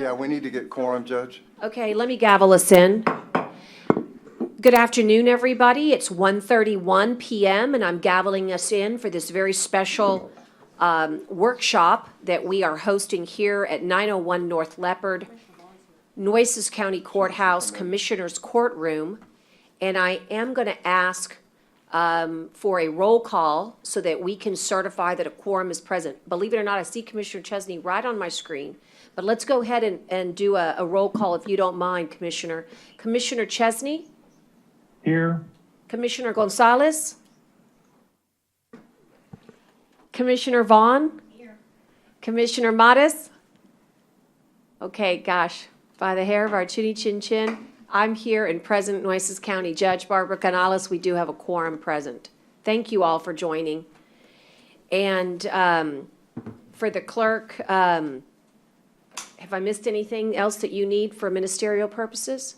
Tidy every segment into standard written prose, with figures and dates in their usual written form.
Yeah, we need to get quorum, Judge. Okay, let me gavel us in. Good afternoon, everybody. It's 1:31 p.m. and I'm gaveling us in for this very special workshop that we are hosting here at 901 North Leopard, Nueces County Courthouse, Commissioner's Courtroom. And I am going to ask for a roll call so that we can certify that a quorum is present. Believe it or not, I see Commissioner Chesney right on my screen. But let's go ahead and do a roll call if you don't mind, Commissioner. Commissioner Chesney? Here. Commissioner Gonzalez? Commissioner Vaughn? Here. Commissioner Mattis? Okay, gosh, by the hair of our chinny chin chin, I'm here and present Nueces County Judge Barbara Canales. We do have a quorum present. Thank you all for joining. And for the clerk, have I missed anything else that you need for ministerial purposes?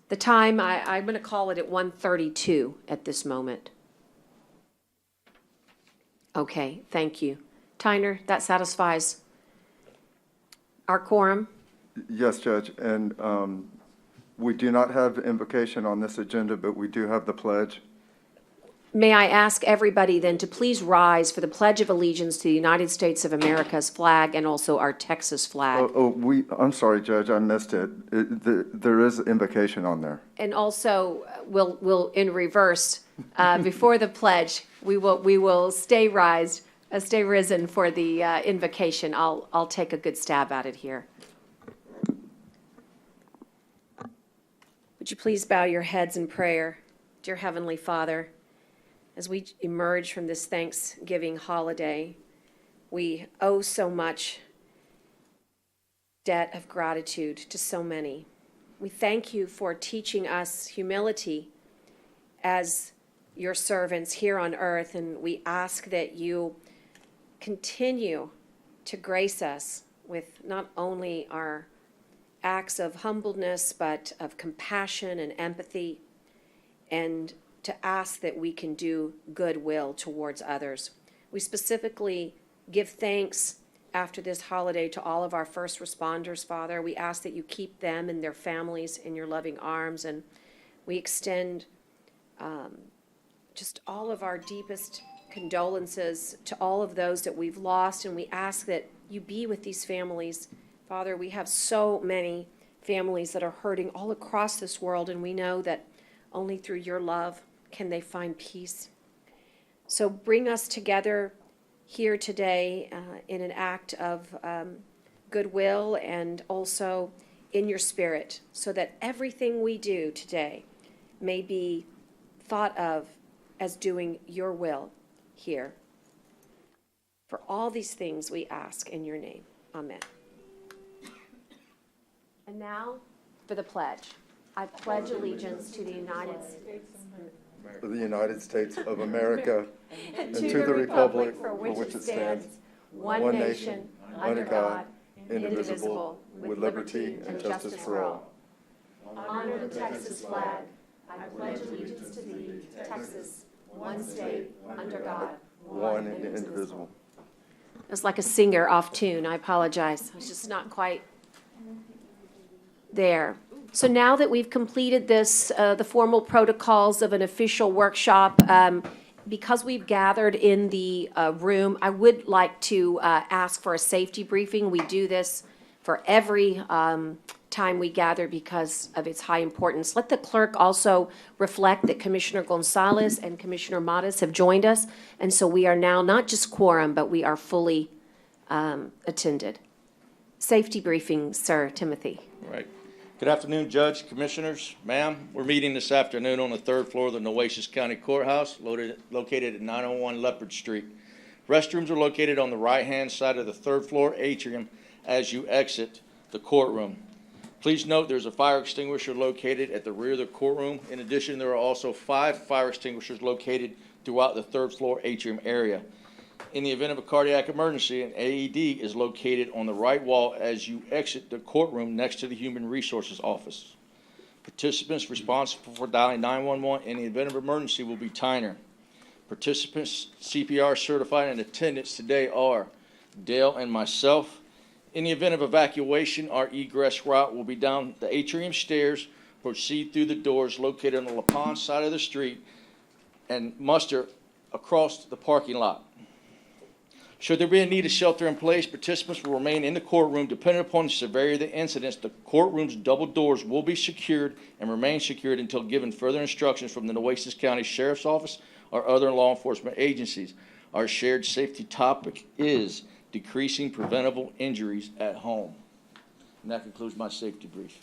The time, I'm going to call it at 1:32 at this moment. Okay, thank you. Tyner, that satisfies our quorum? Yes, Judge, and we do not have invocation on this agenda, but we do have the pledge. May I ask everybody then to please rise for the Pledge of Allegiance to the United States of America's flag and also our Texas flag. I'm sorry, Judge, I missed it. There is invocation on there. And also, we'll in reverse, before the pledge, we will stay risen for the invocation. I'll take a good stab at it here. Would you please bow your heads in prayer? Dear Heavenly Father, as we emerge from this Thanksgiving holiday, we owe so much debt of gratitude to so many. We thank you for teaching us humility as your servants here on earth, and we ask that you continue to grace us with not only our acts of humbleness, but of compassion and empathy, and to ask that we can do goodwill towards others. We specifically give thanks after this holiday to all of our first responders, Father. We ask that you keep them and their families in your loving arms, and we extend just all of our deepest condolences to all of those that we've lost, and we ask that you be with these families. Father, we have so many families that are hurting all across this world, and we know that only through your love can they find peace. So bring us together here today in an act of goodwill and also in your spirit, so that everything we do today may be thought of as doing your will here. For all these things we ask in your name. Amen. And now for the pledge. I pledge allegiance to the United States For the United States of America and to the republic for which it stands, one nation, under God, indivisible, with liberty and justice for all. Honor the Texas flag. I pledge allegiance to thee, Texas, one state, under God, one and indivisible. It was like a singer off tune. I apologize. I was just not quite there. So now that we've completed this, the formal protocols of an official workshop, because we've gathered in the room, I would like to ask for a safety briefing. We do this for every time we gather because of its high importance. Let the clerk also reflect that Commissioner Gonzalez and Commissioner Mattis have joined us, and so we are now not just quorum, but we are fully attended. Safety briefing, Sir Timothy. All right. Good afternoon, Judge, Commissioners, ma'am. We're meeting this afternoon on the third floor of the Nueces County Courthouse, located at 901 Leopard Street. Restrooms are located on the right-hand side of the third floor atrium as you exit the courtroom. Please note there's a fire extinguisher located at the rear of the courtroom. In addition, there are also 5 fire extinguishers located throughout the third floor atrium area. In the event of a cardiac emergency, an AED is located on the right wall as you exit the courtroom next to the Human Resources Office. Participants responsible for dialing 911 in the event of emergency will be Tyner. Participants CPR certified in attendance today are Dale and myself, In the event of evacuation, our egress route will be down the atrium stairs, proceed through the doors located on the La Pond side of the street, and muster across the parking lot. Should there be a need to shelter in place, participants will remain in the courtroom. Depending upon the severity of the incidents, the courtroom's double doors will be secured and remain secured until given further instructions from the Nueces County Sheriff's Office or other law enforcement agencies. Our shared safety topic is decreasing preventable injuries at home. And that concludes my safety brief.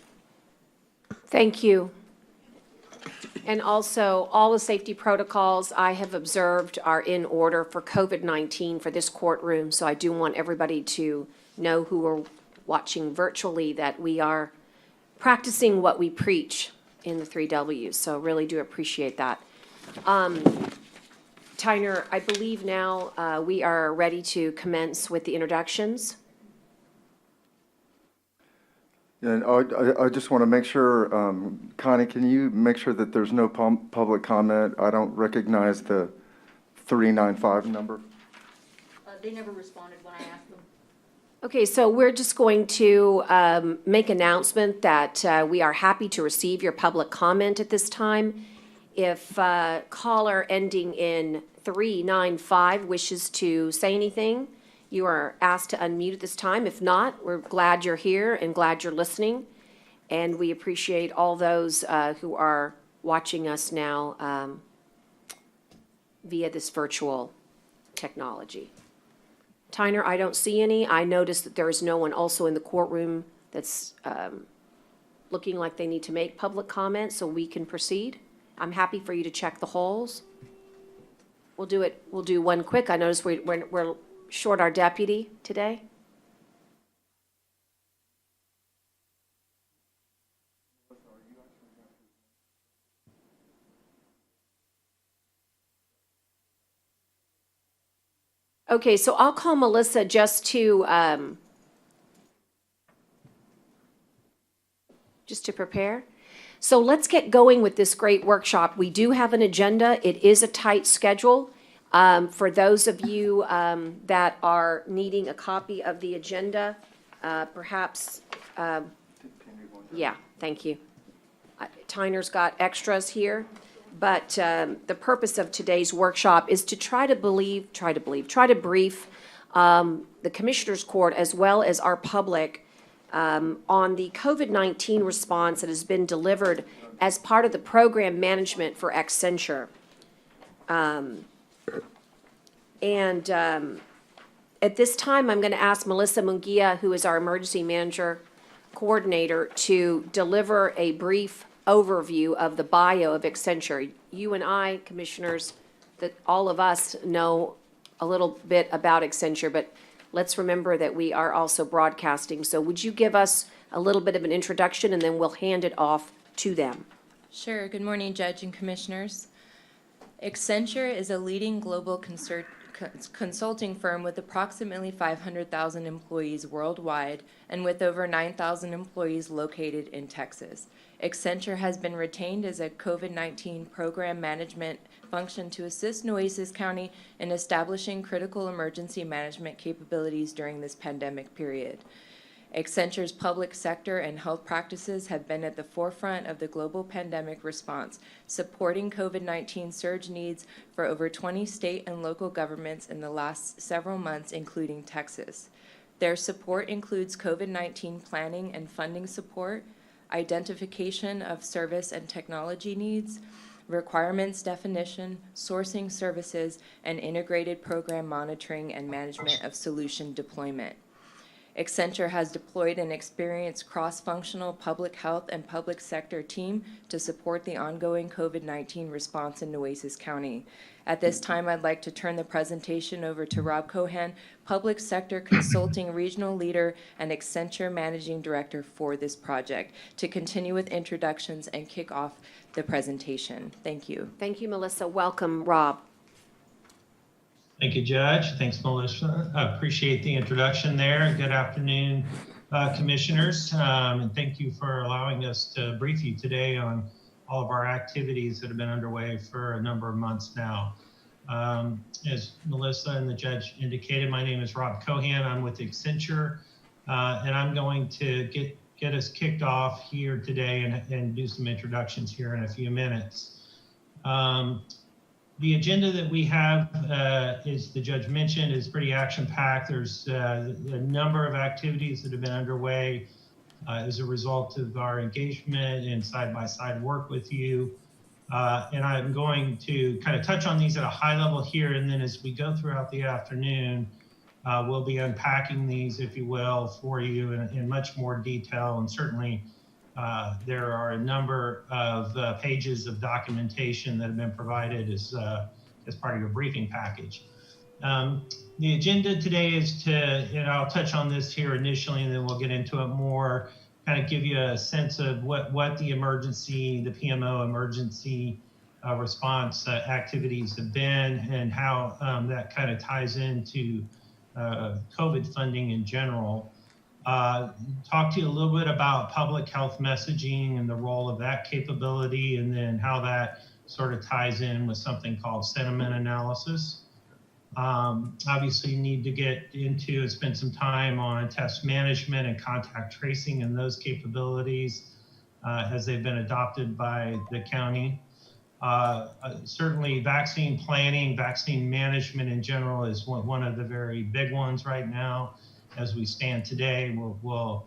Thank you. And also, all the safety protocols I have observed are in order for COVID-19 for this courtroom. So I do want everybody to know who are watching virtually that we are practicing what we preach in the 3 Ws. So really do appreciate that. Tyner, I believe now we are ready to commence with the introductions. And I just want to make sure, Connie, can you make sure that there's no public comment? I don't recognize the 395 number. They never responded when I asked them. Okay, so we're just going to make announcement that we are happy to receive your public comment at this time. If caller ending in 395 wishes to say anything, you are asked to unmute at this time. If not, we're glad you're here and glad you're listening. And we appreciate all those who are watching us now via this virtual technology. Tyner, I don't see any. I noticed that there is no one also in the courtroom that's looking like they need to make public comment, so we can proceed. I'm happy for you to check the holes. We'll do one quick. I noticed we're short our deputy today. Okay, so I'll call Melissa just to prepare. So let's get going with this great workshop. We do have an agenda. It is a tight schedule. For those of you that are needing a copy of the agenda, perhaps, yeah, thank you. Tyner's got extras here, but the purpose of today's workshop is to try to brief the Commissioners Court as well as our public on the COVID-19 response that has been delivered as part of the program management for Accenture. And at this time, I'm going to ask Melissa Munguia, who is our emergency manager coordinator, to deliver a brief overview of the bio of Accenture. You and I, commissioners, that all of us know a little bit about Accenture, but let's remember that we are also broadcasting. So would you give us a little bit of an introduction, and then we'll hand it off to them. Sure. Good morning, Judge and Commissioners. Accenture is a leading global consulting firm with approximately 500,000 employees worldwide and with over 9,000 employees located in Texas. Accenture has been retained as a COVID-19 program management function to assist Nueces County in establishing critical emergency management capabilities during this pandemic period. Accenture's public sector and health practices have been at the forefront of the global pandemic response, supporting COVID-19 surge needs for over 20 state and local governments in the last several months, including Texas. Their support includes COVID-19 planning and funding support, identification of service and technology needs, requirements definition, sourcing services, and integrated program monitoring and management of solution deployment. Accenture has deployed an experienced cross-functional public health and public sector team to support the ongoing COVID-19 response in Nueces County. At this time, I'd like to turn the presentation over to Rob Cohan, Public Sector Consulting Regional Leader and Accenture Managing Director for this project, to continue with introductions and kick off the presentation. Thank you. Thank you, Melissa. Welcome, Rob. Thank you, Judge. Thanks, Melissa. I appreciate the introduction there. Good afternoon, commissioners, and thank you for allowing us to brief you today on all of our activities that have been underway for a number of months now. As Melissa and the judge indicated, my name is Rob Cohan. I'm with Accenture. And I'm going to get us kicked off here today and do some introductions here in a few minutes. The agenda that we have, as the judge mentioned, is pretty action-packed. There's a number of activities that have been underway as a result of our engagement and side-by-side work with you. And I'm going to kind of touch on these at a high level here, and then as we go throughout the afternoon, we'll be unpacking these, if you will, for you in much more detail. And certainly there are a number of pages of documentation that have been provided as part of your briefing package. The agenda today is to, and I'll touch on this here initially, and then we'll get into it more, kind of give you a sense of what the emergency, the PMO emergency response activities have been, and how that kind of ties into COVID funding in general. Talk to you a little bit about public health messaging and the role of that capability, and then how that sort of ties in with something called sentiment analysis. Obviously, you need to get into and spend some time on test management and contact tracing and those capabilities as they've been adopted by the county. Certainly, vaccine planning, vaccine management in general is one of the very big ones right now. As we stand today, we'll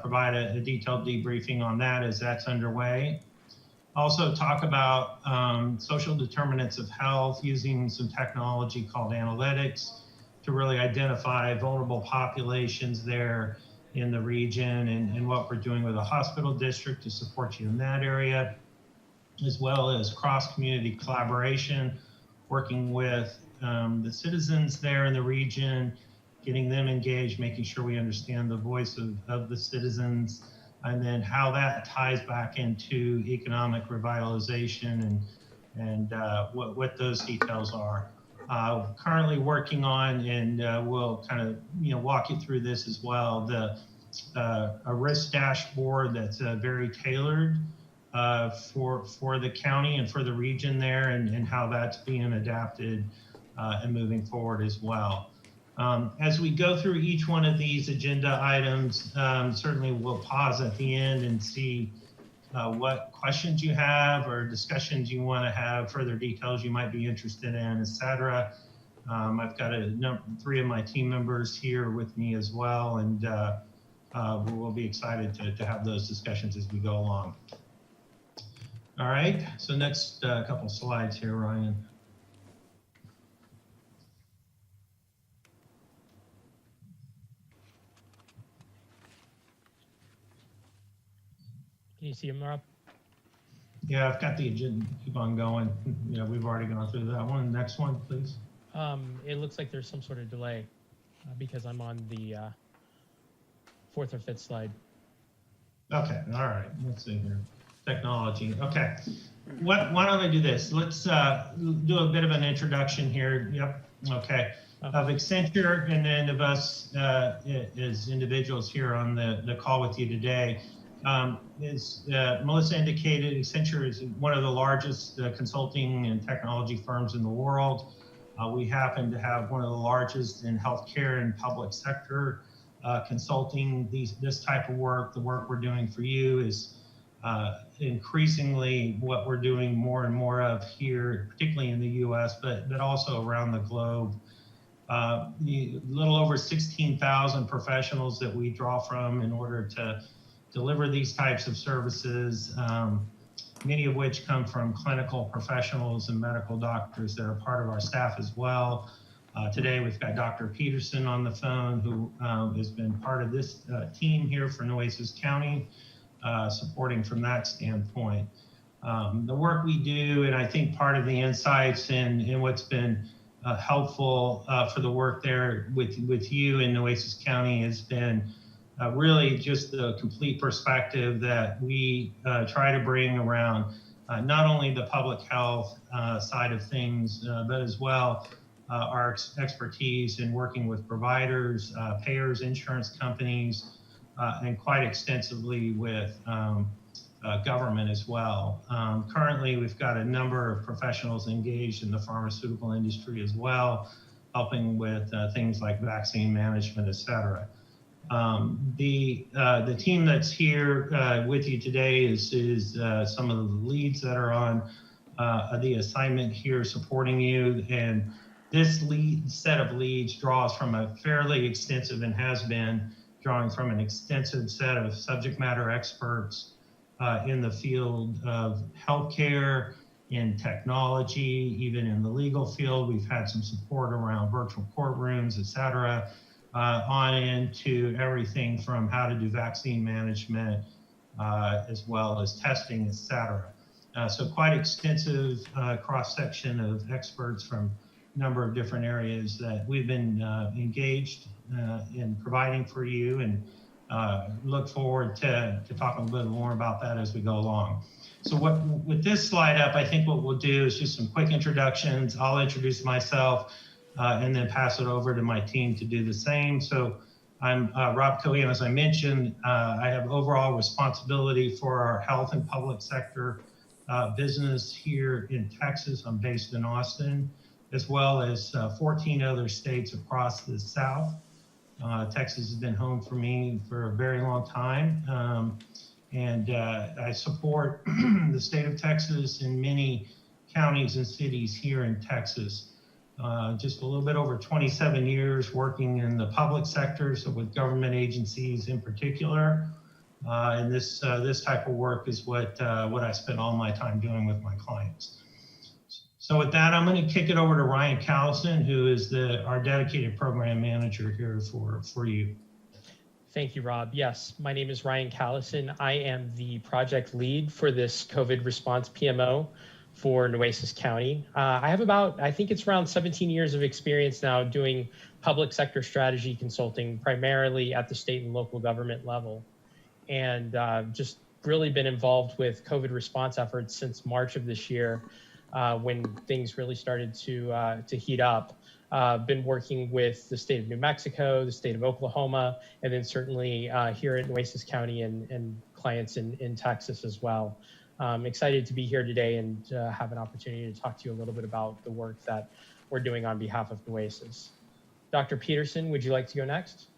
provide a detailed debriefing on that as that's underway. Also talk about social determinants of health using some technology called analytics to really identify vulnerable populations there in the region, and what we're doing with the hospital district to support you in that area, as well as cross-community collaboration, working with the citizens there in the region, getting them engaged, making sure we understand the voice of the citizens, and then how that ties back into economic revitalization and what those details are. Currently working on, and we'll kind of walk you through this as well, a risk dashboard that's very tailored for the county and for the region there, and how that's being adapted and moving forward as well. As we go through each one of these agenda items, certainly we'll pause at the end and see what questions you have or discussions you want to have, further details you might be interested in, etc. I've got three of my team members here with me as well, and we'll be excited to have those discussions as we go along. All right, so next couple slides here, Ryan. Can you see him, Rob? Yeah, I've got the agenda. Keep on going. Yeah, we've already gone through that one. Next one, please. It looks like there's some sort of delay because I'm on the fourth or fifth slide. Okay, all right. Let's see here. Technology. Okay. Why don't I do this? Let's do a bit of an introduction here. Yep. Okay. Of Accenture, and then of us as individuals here on the call with you today. As Melissa indicated, Accenture is one of the largest consulting and technology firms in the world. We happen to have one of the largest in healthcare and public sector consulting. This type of work, the work we're doing for you, is increasingly what we're doing more and more of here, particularly in the U.S., but also around the globe. A little over 16,000 professionals that we draw from in order to deliver these types of services, many of which come from clinical professionals and medical doctors that are part of our staff as well. Today we've got Dr. Peterson on the phone, who has been part of this team here for Nueces County, supporting from that standpoint. The work we do, and I think part of the insights and what's been helpful for the work there with you in Nueces County has been really just the complete perspective that we try to bring around not only the public health side of things, but as well our expertise in working with providers, payers, insurance companies, and quite extensively with government as well. Currently, we've got a number of professionals engaged in the pharmaceutical industry as well, helping with things like vaccine management, et cetera. The team that's here with you today is some of the leads that are on the assignment here supporting you. And this set of leads draws from a fairly extensive and has been drawing from an extensive set of subject matter experts in the field of healthcare, in technology, even in the legal field. We've had some support around virtual courtrooms, et cetera, on into everything from how to do vaccine management, as well as testing, et cetera. So quite extensive cross-section of experts from a number of different areas that we've been engaged in providing for you, and look forward to talking a little bit more about that as we go along. So with this slide up, I think what we'll do is just some quick introductions. I'll introduce myself and then pass it over to my team to do the same. So I'm Rob Cohen, as I mentioned. I have overall responsibility for our health and public sector business here in Texas. I'm based in Austin, as well as 14 other states across the South. Texas has been home for me for a very long time. And I support the state of Texas and many counties and cities here in Texas. Just a little bit over 27 years working in the public sector, so with government agencies in particular. And this type of work is what I spend all my time doing with my clients. So with that, I'm going to kick it over to Ryan Callison, who is our dedicated program manager here for you. Thank you, Rob. Yes, my name is Ryan Callison. I am the project lead for this COVID response PMO for Nueces County. I have I think it's around 17 years of experience now doing public sector strategy consulting, primarily at the state and local government level. And just really been involved with COVID response efforts since March of this year, when things really started to heat up. Been working with the state of New Mexico, the state of Oklahoma, and then certainly here at Nueces County and clients in Texas as well. Excited to be here today and have an opportunity to talk to you a little bit about the work that we're doing on behalf of Nueces. Dr. Peterson, would you like to go next?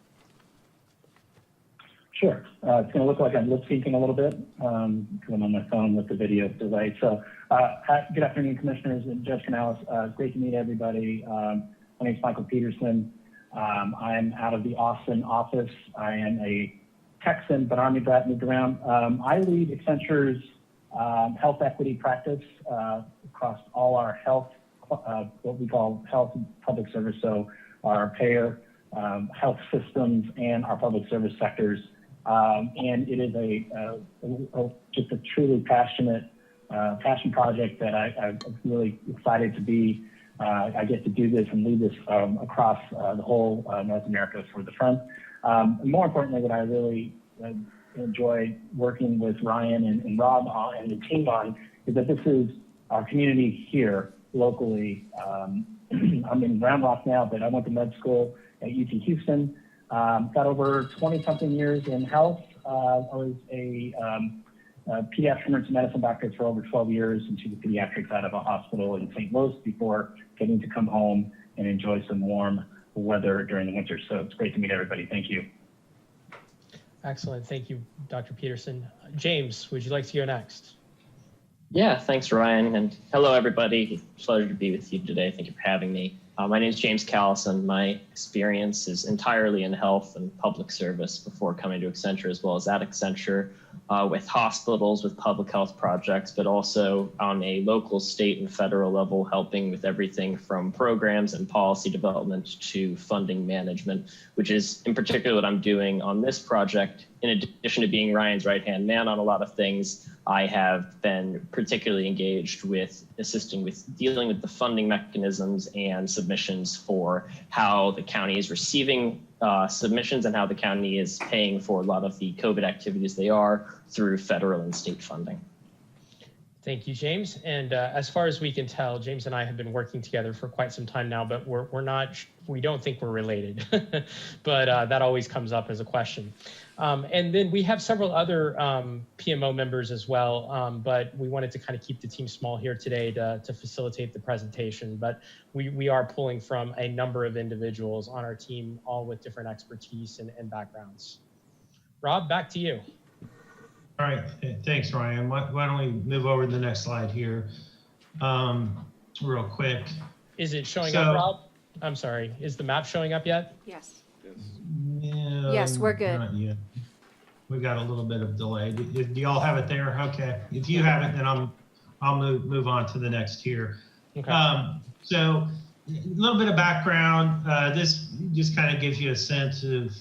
Sure. It's going to look like I'm lip syncing a little bit because I'm on my phone with the video delay. So good afternoon, commissioners and Judge Canales. Great to meet everybody. My name is Michael Peterson. I'm out of the Austin office. I am a Texan, but Army brat, moved around. I lead Accenture's health equity practice across all our health, what we call health and public service. So our payer, health systems, and our public service sectors. And it is just a truly passion project that I'm really excited to be. I get to do this and lead this across the whole North America for the front. More importantly, what I really enjoy working with Ryan and Rob and the team on is that this is our community here locally. I'm in Round Rock now, but I went to med school at UT Houston. Got over 20-something years in health. I was a pediatric emergency medicine doctor for over 12 years into the pediatrics out of a hospital in St. Louis before getting to come home and enjoy some warm weather during the winter. So it's great to meet everybody. Thank you. Excellent. Thank you, Dr. Peterson. James, would you like to go next? Yeah, thanks, Ryan. And hello, everybody. Pleasure to be with you today. Thank you for having me. My name is James Callison. My experience is entirely in health and public service before coming to Accenture, as well as at Accenture, with hospitals, with public health projects, but also on a local, state, and federal level, helping with everything from programs and policy development to funding management, which is in particular what I'm doing on this project. In addition to being Ryan's right-hand man on a lot of things, I have been particularly engaged with assisting with dealing with the funding mechanisms and submissions for how the county is receiving submissions and how the county is paying for a lot of the COVID activities they are through federal and state funding. Thank you, James. And as far as we can tell, James and I have been working together for quite some time now, but we don't think we're related, but that always comes up as a question. And then we have several other PMO members as well, but we wanted to kind of keep the team small here today to facilitate the presentation. But we are pulling from a number of individuals on our team, all with different expertise and backgrounds. Rob, back to you. All right, thanks, Ryan. Why don't we move over to the next slide here real quick. Is it showing up, Rob? I'm sorry. Is the map showing up yet? Yes. No, Yes, we're good. not yet. We got a little bit of delay. Do y'all have it there? Okay. If you have it, then I'll move on to the next here. Okay. So a little bit of background. This just kind of gives you a sense of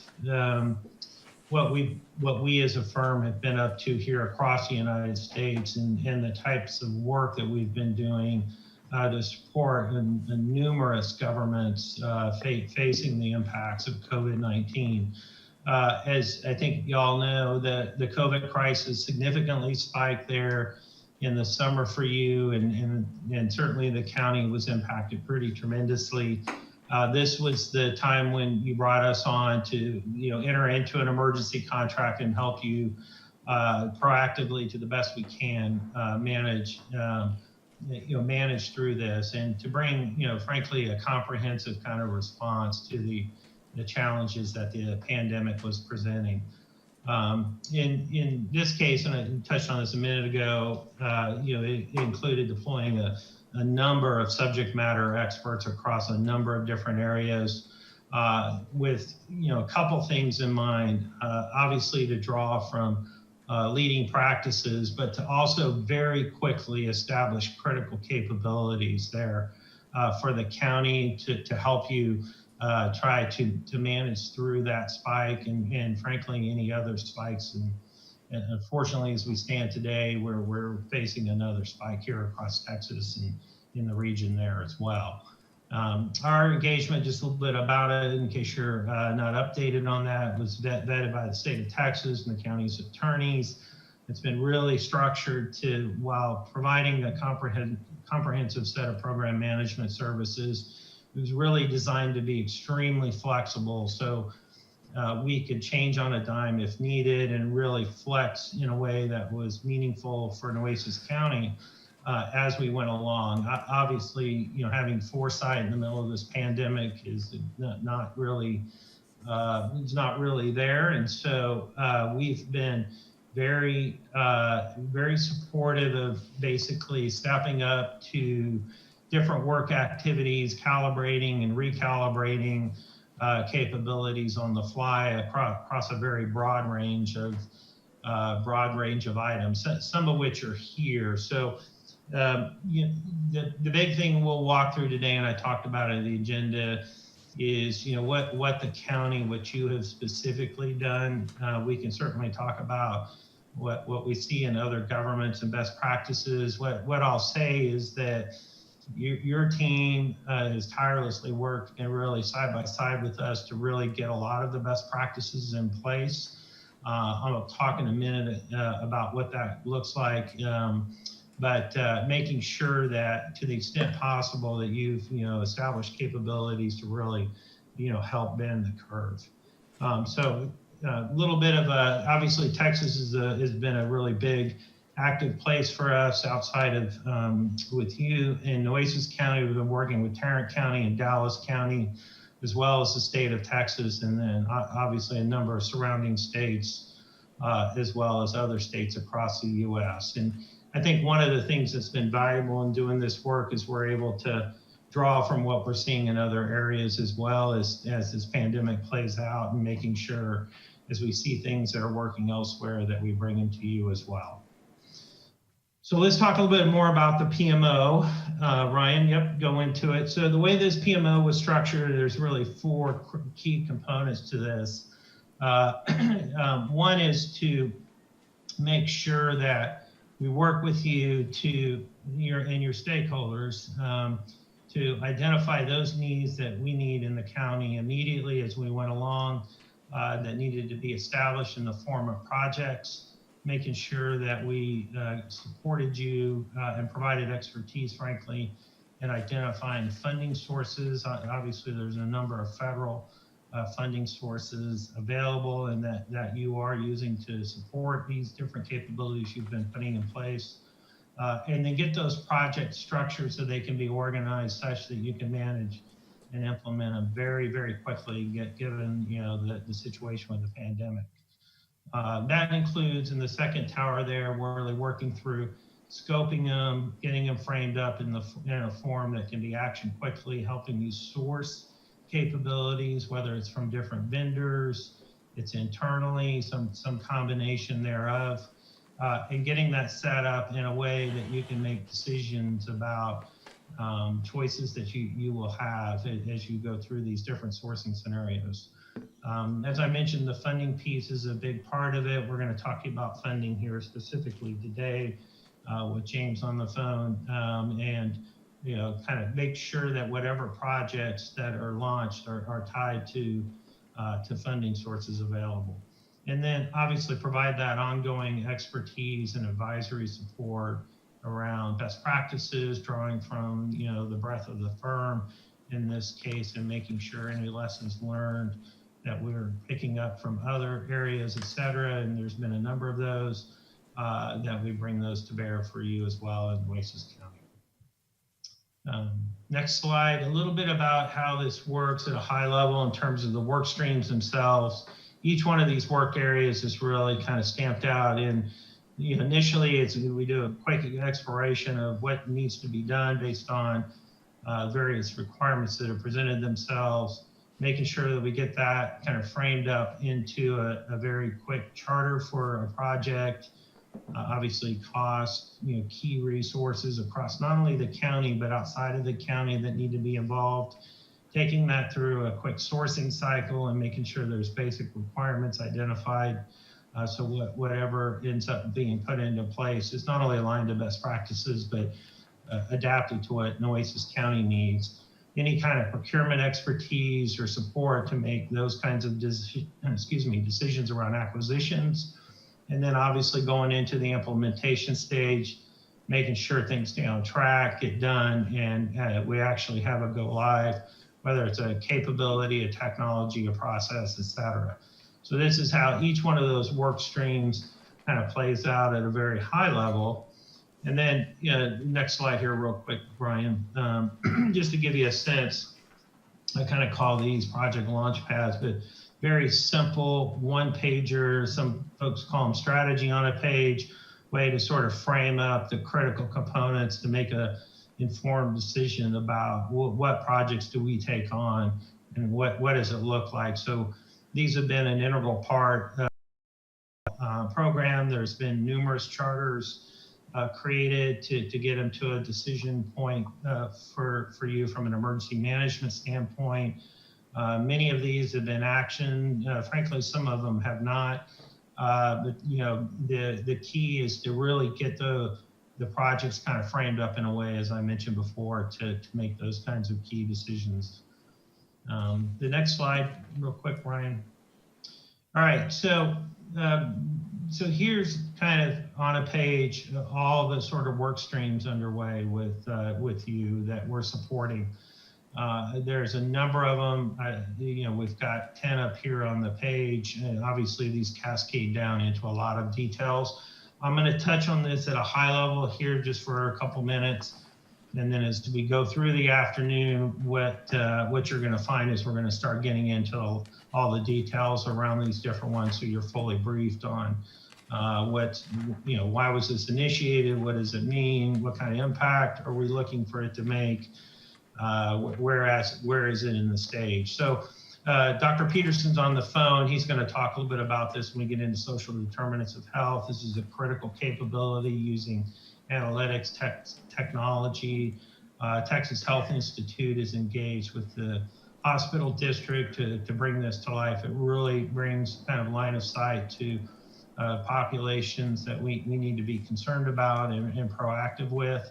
what we as a firm have been up to here across the United States and the types of work that we've been doing to support the numerous governments facing the impacts of COVID-19. As I think y'all know, the COVID crisis significantly spiked there in the summer for you, and certainly the county was impacted pretty tremendously. This was the time when you brought us on to enter into an emergency contract and help you proactively, to the best we can, manage through this, and to bring frankly a comprehensive kind of response to the challenges that the pandemic was presenting. In this case, and I touched on this a minute ago, it included deploying a number of subject matter experts across a number of different areas, with a couple things in mind. Obviously, to draw from leading practices, but to also very quickly establish critical capabilities there for the county to help you try to manage through that spike and frankly any other spikes. And unfortunately, as we stand today, we're facing another spike here across Texas and in the region there as well. Our engagement, just a little bit about it, in case you're not updated on that, was vetted by the state of Texas and the county's attorneys. It's been really structured to, while providing a comprehensive set of program management services, it was really designed to be extremely flexible. So we could change on a dime if needed and really flex in a way that was meaningful for Nueces County as we went along. Obviously, having foresight in the middle of this pandemic is not really there. And so we've been very supportive of basically stepping up to different work activities, calibrating and recalibrating capabilities on the fly across a very broad range of items, some of which are here. So the big thing we'll walk through today, and I talked about it in the agenda, is what the county, what you have specifically done. We can certainly talk about what we see in other governments and best practices. What I'll say is that your team has tirelessly worked and really side by side with us to really get a lot of the best practices in place. I'll talk in a minute about what that looks like, but making sure that to the extent possible that you've established capabilities to really help bend the curve. So a little bit of obviously Texas has been a really big active place for us outside of with you in Nueces County. We've been working with Tarrant County and Dallas County, as well as the state of Texas, and then obviously a number of surrounding states, as well as other states across the U.S. And I think one of the things that's been valuable in doing this work is we're able to draw from what we're seeing in other areas, as well as this pandemic plays out, and making sure as we see things that are working elsewhere that we bring them to you as well. So let's talk a little bit more about the PMO. Ryan, yep, go into it. So the way this PMO was structured, there's really four key components to this. One is to make sure that we work with you and your stakeholders to identify those needs that we need in the county immediately as we went along, that needed to be established in the form of projects. making sure that we supported you and provided expertise, frankly, in identifying funding sources. Obviously, there's a number of federal funding sources available and that you are using to support these different capabilities you've been putting in place. And then get those projects structured so they can be organized such that you can manage and implement them very, very quickly, given the situation with the pandemic. That includes in the second tower there, we're really working through scoping them, getting them framed up in a form that can be actioned quickly, helping you source capabilities, whether it's from different vendors, it's internally, some combination thereof, and getting that set up in a way that you can make decisions about choices that you will have as you go through these different sourcing scenarios. As I mentioned, the funding piece is a big part of it. We're going to talk about funding here specifically today with James on the phone, and kind of make sure that whatever projects that are launched are tied to funding sources available. And then obviously provide that ongoing expertise and advisory support around best practices, drawing from the breadth of the firm in this case, and making sure any lessons learned that we're picking up from other areas, et cetera. And there's been a number of those that we bring those to bear for you as well in Nueces County. Next slide, a little bit about how this works at a high level in terms of the work streams themselves. Each one of these work areas is really kind of stamped out in, initially we do a quick exploration of what needs to be done based on various requirements that have presented themselves, making sure that we get that kind of framed up into a very quick charter for a project, obviously cost, key resources across not only the county, but outside of the county that need to be involved, taking that through a quick sourcing cycle and making sure there's basic requirements identified. So whatever ends up being put into place is not only aligned to best practices, but adapted to what Nueces County needs. Any kind of procurement expertise or support to make those kinds of decisions around acquisitions. And then obviously going into the implementation stage, making sure things stay on track, get done, and we actually have a go live, whether it's a capability, a technology, a process, et cetera. So this is how each one of those work streams kind of plays out at a very high level. And then, next slide here real quick, Brian, just to give you a sense, I kind of call these project launch pads, but very simple one pager, some folks call them strategy on a page, way to sort of frame up the critical components to make a informed decision about what projects do we take on and what does it look like. So these have been an integral part of the program. There's been numerous charters created to get them to a decision point for you from an emergency management standpoint. Many of these have been actioned. Frankly, some of them have not. But the key is to really get the projects kind of framed up in a way, as I mentioned before, to make those kinds of key decisions. The next slide, real quick, Ryan. All right, so here's kind of on a page all the sort of work streams underway with you that we're supporting. There's a number of them. We've got 10 up here on the page, and obviously these cascade down into a lot of details. I'm going to touch on this at a high level here just for a couple minutes, and then as we go through the afternoon, what you're going to find is we're going to start getting into all the details around these different ones, so you're fully briefed on why was this initiated, what does it mean, what kind of impact are we looking for it to make, where is it in the stage. So Dr. Peterson's on the phone. He's going to talk a little bit about this when we get into social determinants of health. This is a critical capability using analytics technology. Texas Health Institute is engaged with the hospital district to bring this to life. It really brings kind of line of sight to populations that we need to be concerned about and proactive with.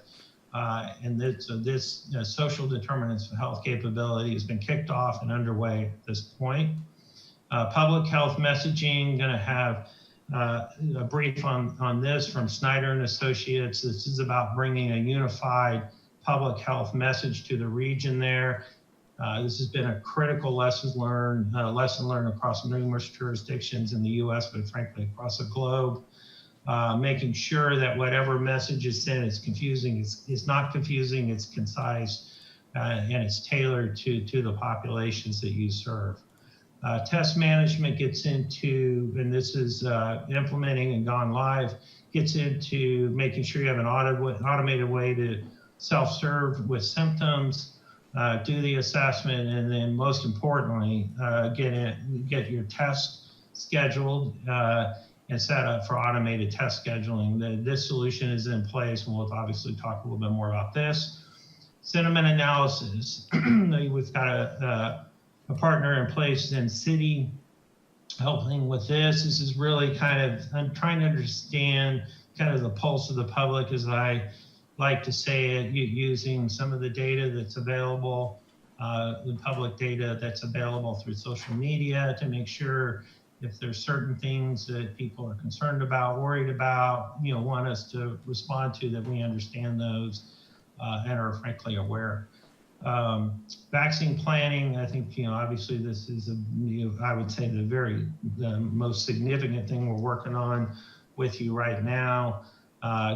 So this social determinants of health capability has been kicked off and underway at this point. Public health messaging, going to have a brief on this from Snyder and Associates. This is about bringing a unified public health message to the region there. This has been a critical lesson learned across numerous jurisdictions in the U.S., but frankly across the globe. Making sure that whatever message is sent is confusing. It's not confusing. It's concise, and it's tailored to the populations that you serve. Test management gets into, and this is implementing and gone live, gets into making sure you have an automated way to self-serve with symptoms, do the assessment, and then most importantly, get your test scheduled and set up for automated test scheduling. This solution is in place, and we'll obviously talk a little bit more about this. Sentiment analysis. We've got a partner in place in Citi helping with this. This is really I'm trying to understand kind of the pulse of the public, as I like to say it, using some of the data that's available, the public data that's available through social media, to make sure if there's certain things that people are concerned about, worried about, want us to respond to, that we understand those and are frankly aware. Vaccine planning, I think, obviously this is, I would say the most significant thing we're working on with you right now,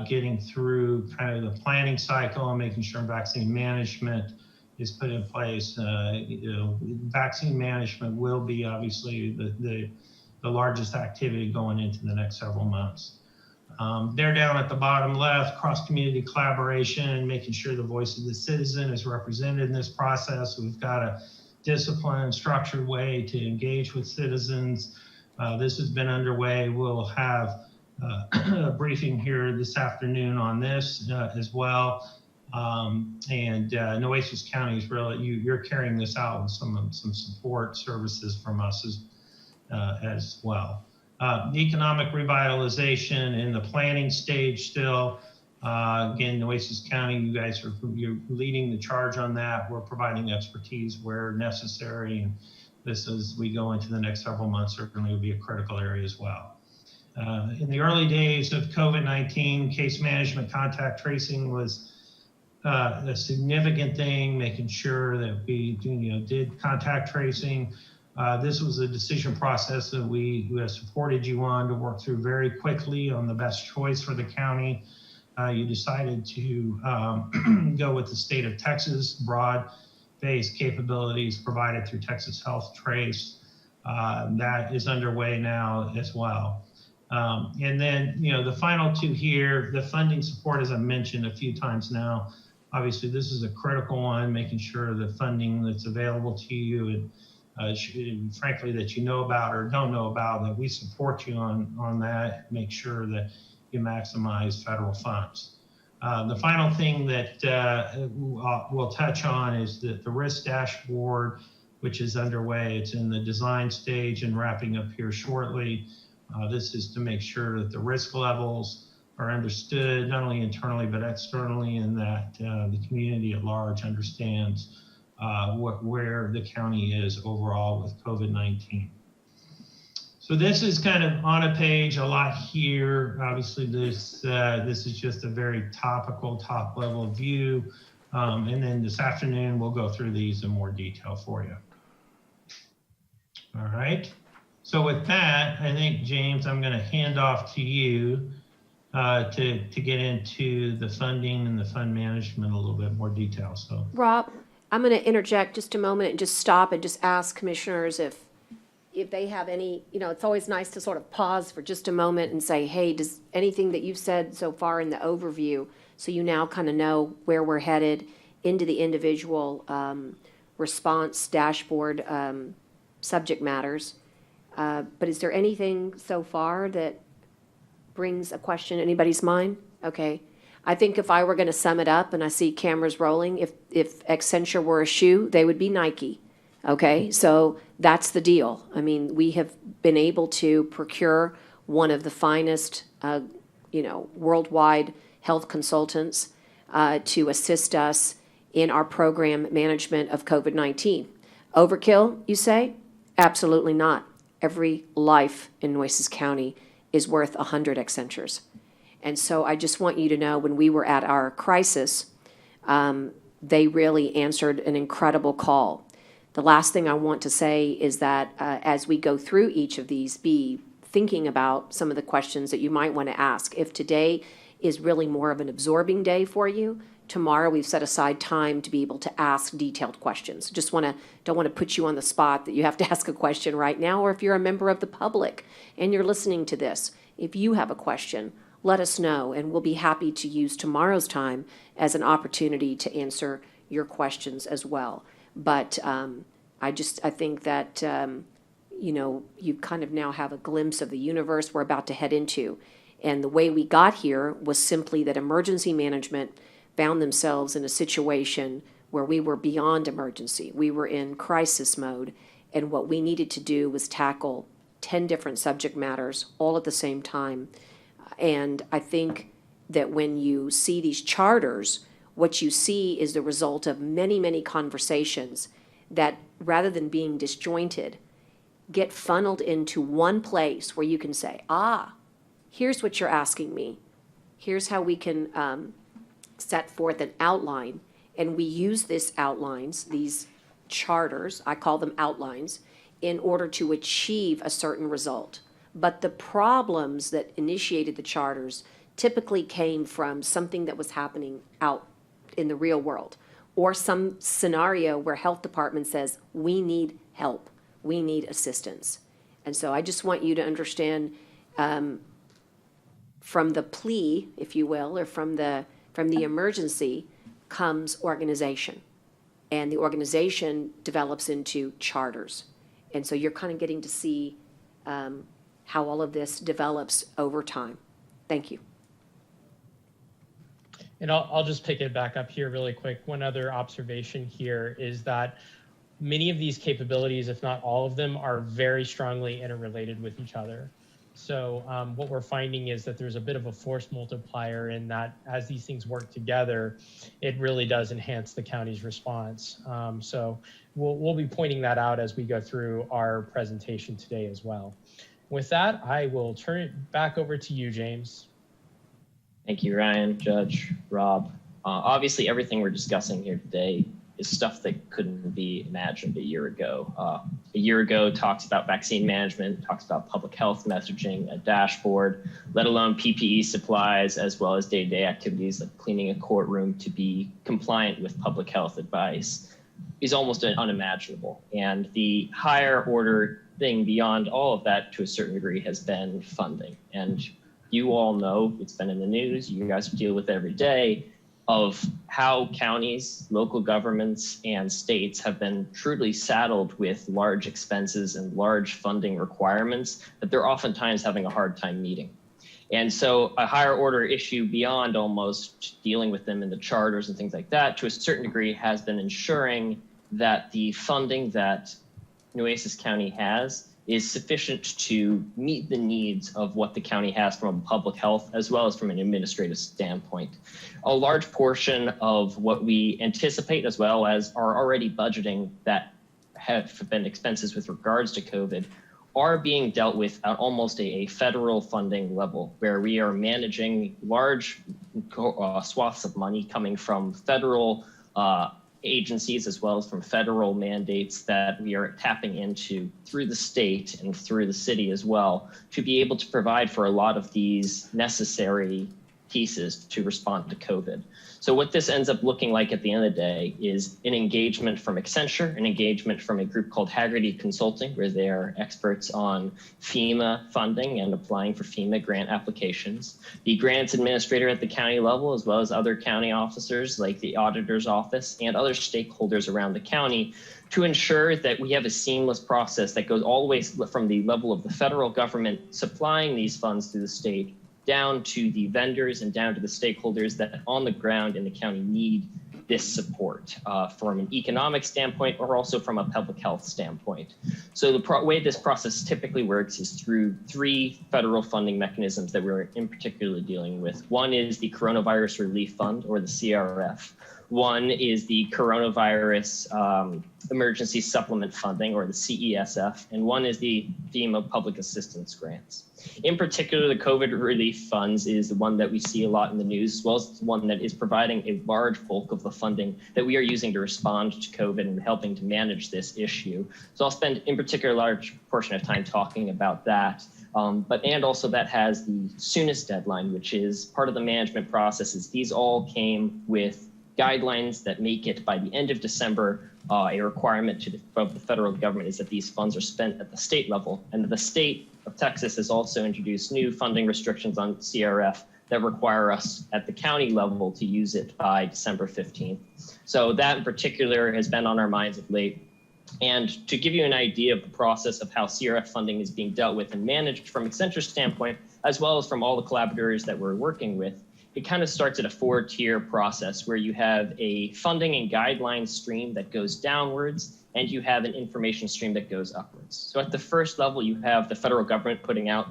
getting through kind of the planning cycle and making sure vaccine management is put in place. Vaccine management will be obviously the largest activity going into the next several months. They're down at the bottom left, cross-community collaboration, making sure the voice of the citizen is represented in this process. We've got a disciplined, structured way to engage with citizens. This has been underway. We'll have a briefing here this afternoon on this as well. And Nueces County is really, you're carrying this out with some support services from us as well. Economic revitalization in the planning stage still. Again, Nueces County, you guys you're leading the charge on that. We're providing expertise where necessary. And this, as we go into the next several months, certainly will be a critical area as well. In the early days of COVID-19, case management, contact tracing was a significant thing, making sure that we did contact tracing. This was a decision process that we supported you on to work through very quickly on the best choice for the county. You decided to go with the state of Texas, broad-based capabilities provided through Texas Health Trace. That is underway now as well. And then, the final two here, the funding support, as I mentioned a few times now, obviously this is a critical one, making sure the funding that's available to you and frankly, that you know about or don't know about, that we support you on that, make sure that you maximize federal funds. The final thing that we'll touch on is the risk dashboard, which is underway. It's in the design stage and wrapping up here shortly. This is to make sure that the risk levels are understood, not only internally, but externally, and that the community at large understands where the county is overall with COVID-19. So this is kind of on a page, a lot here. Obviously, this is just a very topical, top level view. And then this afternoon, we'll go through these in more detail for you. All right. So with that, I think, James, I'm going to hand off to you to get into the funding and the fund management a little bit more detail. So, Rob, I'm going to interject just a moment and just stop and just ask commissioners if they have any, it's always nice to sort of pause for just a moment and say, hey, does anything that you've said so far in the overview, so you now kind of know where we're headed into the individual response dashboard subject matters. But is there anything so far that brings a question in anybody's mind? Okay. I think if I were going to sum it up, and I see cameras rolling, if Accenture were a shoe, they would be Nike. Okay, so that's the deal. I mean, we have been able to procure one of the finest, worldwide health consultants to assist us in our program management of COVID-19. Overkill, you say? Absolutely not. Every life in Nueces County is worth 100 Accentures. And so I just want you to know, when we were at our crisis, they really answered an incredible call. The last thing I want to say is that as we go through each of these, be thinking about some of the questions that you might want to ask. If today is really more of an absorbing day for you, tomorrow we've set aside time to be able to ask detailed questions. Don't want to put you on the spot that you have to ask a question right now, or if you're a member of the public and you're listening to this, if you have a question, let us know, and we'll be happy to use tomorrow's time as an opportunity to answer your questions as well. But I think that, you kind of now have a glimpse of the universe we're about to head into. And the way we got here was simply that emergency management found themselves in a situation where we were beyond emergency. We were in crisis mode, and what we needed to do was tackle 10 different subject matters all at the same time. And I think that when you see these charters, what you see is the result of many, many conversations that, rather than being disjointed, get funneled into one place where you can say, here's what you're asking me. Here's how we can set forth an outline. And we use these charters, I call them outlines, in order to achieve a certain result. But the problems that initiated the charters typically came from something that was happening out in the real world, or some scenario where health department says, we need help, we need assistance. And so I just want you to understand, from the plea, if you will, or from the emergency comes organization. And the organization develops into charters. And so you're kind of getting to see how all of this develops over time. Thank you. And I'll just pick it back up here really quick. One other observation here is that many of these capabilities, if not all of them, are very strongly interrelated with each other. So what we're finding is that there's a bit of a force multiplier in that as these things work together, it really does enhance the county's response. So we'll be pointing that out as we go through our presentation today as well. With that, I will turn it back over to you, James. Thank you, Ryan, Judge, Rob. Obviously, everything we're discussing here today is stuff that couldn't be imagined a year ago. A year ago talks about vaccine management, talks about public health messaging, a dashboard, let alone PPE supplies, as well as day-to-day activities like cleaning a courtroom to be compliant with public health advice is almost unimaginable. And the higher order thing beyond all of that to a certain degree has been funding. And you all know, it's been in the news, you guys deal with it every day, of how counties, local governments, and states have been truly saddled with large expenses and large funding requirements that they're oftentimes having a hard time meeting. And so a higher order issue beyond almost dealing with them in the charters and things like that, to a certain degree, has been ensuring that the funding that Nueces County has is sufficient to meet the needs of what the county has from a public health as well as from an administrative standpoint. A large portion of what we anticipate as well as are already budgeting that have been expenses with regards to COVID are being dealt with at almost a federal funding level, where we are managing large swaths of money coming from federal agencies as well as from federal mandates that we are tapping into through the state and through the city as well to be able to provide for a lot of these necessary pieces to respond to COVID. So what this ends up looking like at the end of the day is an engagement from Accenture, an engagement from a group called Haggerty Consulting, where they are experts on FEMA funding and applying for FEMA grant applications. The grants administrator at the county level, as well as other county officers like the auditor's office and other stakeholders around the county, to ensure that we have a seamless process that goes all the way from the level of the federal government supplying these funds to the state down to the vendors and down to the stakeholders that on the ground in the county need this support from an economic standpoint or also from a public health standpoint. So the way this process typically works is through 3 federal funding mechanisms that we're in particular dealing with. One is the Coronavirus Relief Fund, or the CRF. One is the Coronavirus Emergency Supplement Funding, or the CESF, and one is the FEMA Public Assistance Grants. In particular, the COVID relief funds is the one that we see a lot in the news, as well as one that is providing a large bulk of the funding that we are using to respond to COVID and helping to manage this issue. So I'll spend in particular a large portion of time talking about that. And also that has the soonest deadline, which is part of the management processes. These all came with guidelines that make it by the end of December. A requirement of the federal government is that these funds are spent at the state level, and the state of Texas has also introduced new funding restrictions on CRF that require us at the county level to use it by December 15th. So that in particular has been on our minds of late. And to give you an idea of the process of how CRF funding is being dealt with and managed from Accenture's standpoint, as well as from all the collaborators that we're working with, it kind of starts at a 4-tier process where you have a funding and guidelines stream that goes downwards, and you have an information stream that goes upwards. So at the first level, you have the federal government putting out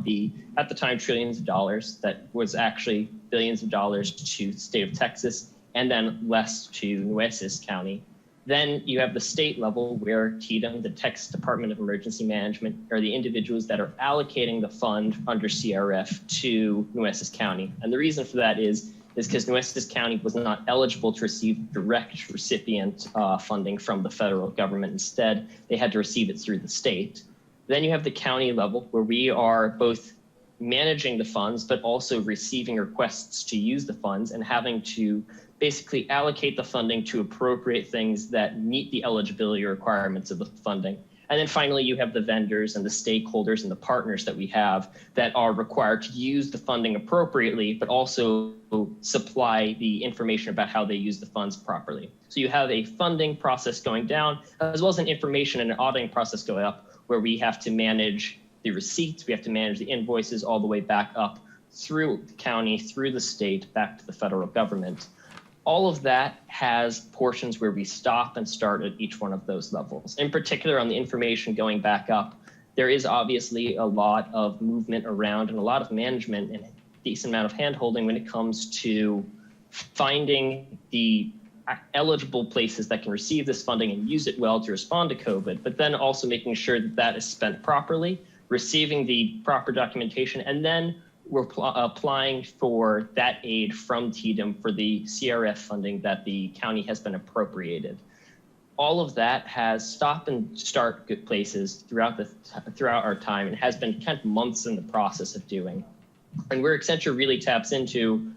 at the time, trillions of dollars, that was actually billions of dollars to the state of Texas, and then less to Nueces County. Then you have the state level where TDEM, the Texas Department of Emergency Management, are the individuals that are allocating the fund under CRF to Nueces County. And the reason for that is because Nueces County was not eligible to receive direct recipient funding from the federal government. Instead, they had to receive it through the state. Then you have the county level where we are both managing the funds, but also receiving requests to use the funds and having to basically allocate the funding to appropriate things that meet the eligibility requirements of the funding. And then finally, you have the vendors and the stakeholders and the partners that we have that are required to use the funding appropriately, but also supply the information about how they use the funds properly. So you have a funding process going down, as well as an information and an auditing process going up, where we have to manage the receipts, we have to manage the invoices all the way back up through the county, through the state, back to the federal government. All of that has portions where we stop and start at each one of those levels. In particular, on the information going back up, there is obviously a lot of movement around and a lot of management and a decent amount of handholding when it comes to finding the eligible places that can receive this funding and use it well to respond to COVID, but then also making sure that that is spent properly, receiving the proper documentation, and then we're applying for that aid from TDEM for the CRF funding that the county has been appropriated. All of that has stop and start good places throughout our time and has been kind of months in the process of doing. And where Accenture really taps into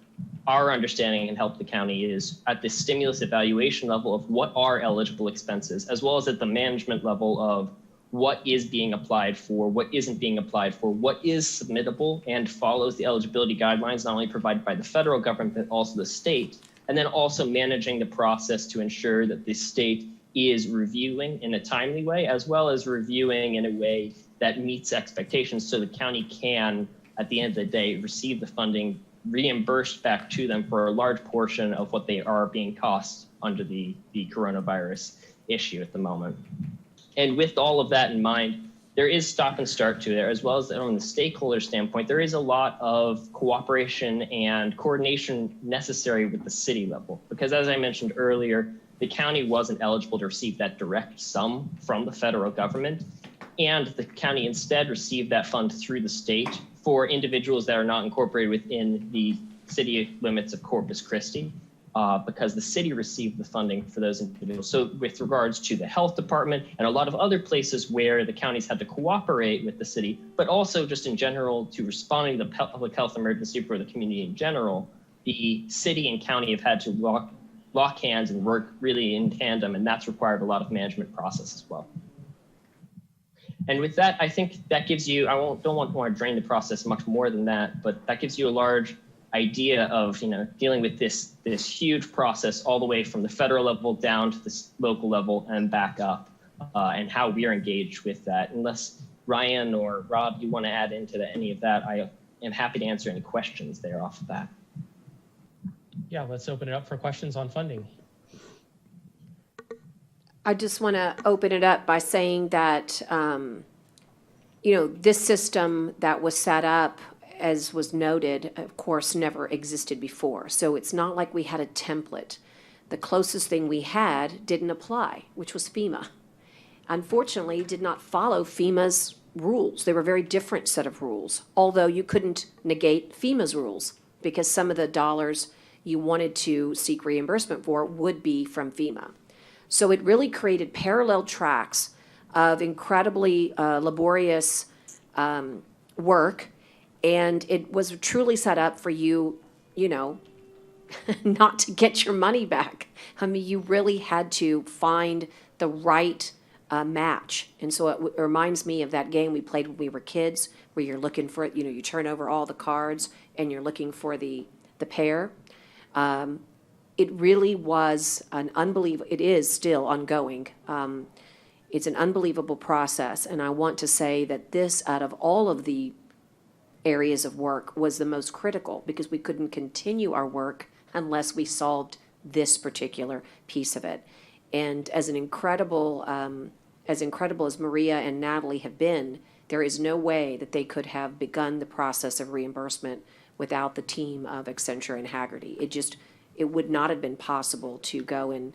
our understanding and help the county is at the stimulus evaluation level of what are eligible expenses, as well as at the management level of what is being applied for, what isn't being applied for, what is submittable and follows the eligibility guidelines, not only provided by the federal government, but also the state, and then also managing the process to ensure that the state is reviewing in a timely way, as well as reviewing in a way that meets expectations so the county can, at the end of the day, receive the funding reimbursed back to them for a large portion of what they are being cost under the coronavirus issue at the moment. And with all of that in mind, there is stop and start to there, as well as on the stakeholder standpoint, there is a lot of cooperation and coordination necessary with the city level. Because as I mentioned earlier, the county wasn't eligible to receive that direct sum from the federal government. And the county instead received that fund through the state for individuals that are not incorporated within the city limits of Corpus Christi. Because the city received the funding for those individuals. So with regards to the health department and a lot of other places where the counties had to cooperate with the city, but also just in general to responding to the public health emergency for the community in general, the city and county have had to lock hands and work really in tandem, and that's required a lot of management process as well. And with that, I think that gives you, don't want to drain the process much more than that, but that gives you a large idea of dealing with this huge process all the way from the federal level down to the local level and back up, and how we are engaged with that. Unless Ryan or Rob, you want to add into any of that, I am happy to answer any questions there off of that. Yeah, let's open it up for questions on funding. I just want to open it up by saying that, this system that was set up, as was noted, of course, never existed before. So it's not like we had a template. The closest thing we had didn't apply, which was FEMA. Unfortunately, did not follow FEMA's rules. They were a very different set of rules, although you couldn't negate FEMA's rules because some of the dollars you wanted to seek reimbursement for would be from FEMA. So it really created parallel tracks of incredibly laborious work, and it was truly set up for you, you know, not to get your money back. I mean, you really had to find the right match. And so it reminds me of that game we played when we were kids, where you're looking for, you know, you turn over all the cards and you're looking for the pair. It really was an unbelievable, it is still ongoing. It's an unbelievable process. And I want to say that this, out of all of the areas of work, was the most critical because we couldn't continue our work unless we solved this particular piece of it. And as incredible as Maria and Natalie have been, there is no way that they could have begun the process of reimbursement without the team of Accenture and Hagerty. It would not have been possible to go and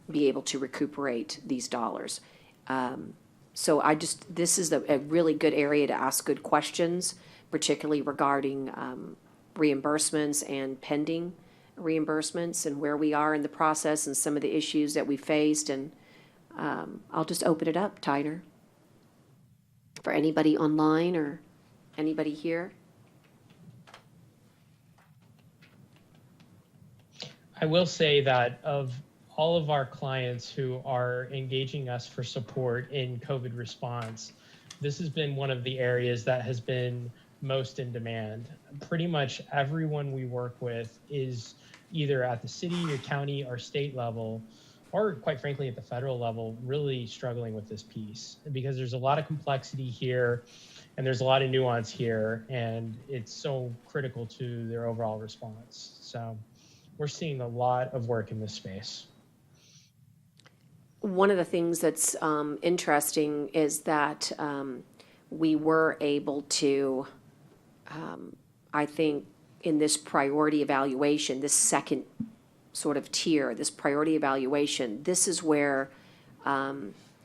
be able to recuperate these dollars. So this is a really good area to ask good questions, particularly regarding reimbursements and pending reimbursements and where we are in the process and some of the issues that we faced. And I'll just open it up, Tyner, for anybody online or anybody here. I will say that of all of our clients who are engaging us for support in COVID response, this has been one of the areas that has been most in demand. Pretty much everyone we work with is either at the city or county or state level, or quite frankly at the federal level, really struggling with this piece because there's a lot of complexity here and there's a lot of nuance here, and it's so critical to their overall response. So we're seeing a lot of work in this space. One of the things that's interesting is that we were able to, I think, in this priority evaluation, this second sort of tier, this priority evaluation, this is where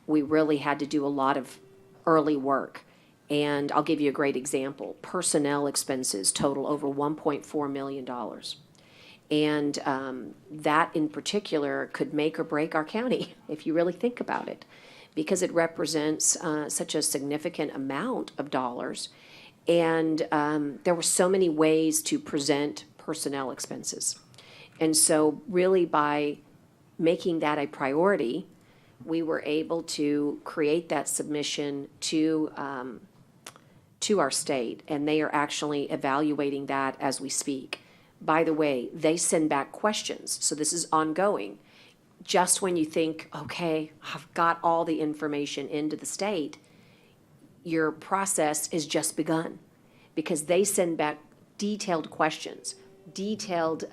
we really had to do a lot of early work. And I'll give you a great example. Personnel expenses total over $1.4 million. And that in particular could make or break our county, if you really think about it, because it represents such a significant amount of dollars. And there were so many ways to present personnel expenses. And so really by making that a priority, we were able to create that submission to our state, and they are actually evaluating that as we speak. By the way, they send back questions, so this is ongoing. Just when you think, okay, I've got all the information into the state, your process is just begun because they send back detailed questions, detailed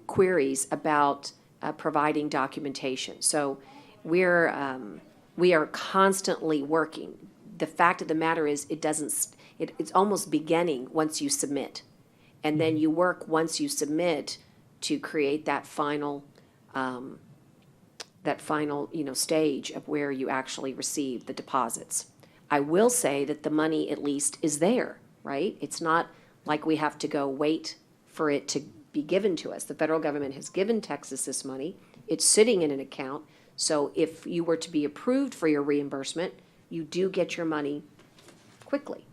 queries about providing documentation. So we are constantly working. The fact of the matter is it's almost beginning once you submit. And then you work once you submit to create that final stage of where you actually receive the deposits. I will say that the money at least is there, right? It's not like we have to go wait for it to be given to us. The federal government has given Texas this money. It's sitting in an account. So if you were to be approved for your reimbursement, you do get your money quickly.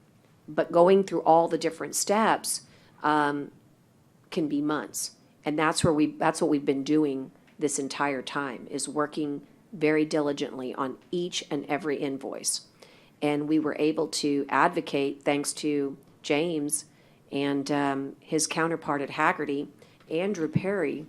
But going through all the different steps can be months. And that's what we've been doing this entire time, is working very diligently on each and every invoice. And we were able to advocate, thanks to James and his counterpart at Hagerty, Andrew Perry,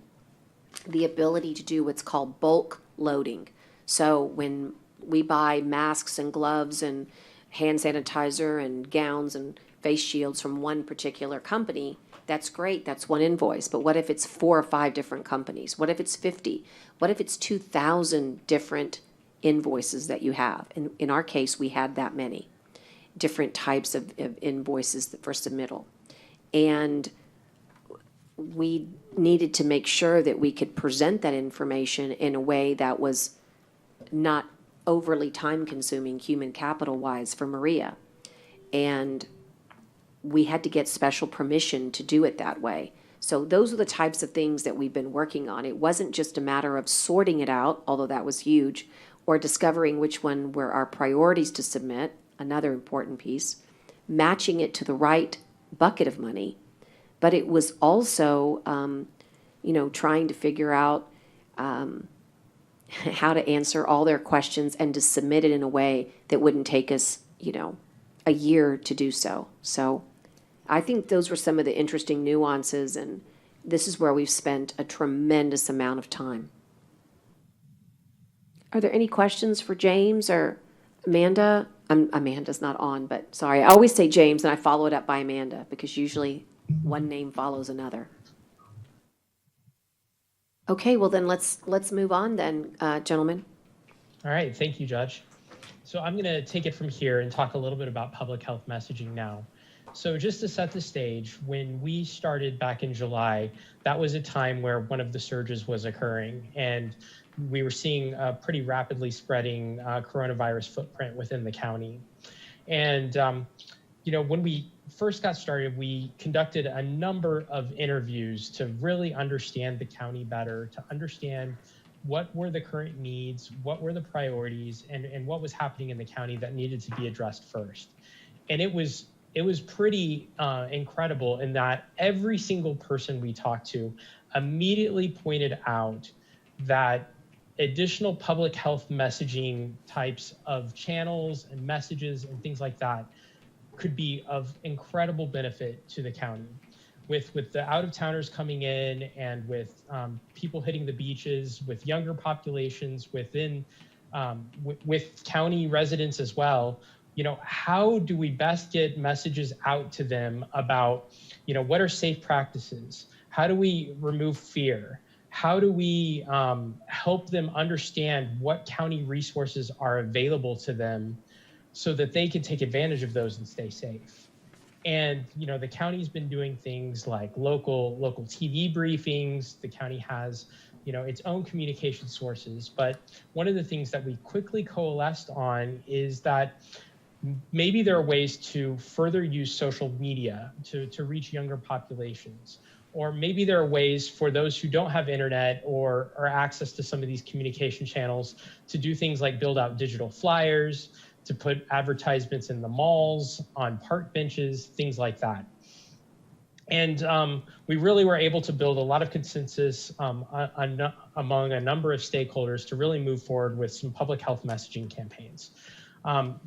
the ability to do what's called bulk loading. So when we buy masks and gloves and hand sanitizer and gowns and face shields from one particular company, that's great, that's one invoice. But what if it's 4 or 5 different companies? What if it's 50? What if it's 2,000 different invoices that you have? In our case, we had that many different types of invoices for submittal. And we needed to make sure that we could present that information in a way that was not overly time-consuming human capital-wise for Maria. And we had to get special permission to do it that way. So those are the types of things that we've been working on. It wasn't just a matter of sorting it out, although that was huge, or discovering which one were our priorities to submit, another important piece, matching it to the right bucket of money. But it was also, trying to figure out how to answer all their questions and to submit it in a way that wouldn't take us, a year to do so. So I think those were some of the interesting nuances, and this is where we've spent a tremendous amount of time. Are there any questions for James or Amanda? Amanda's not on, but sorry. I always say James and I follow it up by Amanda because usually one name follows another. Okay, well then let's move on then, gentlemen. All right, thank you, Judge. So I'm going to take it from here and talk a little bit about public health messaging now. So just to set the stage, when we started back in July, that was a time where one of the surges was occurring, and we were seeing a pretty rapidly spreading coronavirus footprint within the county. And, when we first got started, we conducted a number of interviews to really understand the county better, to understand what were the current needs, what were the priorities, and what was happening in the county that needed to be addressed first. And it was pretty incredible in that every single person we talked to immediately pointed out that additional public health messaging types of channels and messages and things like that could be of incredible benefit to the county. With the out-of-towners coming in and with people hitting the beaches, with younger populations within, with county residents as well, how do we best get messages out to them about, what are safe practices? How do we remove fear? How do we help them understand what county resources are available to them so that they can take advantage of those and stay safe? And, the county's been doing things like local TV briefings. The county has, its own communication sources. But one of the things that we quickly coalesced on is that maybe there are ways to further use social media to reach younger populations. Or maybe there are ways for those who don't have internet or access to some of these communication channels to do things like build out digital flyers, to put advertisements in the malls, on park benches, things like that. And we really were able to build a lot of consensus among a number of stakeholders to really move forward with some public health messaging campaigns.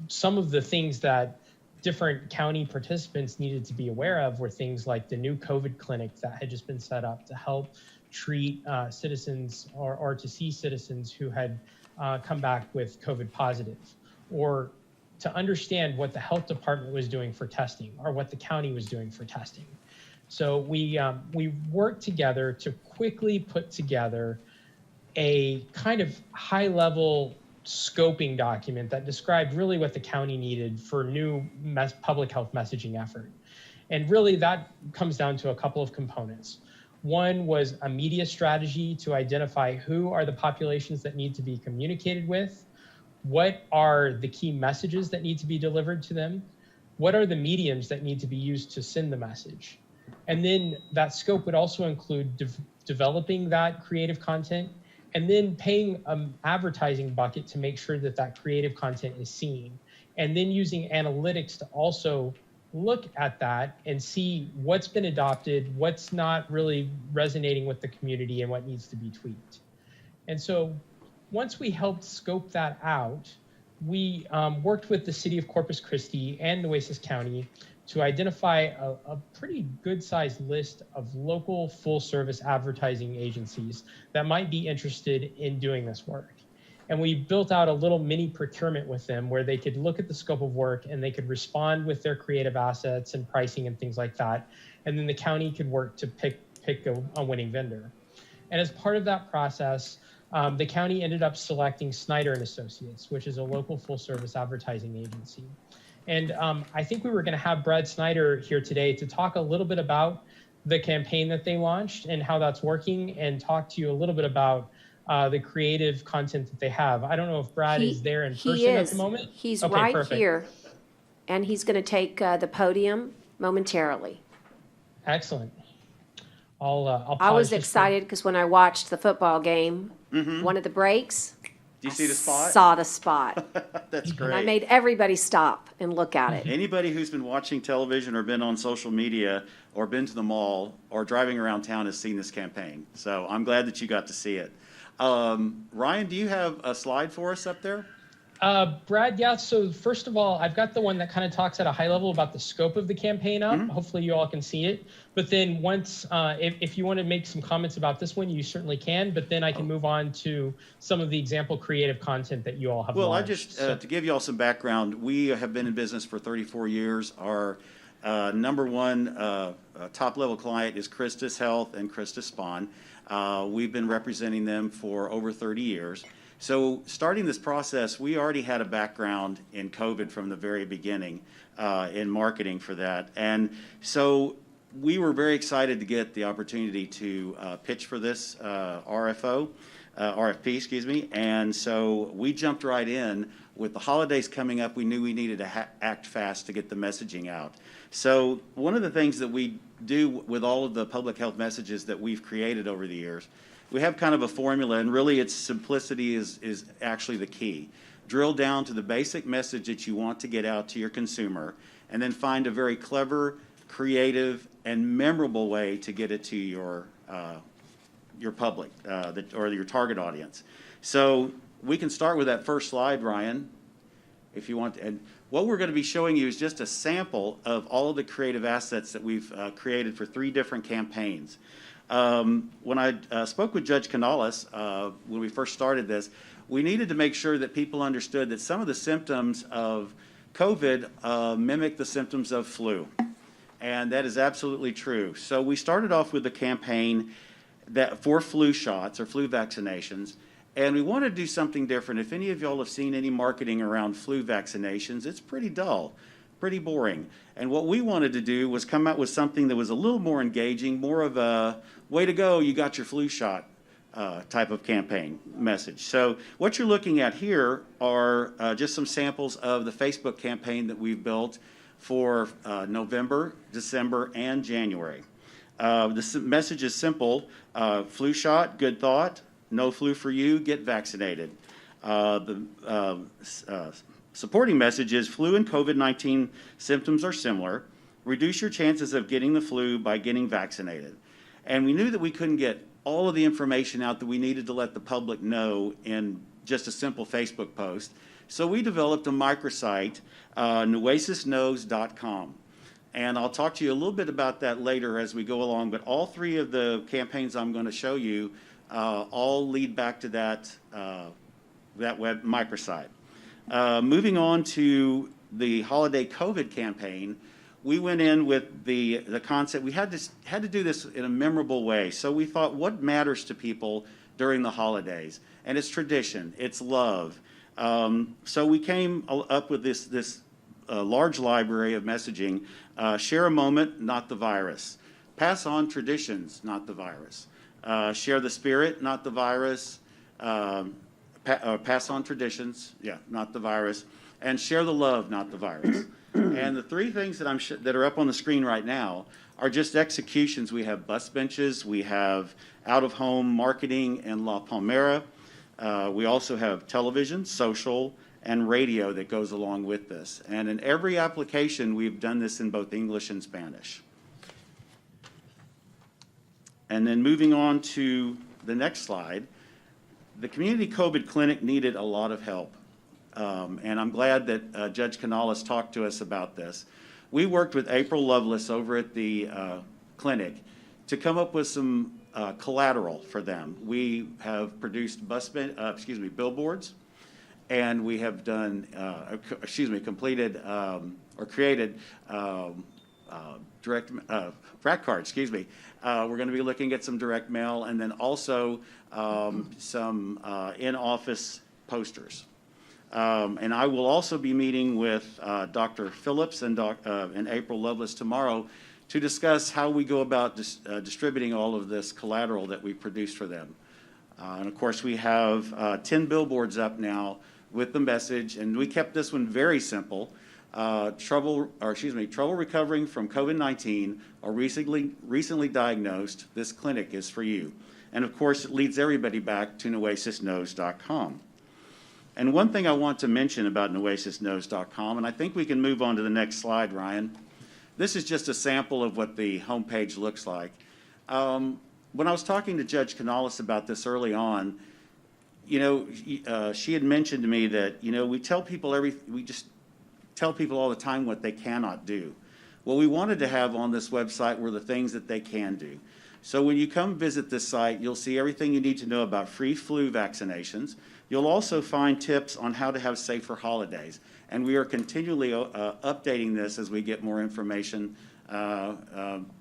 Some of the things that different county participants needed to be aware of were things like the new COVID clinic that had just been set up to help treat citizens or to see citizens who had come back with COVID positive, or to understand what the health department was doing for testing or what the county was doing for testing. So we worked together to quickly put together a kind of high-level scoping document that described really what the county needed for new public health messaging effort. And really that comes down to a couple of components. One was a media strategy to identify who are the populations that need to be communicated with, what are the key messages that need to be delivered to them, what are the mediums that need to be used to send the message. And then that scope would also include developing that creative content and then paying an advertising bucket to make sure that that creative content is seen. And then using analytics to also look at that and see what's been adopted, what's not really resonating with the community, and what needs to be tweaked. And so once we helped scope that out, we worked with the city of Corpus Christi and Nueces County to identify a pretty good-sized list of local full-service advertising agencies that might be interested in doing this work. And we built out a little mini procurement with them where they could look at the scope of work and they could respond with their creative assets and pricing and things like that. And then the county could work to pick a winning vendor. And as part of that process, the county ended up selecting Snyder and Associates, which is a local full-service advertising agency. And I think we were going to have Brad Snyder here today to talk a little bit about the campaign that they launched and how that's working, and talk to you a little bit about the creative content that they have. I don't know if Brad is there in He person at is. the moment. He's Okay, right perfect. here, and he's going to take the podium momentarily. Excellent. I'll pause I was just for- excited because when I watched the football game, one of the breaks, Do you see the spot? saw the spot. That's And I great. made everybody stop and look at it. Anybody who's been watching television or been on social media or been to the mall or driving around town has seen this campaign. So I'm glad that you got to see it. Ryan, do you have a slide for us up there? Brad, yeah. So first of all, I've got the one that kind of talks at a high level about the scope of the campaign up. Hopefully you all can see it. But then once, if you want to make some comments about this one, you certainly can. But then I can move on to some of the example creative content that you all have Well, I launched. just, to give you all some background, we have been in business for 34 years. Our number one top-level client is Christus Health and Christus Spawn. We've been representing them for over 30 years. So starting this process, we already had a background in COVID from the very beginning in marketing for that. And so we were very excited to get the opportunity to pitch for this RFP, excuse me. And so we jumped right in. With the holidays coming up, we knew we needed to act fast to get the messaging out. So one of the things that we do with all of the public health messages that we've created over the years, we have kind of a formula, and really its simplicity is actually the key. Drill down to the basic message that you want to get out to your consumer, and then find a very clever, creative, and memorable way to get it to your public or your target audience. So we can start with that first slide, Ryan, if you want. And what we're going to be showing you is just a sample of all of the creative assets that we've created for 3 different campaigns. When I spoke with Judge Canales when we first started this, we needed to make sure that people understood that some of the symptoms of COVID mimic the symptoms of flu. And that is absolutely true. So we started off with a campaign for flu shots or flu vaccinations. And we want to do something different. If any of y'all have seen any marketing around flu vaccinations, it's pretty dull, pretty boring. And what we wanted to do was come out with something that was a little more engaging, more of a way to go, you got your flu shot type of campaign message. So what you're looking at here are just some samples of the Facebook campaign that we've built for November, December, and January. The message is simple: flu shot, good thought. No flu for you, get vaccinated. The supporting message is flu and COVID-19 symptoms are similar. Reduce your chances of getting the flu by getting vaccinated. And we knew that we couldn't get all of the information out that we needed to let the public know in just a simple Facebook post. So we developed a microsite, nuesisKnows.com. And I'll talk to you a little bit about that later as we go along, but all 3 of the campaigns I'm going to show you all lead back to that web microsite. Moving on to the holiday COVID campaign, we went in with the concept. We had to do this in a memorable way. So we thought, what matters to people during the holidays? And it's tradition, it's love. So we came up with this large library of messaging. Share a moment, not the virus. Pass on traditions, not the virus. Share the spirit, not the virus. Pass on traditions, not the virus. And share the love, not the virus. And the 3 things that that are up on the screen right now are just executions. We have bus benches, we have out-of-home marketing in La Palmera. We also have television, social, and radio that goes along with this. And in every application, we've done this in both English and Spanish. And then moving on to the next slide, the community COVID clinic needed a lot of help. And I'm glad that Judge Canales talked to us about this. We worked with April Lovelace over at the clinic to come up with some collateral for them. We have produced billboards, and we have done, completed or created rack cards, We're going to be looking at some direct mail, and then also some in-office posters. And I will also be meeting with Dr. Phillips and April Lovelace tomorrow to discuss how we go about distributing all of this collateral that we produced for them. And of course, we have 10 billboards up now with the message, and we kept this one very simple. Trouble recovering from COVID-19 or recently diagnosed, this clinic is for you. And of course, it leads everybody back to nuesasknows.com. And one thing I want to mention about nuesasknows.com, and I think we can move on to the next slide, Ryan. This is just a sample of what the homepage looks like. When I was talking to Judge Canales about this early on, she had mentioned to me that, we just tell people all the time what they cannot do. What we wanted to have on this website were the things that they can do. So when you come visit this site, you'll see everything you need to know about free flu vaccinations. You'll also find tips on how to have safer holidays. And we are continually updating this as we get more information,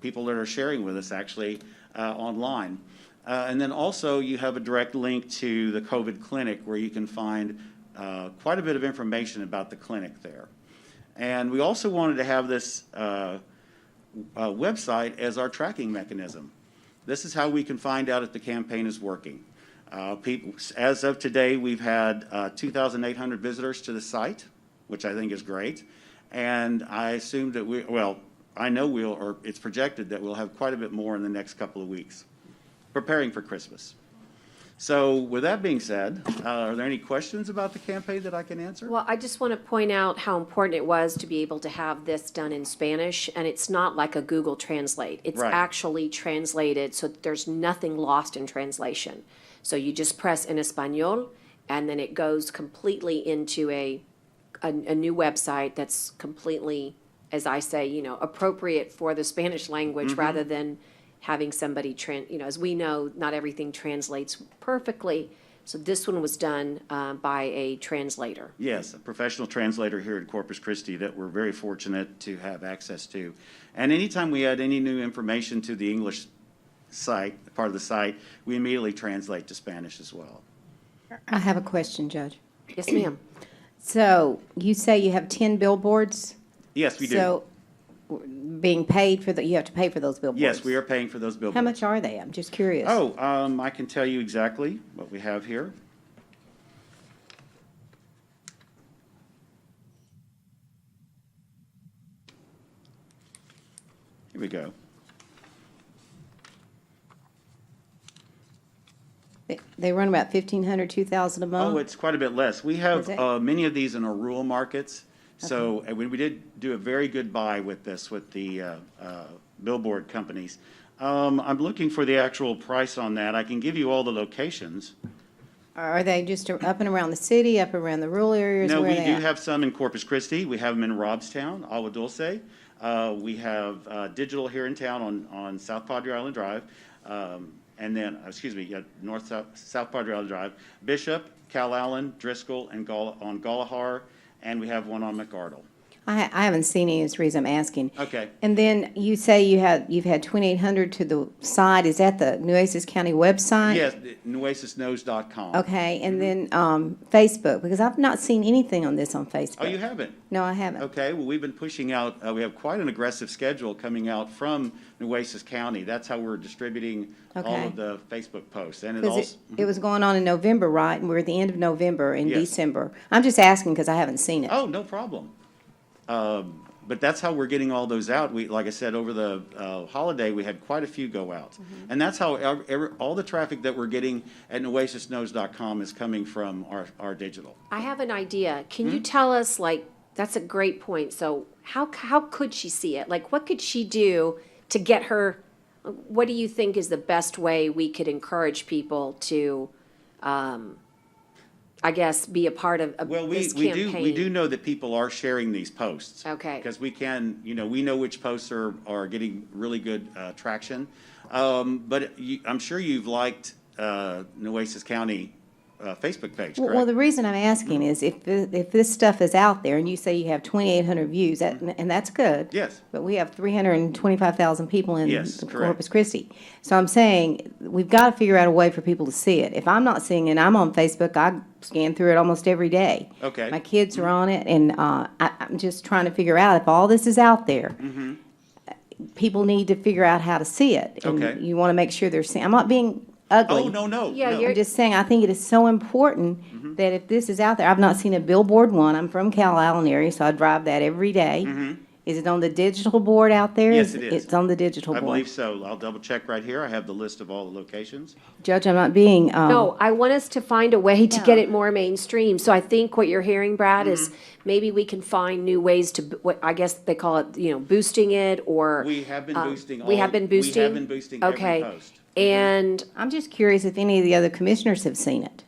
people that are sharing with us actually online. And then also you have a direct link to the COVID clinic where you can find quite a bit of information about the clinic there. And we also wanted to have this website as our tracking mechanism. This is how we can find out if the campaign is working. As of today, we've had 2,800 visitors to the site, which I think is great. And I assume that I know it's projected that we'll have quite a bit more in the next couple of weeks, preparing for Christmas. So with that being said, are there any questions about the campaign that I can answer? Well, I just want to point out how important it was to be able to have this done in Spanish, and it's not like a Google Translate. It's Right. actually translated, so there's nothing lost in translation. So you just press en español, and then it goes completely into a new website that's completely, as I say, appropriate for the Spanish language rather than having somebody, as we know, not everything translates perfectly. So this one was done by a translator. Yes, a professional translator here at Corpus Christi that we're very fortunate to have access to. And anytime we add any new information to the English site, part of the site, we immediately translate to Spanish as well. I have a question, Judge. Yes, ma'am. So you say you have 10 billboards? Yes, we do. So being paid for you have to pay for those billboards? Yes, we are paying for those billboards. How much are they? I'm just curious. Oh, I can tell you exactly what we have here. Here we go. They run about $1,500, $2,000 a month? Oh, it's quite a bit less. We have Is it? many of these in our rural markets. So we did do a very good buy with this, with the billboard companies. I'm looking for the actual price on that. I can give you all the locations. Are they just up and around the city, up around the rural areas? No, Where we are they do at? have some in Corpus Christi. We have them in Robstown, Agua Dulce. We have digital here in town on South Padre Island Drive. And then, South Padre Island Drive, Bishop, Calallen, Driscoll, and on Galahar, and we have one on McArdle. I haven't seen any, is the reason I'm asking. Okay. And then you say you've had 2,800 to the side. Is that the Nueces County website? Yes, nuesasknows.com. Okay, and then Facebook, because I've not seen anything on this on Facebook. Oh, you haven't? No, I haven't. Okay, well, we've been pushing out, we have quite an aggressive schedule coming out from Nueces County. That's how we're distributing all Okay. of the Facebook posts. And it Because also, it was going on in November, right? And we're at the end of November and Yes. December. I'm just asking because I haven't seen it. oh, no problem. But that's how we're getting all those out. Like I said, over the holiday, we had quite a few go out. And that's how all the traffic that we're getting at nuesasknows.com is coming from our digital. I have an idea. Can you tell us, that's a great point. So how could she see it? What could she do to get her, what do you think is the best way we could encourage people to, I guess, be a part of Well, this we campaign? do know that people are sharing these posts. Okay. Because we can, we know which posts are getting really good traction. But I'm sure you've liked Nueces County Facebook page, correct? Well, the reason I'm asking is if this stuff is out there and you say you have 2,800 views, and that's good. Yes. But we have 325,000 people in Yes, correct. Corpus Christi. So I'm saying we've got to figure out a way for people to see it. If I'm not seeing it, I'm on Facebook. I scan through it almost every day. Okay. My kids are on it, and I'm just trying to figure out if all this is out there. People need to figure out how to see it. And Okay. you want to make sure they're seeing. I'm not being ugly. Oh, no. Yeah, no. you're- I'm just saying, I think it is so important Mm-hmm. that if this is out there, I've not seen a billboard one. I'm from Cal Allen area, so I drive that every day. Is it on the digital board out there? Mm-hmm. Yes, it is. It's on the digital I board. believe so. I'll double check right here. I have the list of all the locations. Judge, I'm not being, No, I want us to find a way to get Yeah. it more mainstream. So I think what you're hearing, Brad, Mm-hmm. is maybe we can find new ways to, what I guess they call it, boosting it or. We have been boosting all. We have been boosting? We have been boosting every Okay. post. And I'm just curious if any of the other commissioners have seen it.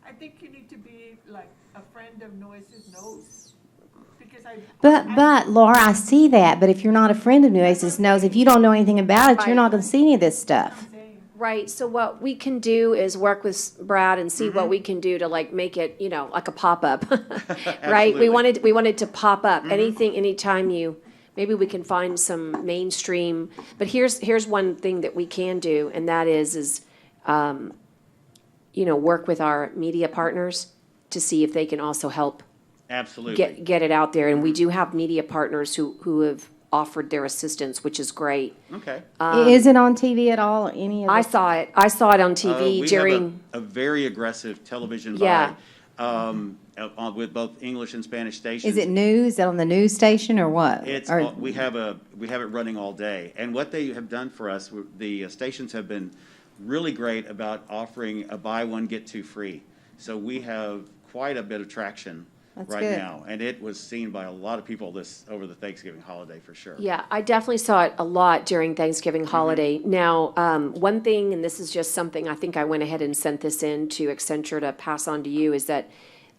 I think you need to be like a friend of Noesis knows, because But Laura, I see that, but if you're not a friend of New Aces Knows, if you don't know anything about it, Right. you're not gonna see any of this stuff. Right, so what we can do is work with Brad and see what we can do to like make it, like a pop-up. Right, we Absolutely. wanted to pop up, anytime maybe we can find some mainstream, but here's one thing that we can do, and that is, work with our media partners to see if they can also help Absolutely. get it out there, and we do have media partners who have offered their assistance, which is great. Okay. Is it on TV at all, or any of I the? saw it on We TV have during. a very aggressive television Yeah. buy, with both English and Spanish stations. Is it news? Is that on the news station or what? It's, Or- we have it running all day. And what they have done for us, the stations have been really great about offering a buy one, get two free. So we have quite a bit of traction That's right good. now. And it was seen by a lot of people over the Thanksgiving holiday for sure. Yeah, I definitely saw it a lot during Thanksgiving holiday. Now, one thing, and this is just something, I think I went ahead and sent this in to Accenture to pass on to you, is that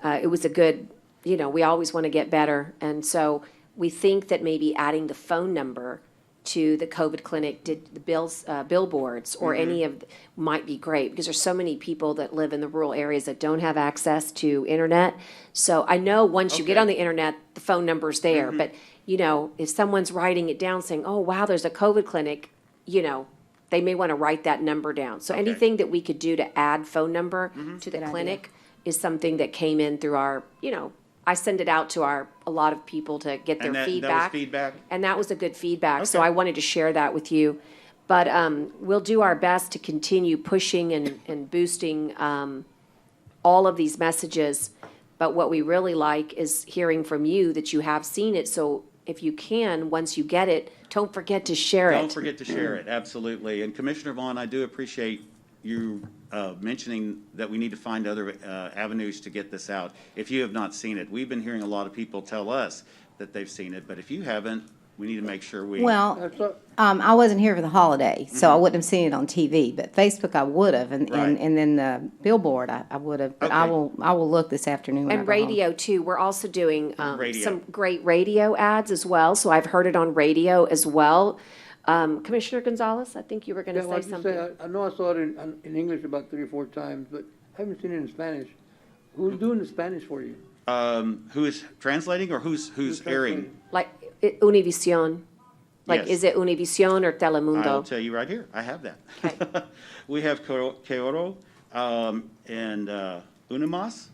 it was a good, we always want to get better. And so we think that maybe adding the phone number to the COVID clinic, did the billboards or any of, might be great, because there's so many people that live in the rural areas that don't have access to internet. So I know once you get Okay. on the internet, the phone number's there, but, if someone's writing it down saying, oh, wow, there's a COVID clinic, they may want to write that number down. So Okay. anything that we could do to add phone number to the Good idea. clinic is something that came in through our, I send it out to a lot of people to get their And that was feedback. feedback? And that was a good feedback, so Okay. I wanted to share that with you. But we'll do our best to continue pushing and boosting all of these messages. But what we really like is hearing from you that you have seen it. So if you can, once you get it, don't forget to share it. Don't forget to share it, absolutely. And Commissioner Vaughn, I do appreciate you mentioning that we need to find other avenues to get this out. If you have not seen it, we've been hearing a lot of people tell us that they've seen it, but if you haven't, we need to make sure we. Well, I wasn't here for the holiday, so I wouldn't have seen it on TV, but Facebook I would have, and Right. then the billboard I would have. But I Okay. will look this afternoon when I And go home. radio too, we're also doing Radio. some great radio ads as well, so I've heard it on radio as well. Commissioner Gonzalez, I think you were gonna say something. I know I saw it in English about 3 or 4 times, but I haven't seen it in Spanish. Who's doing the Spanish for you? Who is translating or who's airing? Like Univision, like Yes. is it Univision or I'll Telemundo? tell you right here, I have that. We have Keoro, and Unimas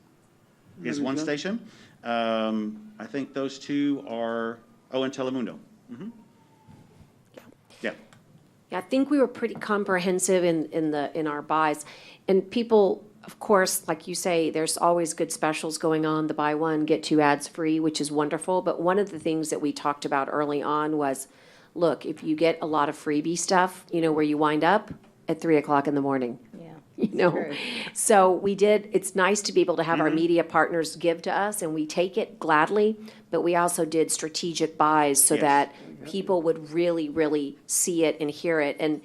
is one Univision. station. I think those two are, and Telemundo. Yeah, Yeah, I think we were pretty comprehensive in our buys. And people, of course, like you say, there's always good specials going on, the buy one, get two ads free, which is wonderful. But one of the things that we talked about early on was, look, if you get a lot of freebie stuff, where you wind up at 3:00 in the morning. Yeah. true. So we did, it's nice to be able to have our media partners give to us, and we take it gladly, but we also did strategic buys so Yes. that people would really, really see it and hear it. And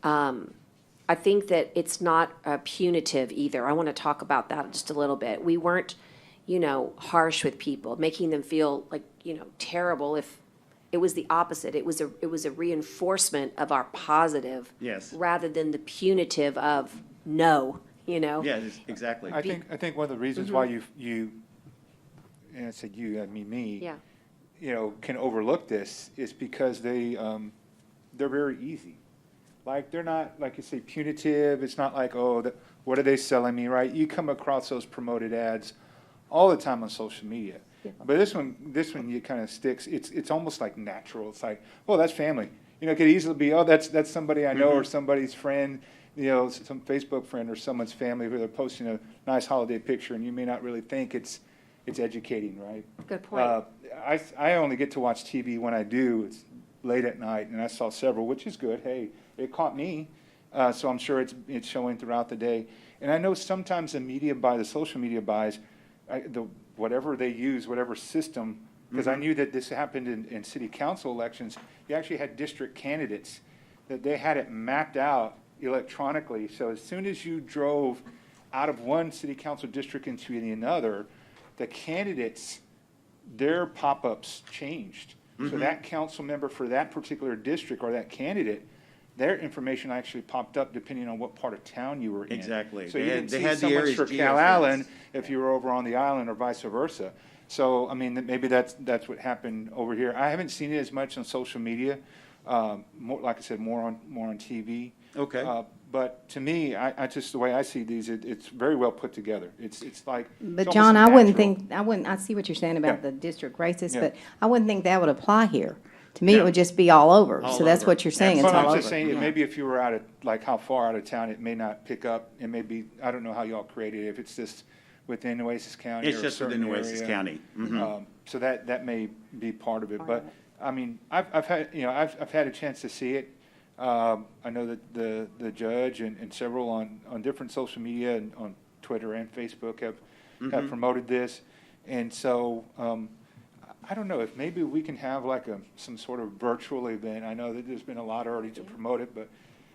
I think that it's not punitive either. I want to talk about that just a little bit. We weren't, harsh with people, making them feel like, terrible. If it was the opposite, it was a reinforcement of our positive. Yes. Rather than the punitive of no, yeah, exactly. I think one of the reasons why you, and I said you, I mean me. Yeah. Can overlook this is because they're very easy. Like, they're not, like you say, punitive. It's not like, what are they selling me, right? You come across those promoted ads all the time on social media. But this one, it kind of sticks. It's almost like natural. It's like, that's family. It could easily be, that's somebody I know or somebody's friend. some Facebook friend or someone's family who they're posting a nice holiday picture, and you may not really think it's educating, right? Good point. I only get to watch TV when I do. It's late at night, and I saw several, which is good. Hey, it caught me, so I'm sure it's showing throughout the day. And I know sometimes the social media buys, whatever they use, whatever system, because I knew that this happened in city council elections. You actually had district candidates that they had it mapped out electronically. So as soon as you drove out of one city council district into another, the candidates, their pop-ups changed. So that council member for that particular district or that candidate, their information actually popped up depending on what part of town you were in. Exactly. So They you had- didn't they see had the so much areas for geofenced. Cal-Allen if you were over on the island or vice versa. So, I mean, maybe that's what happened over here. I haven't seen it as much on social media. More, like I said, more on TV. Okay. But to me, I just, the way I see these, it's very well put together. It's like. But it's John, almost I wouldn't natural. think, I see what you're saying about Yeah. the district races, Yeah. but I wouldn't think that would apply here. To me, it No. would just be all over. All So that's over. what you're saying, it's But all I'm over. just saying, maybe if you were out of, like, how far out of town, it may not pick up. It may be, I don't know how y'all created it, if it's just within Oasis County or It's a just within certain Oasis area. County. Mhm. So that may be part of it. Part But, of it. I mean, I've had, I've had a chance to see it. I know that the judge and several on different social media and on Twitter and Facebook have promoted this. And so, I don't know if maybe we can have like some sort of virtual event. I know that there's been a lot already to promote it, but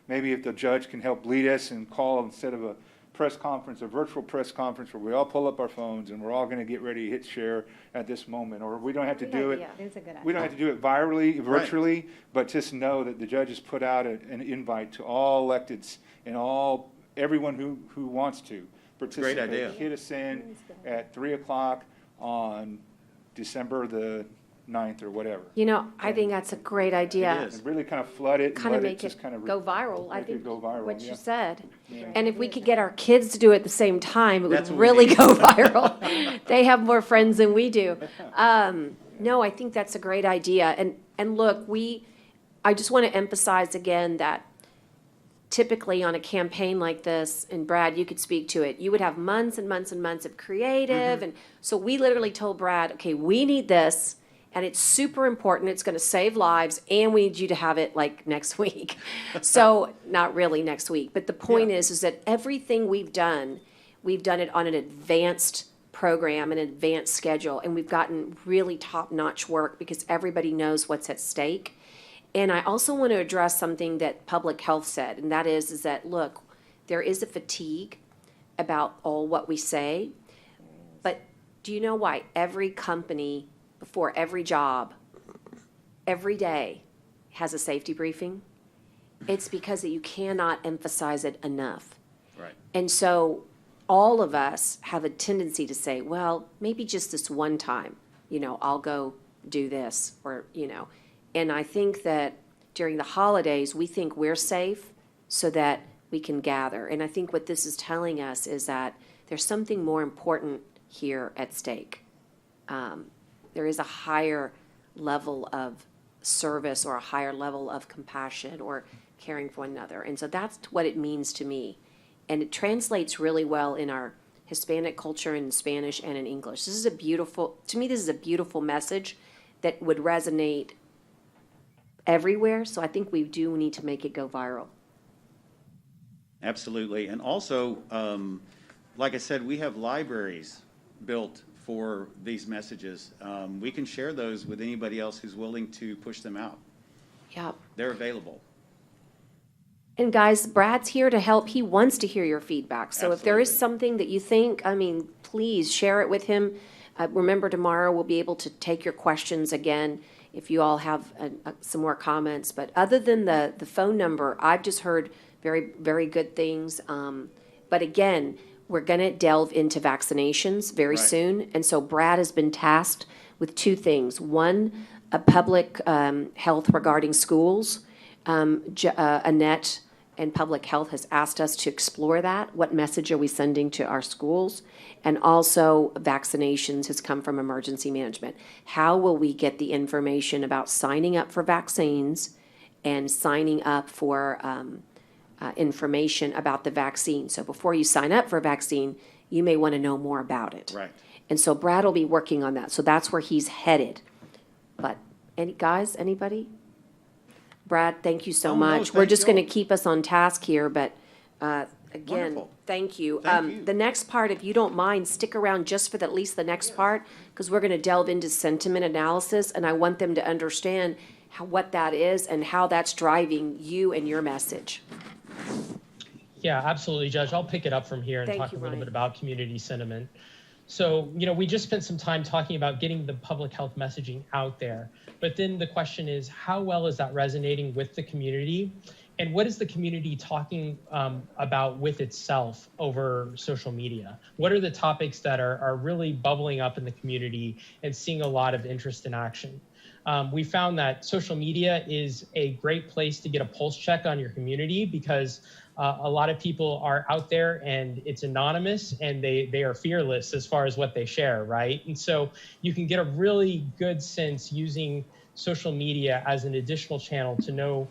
maybe if the judge can help lead us and call instead of a press conference, a virtual press conference where we all pull up our phones and we're all going to get ready to hit share at this moment, or we don't have to do it. Yeah, that's a good We don't have to do it virtually, but just know that the judge has put out an invite to all electeds and everyone who wants to participate. Great idea. Hit us in at 3:00 on December the 9th or whatever. I think that's a great idea. It is. And really kind of flood it and Kind of let it make just it kind of go viral. I make it think go viral, what yeah. you said. And if we could get our kids to do it at the same time, it would That's what we really need. go viral. They have more friends than we do. No, I think that's a great idea. And look, I just want to emphasize again that typically on a campaign like this, and Brad, you could speak to it, you would have months and months and months of creative. And so we literally told Brad, okay, we need this, and it's super important. It's going to save lives, and we need you to have it like next week. So not really next week, but the point is that everything we've done it on an advanced program, an advanced schedule, and we've gotten really top-notch work because everybody knows what's at stake. And I also want to address something that public health said, and that is that, look, there is a fatigue about all what we say, but do you know why every company, before every job, every day has a safety briefing? It's because that you cannot emphasize it enough. Right. And so all of us have a tendency to say, well, maybe just this one time, I'll go do this, or. And I think that during the holidays, we think we're safe so that we can gather. And I think what this is telling us is that there's something more important here at stake. There is a higher level of service or a higher level of compassion or caring for one another. And so that's what it means to me. And it translates really well in our Hispanic culture in Spanish and in English. To me, this is a beautiful message that would resonate everywhere. So I think we do need to make it go viral. Absolutely. And also, like I said, we have libraries built for these messages. We can share those with anybody else who's willing to push them out. Yep. They're available. And guys, Brad's here to help. He wants to hear your feedback. So if there is Absolutely. something that you think, please share it with him. Remember, tomorrow we'll be able to take your questions again if you all have some more comments. But other than the phone number, I've just heard very, very good things. But again, we're going to delve into vaccinations very Right. soon. And so Brad has been tasked with two things. One, a public health regarding schools. Annette and Public Health has asked us to explore that. What message are we sending to our schools? And also vaccinations has come from emergency management. How will we get the information about signing up for vaccines and signing up for information about the vaccine. So before you sign up for a vaccine, you may want to know more about it. Right. And so Brad will be working on that. So that's where he's headed. But anybody? Brad, thank you so Oh, no, much. We're thank just going to y'all. keep us on task here, but again, Wonderful. thank you. Thank you. The next part, if you don't mind, stick around just for at least the next part, because we're going to delve into sentiment analysis, and I want them to understand what that is and how that's driving you and your message. Yeah, absolutely, Judge. I'll pick it up from here and Thank talk you, a little Ryan. bit about community sentiment. So, we just spent some time talking about getting the public health messaging out there. But then the question is, how well is that resonating with the community? And what is the community talking about with itself over social media? What are the topics that are really bubbling up in the community and seeing a lot of interest and action? We found that social media is a great place to get a pulse check on your community because a lot of people are out there and it's anonymous and they are fearless as far as what they share, right? And so you can get a really good sense using social media as an additional channel to know,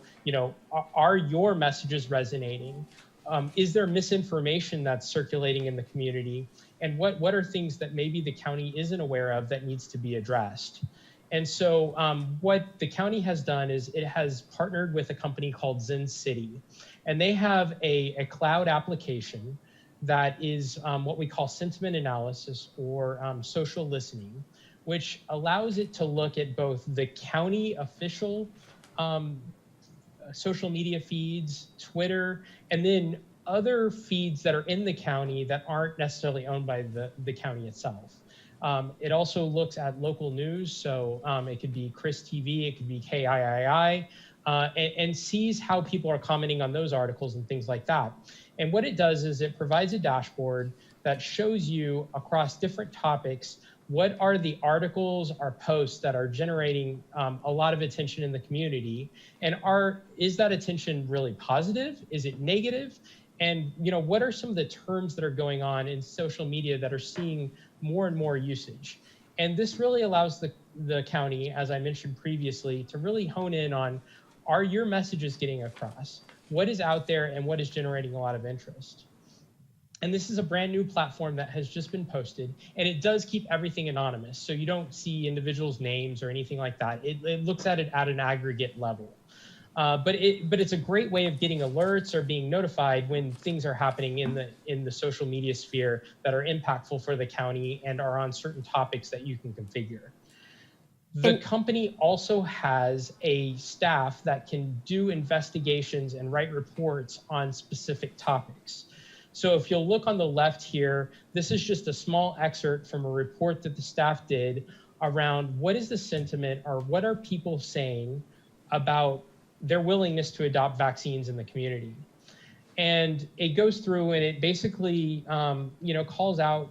are your messages resonating? Is there misinformation that's circulating in the community? And what are things that maybe the county isn't aware of that needs to be addressed? And so what the county has done is it has partnered with a company called Zen City, and they have a cloud application that is what we call sentiment analysis or social listening, which allows it to look at both the county official social media feeds, Twitter, and then other feeds that are in the county that aren't necessarily owned by the county itself. It also looks at local news, so it could be Chris TV, it could be KIII, and sees how people are commenting on those articles and things like that. And what it does is it provides a dashboard that shows you across different topics what are the articles or posts that are generating a lot of attention in the community, and is that attention really positive? Is it negative? And what are some of the terms that are going on in social media that are seeing more and more usage? And this really allows the county, as I mentioned previously, to really hone in on, are your messages getting across? What is out there and what is generating a lot of interest? And this is a brand new platform that has just been posted, and it does keep everything anonymous. So you don't see individuals' names or anything like that. It looks at it at an aggregate level. But it's a great way of getting alerts or being notified when things are happening in the social media sphere that are impactful for the county and are on certain topics that you can configure. The company also has a staff that can do investigations and write reports on specific topics. So if you'll look on the left here, this is just a small excerpt from a report that the staff did around what is the sentiment or what are people saying about their willingness to adopt vaccines in the community. And it goes through and it basically, calls out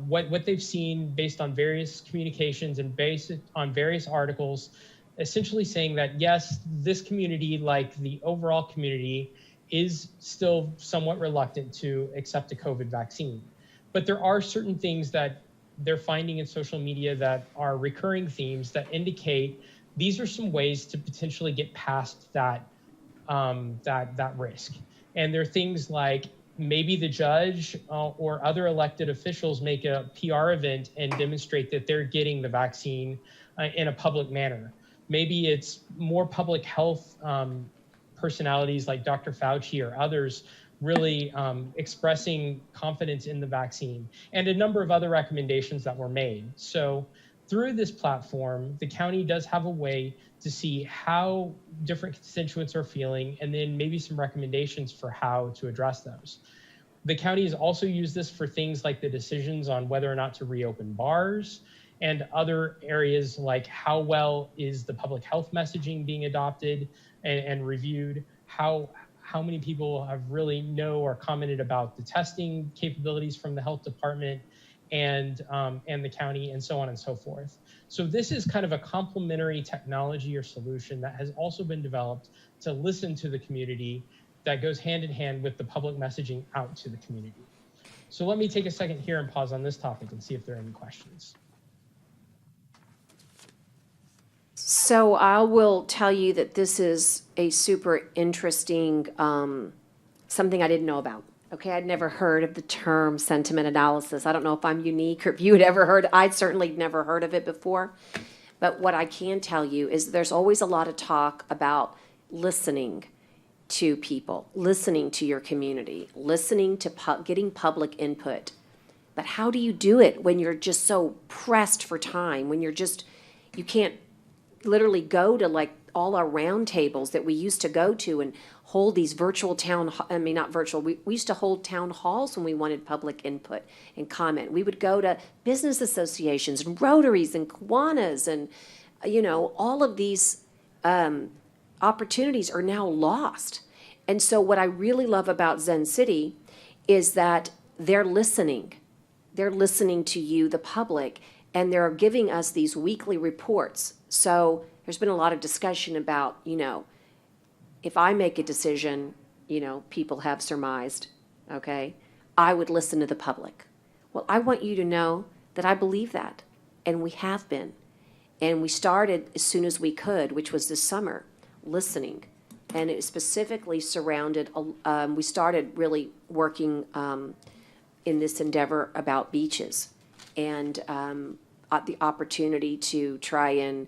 what they've seen based on various communications and based on various articles, essentially saying that, yes, this community, like the overall community, is still somewhat reluctant to accept a COVID vaccine. But there are certain things that they're finding in social media that are recurring themes that indicate these are some ways to potentially get past that risk. And there are things like maybe the judge or other elected officials make a PR event and demonstrate that they're getting the vaccine in a public manner. Maybe it's more public health personalities like Dr. Fauci or others really expressing confidence in the vaccine, and a number of other recommendations that were made. So through this platform, the county does have a way to see how different constituents are feeling and then maybe some recommendations for how to address those. The county has also used this for things like the decisions on whether or not to reopen bars and other areas like how well is the public health messaging being adopted and reviewed, how many people have really know or commented about the testing capabilities from the health department and the county, and so on and so forth. So this is kind of a complementary technology or solution that has also been developed to listen to the community that goes hand in hand with the public messaging out to the community. So let me take a second here and pause on this topic and see if there are any questions. So I will tell you that this is a super interesting something I didn't know about. Okay, I'd never heard of the term sentiment analysis. I don't know if I'm unique or if you had ever heard. I'd certainly never heard of it before. But what I can tell you is there's always a lot of talk about listening to people, listening to your community, listening to getting public input. But how do you do it when you're just so pressed for time, when you can't literally go to like all our roundtables that we used to go to and hold these virtual not virtual, we used to hold town halls when we wanted public input and comment. We would go to business associations and Rotaries and Kiwanis and, all of these opportunities are now lost. And so what I really love about Zen City is that they're listening. They're listening to you, the public, and they're giving us these weekly reports. So there's been a lot of discussion about, if I make a decision, people have surmised, okay, I would listen to the public. Well, I want you to know that I believe that, and we have been. And we started as soon as we could, which was this summer, listening. And it specifically surrounded, we started really working in this endeavor about beaches and the opportunity to try and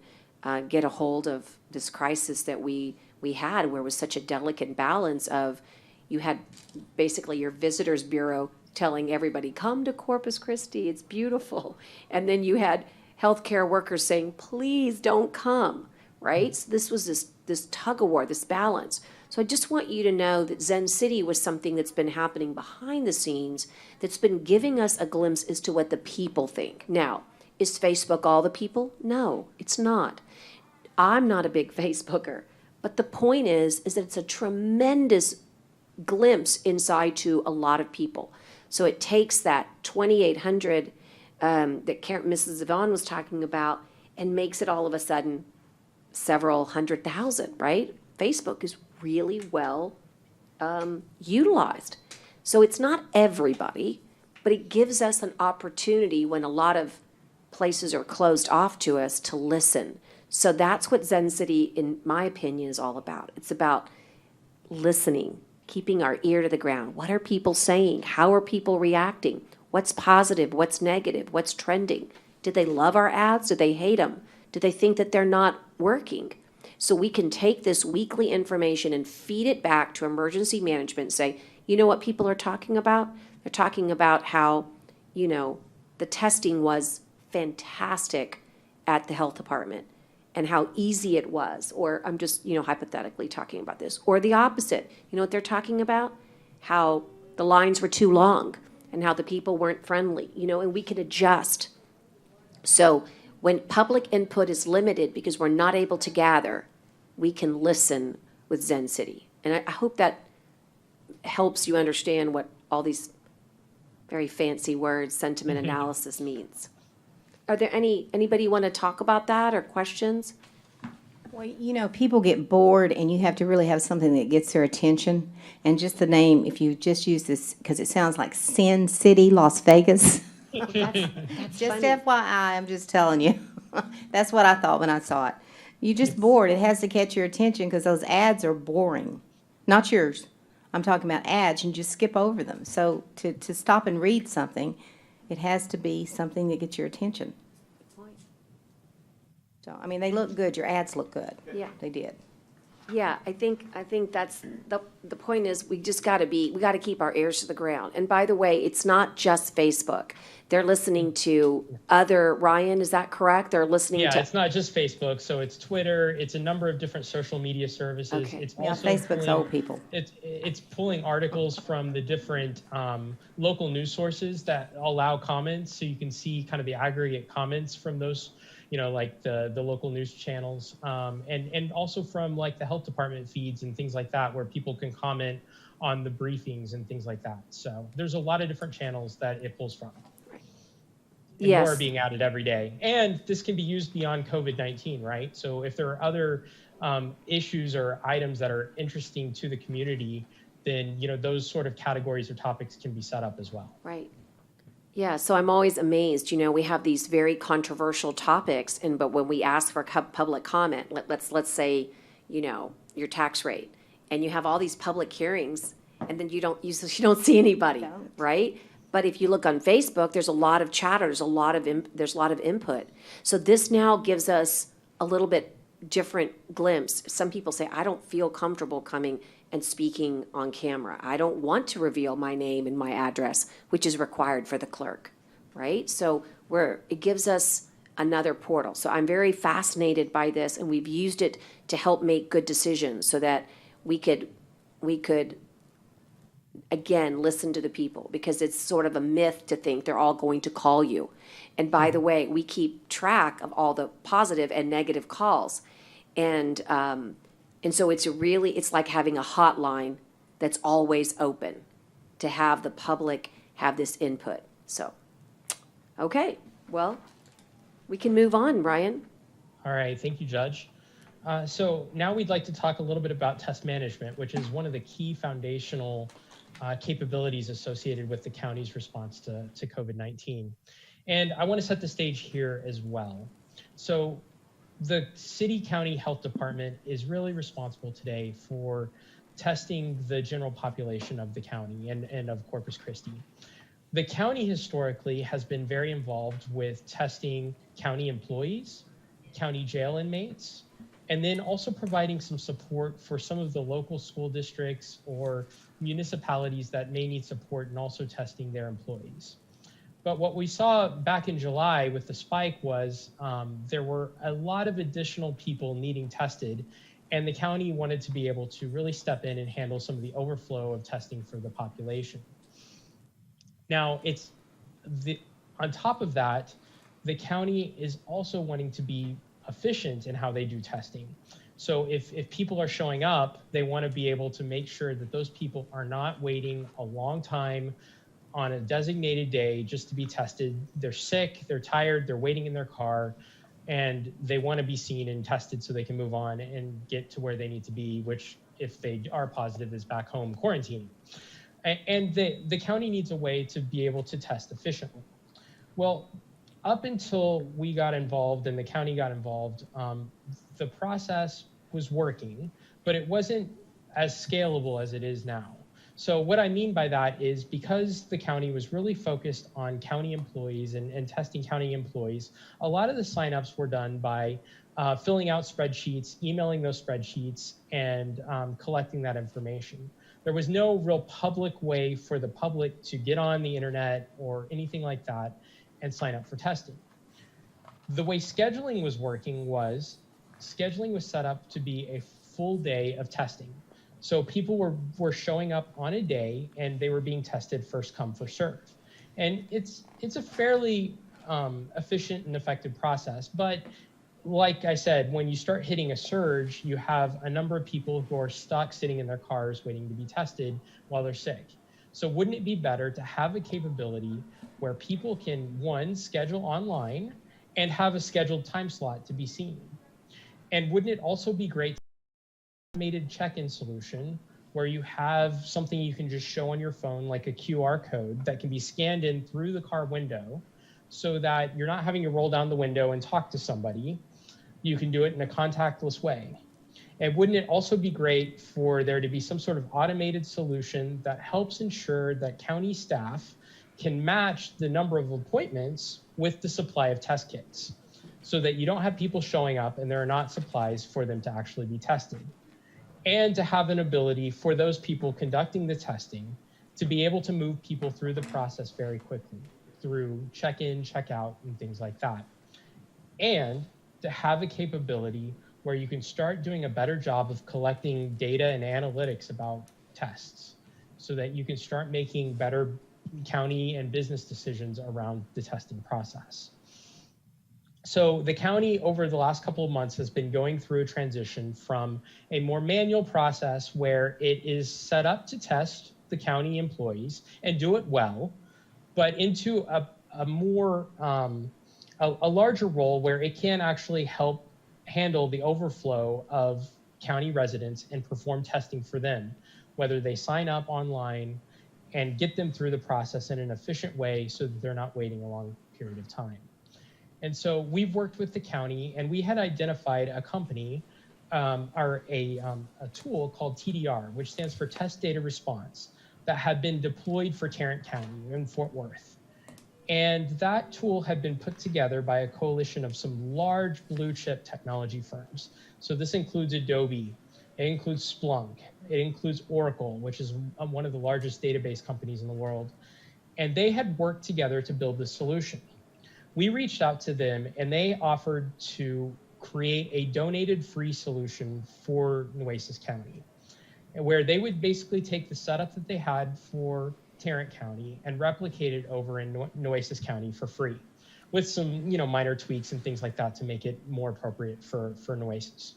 get a hold of this crisis that we had, where it was such a delicate balance of, you had basically your visitors bureau telling everybody, come to Corpus Christi, it's beautiful. And then you had healthcare workers saying, please don't come, right? So this was this tug of war, this balance. So I just want you to know that Zen City was something that's been happening behind the scenes, that's been giving us a glimpse as to what the people think. Now, is Facebook all the people? No, it's not. I'm not a big Facebooker, but the point is that it's a tremendous glimpse inside to a lot of people. So it takes that 2,800 that Mrs. Yvonne was talking about and makes it all of a sudden several 100,000, right? Facebook is really well utilized. So it's not everybody, but it gives us an opportunity when a lot of places are closed off to us to listen. So that's what Zen City, in my opinion, is all about. It's about listening, keeping our ear to the ground. What are people saying? How are people reacting? What's positive? What's negative? What's trending? Did they love our ads? Did they hate them? Do they think that they're not working? So we can take this weekly information and feed it back to emergency management and say, you know what people are talking about? They're talking about how, the testing was fantastic at the health department and how easy it was. Or I'm just, hypothetically talking about this. Or the opposite. You know what they're talking about? How the lines were too long and how the people weren't friendly, and we can adjust. So when public input is limited because we're not able to gather, we can listen with Zen City. And I hope that helps you understand what all these very fancy words, sentiment analysis, means. Are there anybody want to talk about that or questions? Well, people get bored and you have to really have something that gets their attention. And just the name, if you just use this, because it sounds like Sin City, Las Vegas. That's Just funny. FYI, I'm just telling you. That's what I thought when I saw it. You just bored. It has to catch your attention because those ads are boring. Not yours. I'm talking about ads, and just skip over them. So to stop and read something, it has to be something that gets your attention. So, they look good. Your ads look good. Yeah. They did. Yeah, I think that's, the point is, we got to keep our ears to the ground. And by the way, it's not just Facebook. They're listening to other, Ryan, is that correct? They're listening Yeah, to. it's not just Facebook. So it's Twitter. It's a number of different social media services. Okay. It's Yeah, also Facebook's old people. It's pulling articles from the different local news sources that allow comments, so you can see kind of the aggregate comments from those, like the local news channels, and also from like the health department feeds and things like that, where people can comment on the briefings and things like that. So there's a lot of different channels that it pulls from. And Yes. more are being added every day. And this can be used beyond COVID-19, right? So if there are other issues or items that are interesting to the community, then, those sort of categories or topics can be set up as well. Right. Yeah, so I'm always amazed, we have these very controversial topics, but when we ask for public comment, let's say, your tax rate, and you have all these public hearings, and then you don't see anybody, right? But if you look on Facebook, there's a lot of chatter, there's a lot of input. So this now gives us a little bit different glimpse. Some people say, I don't feel comfortable coming and speaking on camera. I don't want to reveal my name and my address, which is required for the clerk, right? So it gives us another portal. So I'm very fascinated by this, and we've used it to help make good decisions so that we could again, listen to the people, because it's sort of a myth to think they're all going to call you. And by the way, we keep track of all the positive and negative calls. And so it's like having a hotline that's always open to have the public have this input. So, okay, well, we can move on, Ryan. All right, thank you, Judge. So now we'd like to talk a little bit about test management, which is one of the key foundational capabilities associated with the county's response to COVID-19. And I want to set the stage here as well. So the city-county health department is really responsible today for testing the general population of the county and of Corpus Christi. The county historically has been very involved with testing county employees, county jail inmates, and then also providing some support for some of the local school districts or municipalities that may need support and also testing their employees. But what we saw back in July with the spike was there were a lot of additional people needing tested, and the county wanted to be able to really step in and handle some of the overflow of testing for the population. Now, on top of that, the county is also wanting to be efficient in how they do testing. So if people are showing up, they want to be able to make sure that those people are not waiting a long time on a designated day just to be tested. They're sick, they're tired, they're waiting in their car, and they want to be seen and tested so they can move on and get to where they need to be, which if they are positive is back home quarantining. And the county needs a way to be able to test efficiently. Well, up until we got involved and the county got involved, the process was working, but it wasn't as scalable as it is now. So what I mean by that is because the county was really focused on county employees and testing county employees, a lot of the signups were done by filling out spreadsheets, emailing those spreadsheets, and collecting that information. There was no real public way for the public to get on the internet or anything like that and sign up for testing. The way scheduling was working was scheduling was set up to be a full day of testing. So people were showing up on a day and they were being tested first come, first serve. And it's a fairly efficient and effective process. But like I said, when you start hitting a surge, you have a number of people who are stuck sitting in their cars waiting to be tested while they're sick. So wouldn't it be better to have a capability where people can, one, schedule online and have a scheduled time slot to be seen? And wouldn't it also be great to have an automated check-in solution where you have something you can just show on your phone, like a QR code that can be scanned in through the car window so that you're not having to roll down the window and talk to somebody. You can do it in a contactless way. And wouldn't it also be great for there to be some sort of automated solution that helps ensure that county staff can match the number of appointments with the supply of test kits so that you don't have people showing up and there are not supplies for them to actually be tested? And to have an ability for those people conducting the testing to be able to move people through the process very quickly through check-in, check-out, and things like that. And to have a capability where you can start doing a better job of collecting data and analytics about tests so that you can start making better county and business decisions around the testing process. So the county over the last couple of months has been going through a transition from a more manual process where it is set up to test the county employees and do it well, but into a more, a larger role where it can actually help handle the overflow of county residents and perform testing for them, whether they sign up online and get them through the process in an efficient way so that they're not waiting a long period of time. And so we've worked with the county and we had identified a company or a tool called TDR, which stands for Test Data Response, that had been deployed for Tarrant County in Fort Worth. And that tool had been put together by a coalition of some large blue chip technology firms. So this includes Adobe, it includes Splunk, it includes Oracle, which is one of the largest database companies in the world. And they had worked together to build this solution. We reached out to them and they offered to create a donated free solution for Nueces County, where they would basically take the setup that they had for Tarrant County and replicate it over in Nueces County for free, with some minor tweaks and things like that to make it more appropriate for Nueces.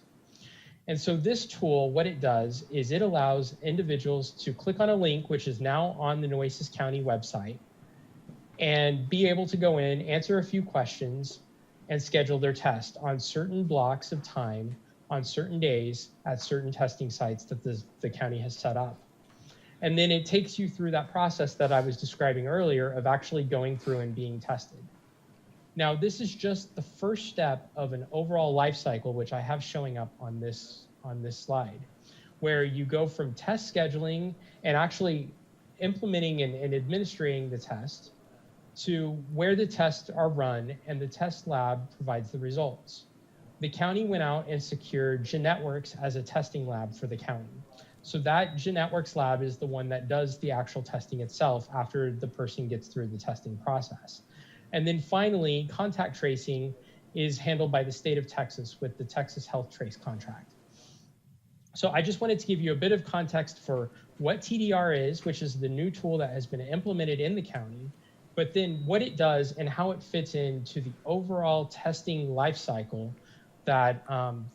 And so this tool, what it does is it allows individuals to click on a link, which is now on the Nueces County website, and be able to go in, answer a few questions, and schedule their test on certain blocks of time on certain days at certain testing sites that the county has set up. And then it takes you through that process that I was describing earlier of actually going through and being tested. Now, this is just the first step of an overall life cycle, which I have showing up on this slide, where you go from test scheduling and actually implementing and administering the test to where the tests are run and the test lab provides the results. The county went out and secured Genetworks as a testing lab for the county. So that Genetworks lab is the one that does the actual testing itself after the person gets through the testing process. And then finally, contact tracing is handled by the state of Texas with the Texas Health Trace contract. So I just wanted to give you a bit of context for what TDR is, which is the new tool that has been implemented in the county, but then what it does and how it fits into the overall testing life cycle that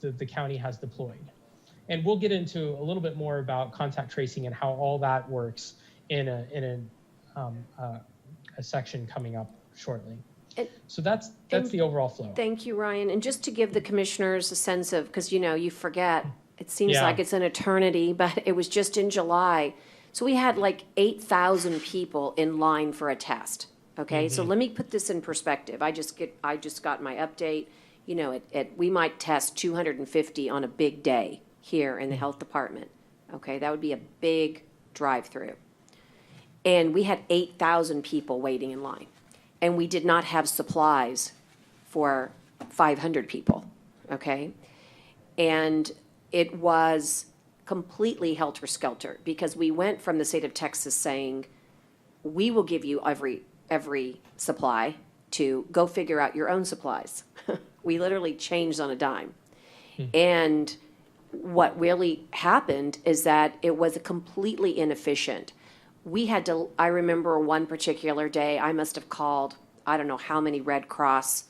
the county has deployed. And we'll get into a little bit more about contact tracing and how all that works in a section coming up shortly. So that's the overall flow. Thank you, Ryan. And just to give the commissioners a sense of, because you forget, it seems like it's an eternity, but it was just in July. So we had like 8,000 people in line for a test. Okay, so let me put this in perspective. I just got my update. We might test 250 on a big day here in the health department. Okay, that would be a big drive-through. And we had 8,000 people waiting in line. And we did not have supplies for 500 people, okay? And it was completely helter-skelter because we went from the state of Texas saying, we will give you every supply to go figure out your own supplies. We literally changed on a dime. And what really happened is that it was completely inefficient. We had to, I remember one particular day, I must have called, I don't know how many Red Cross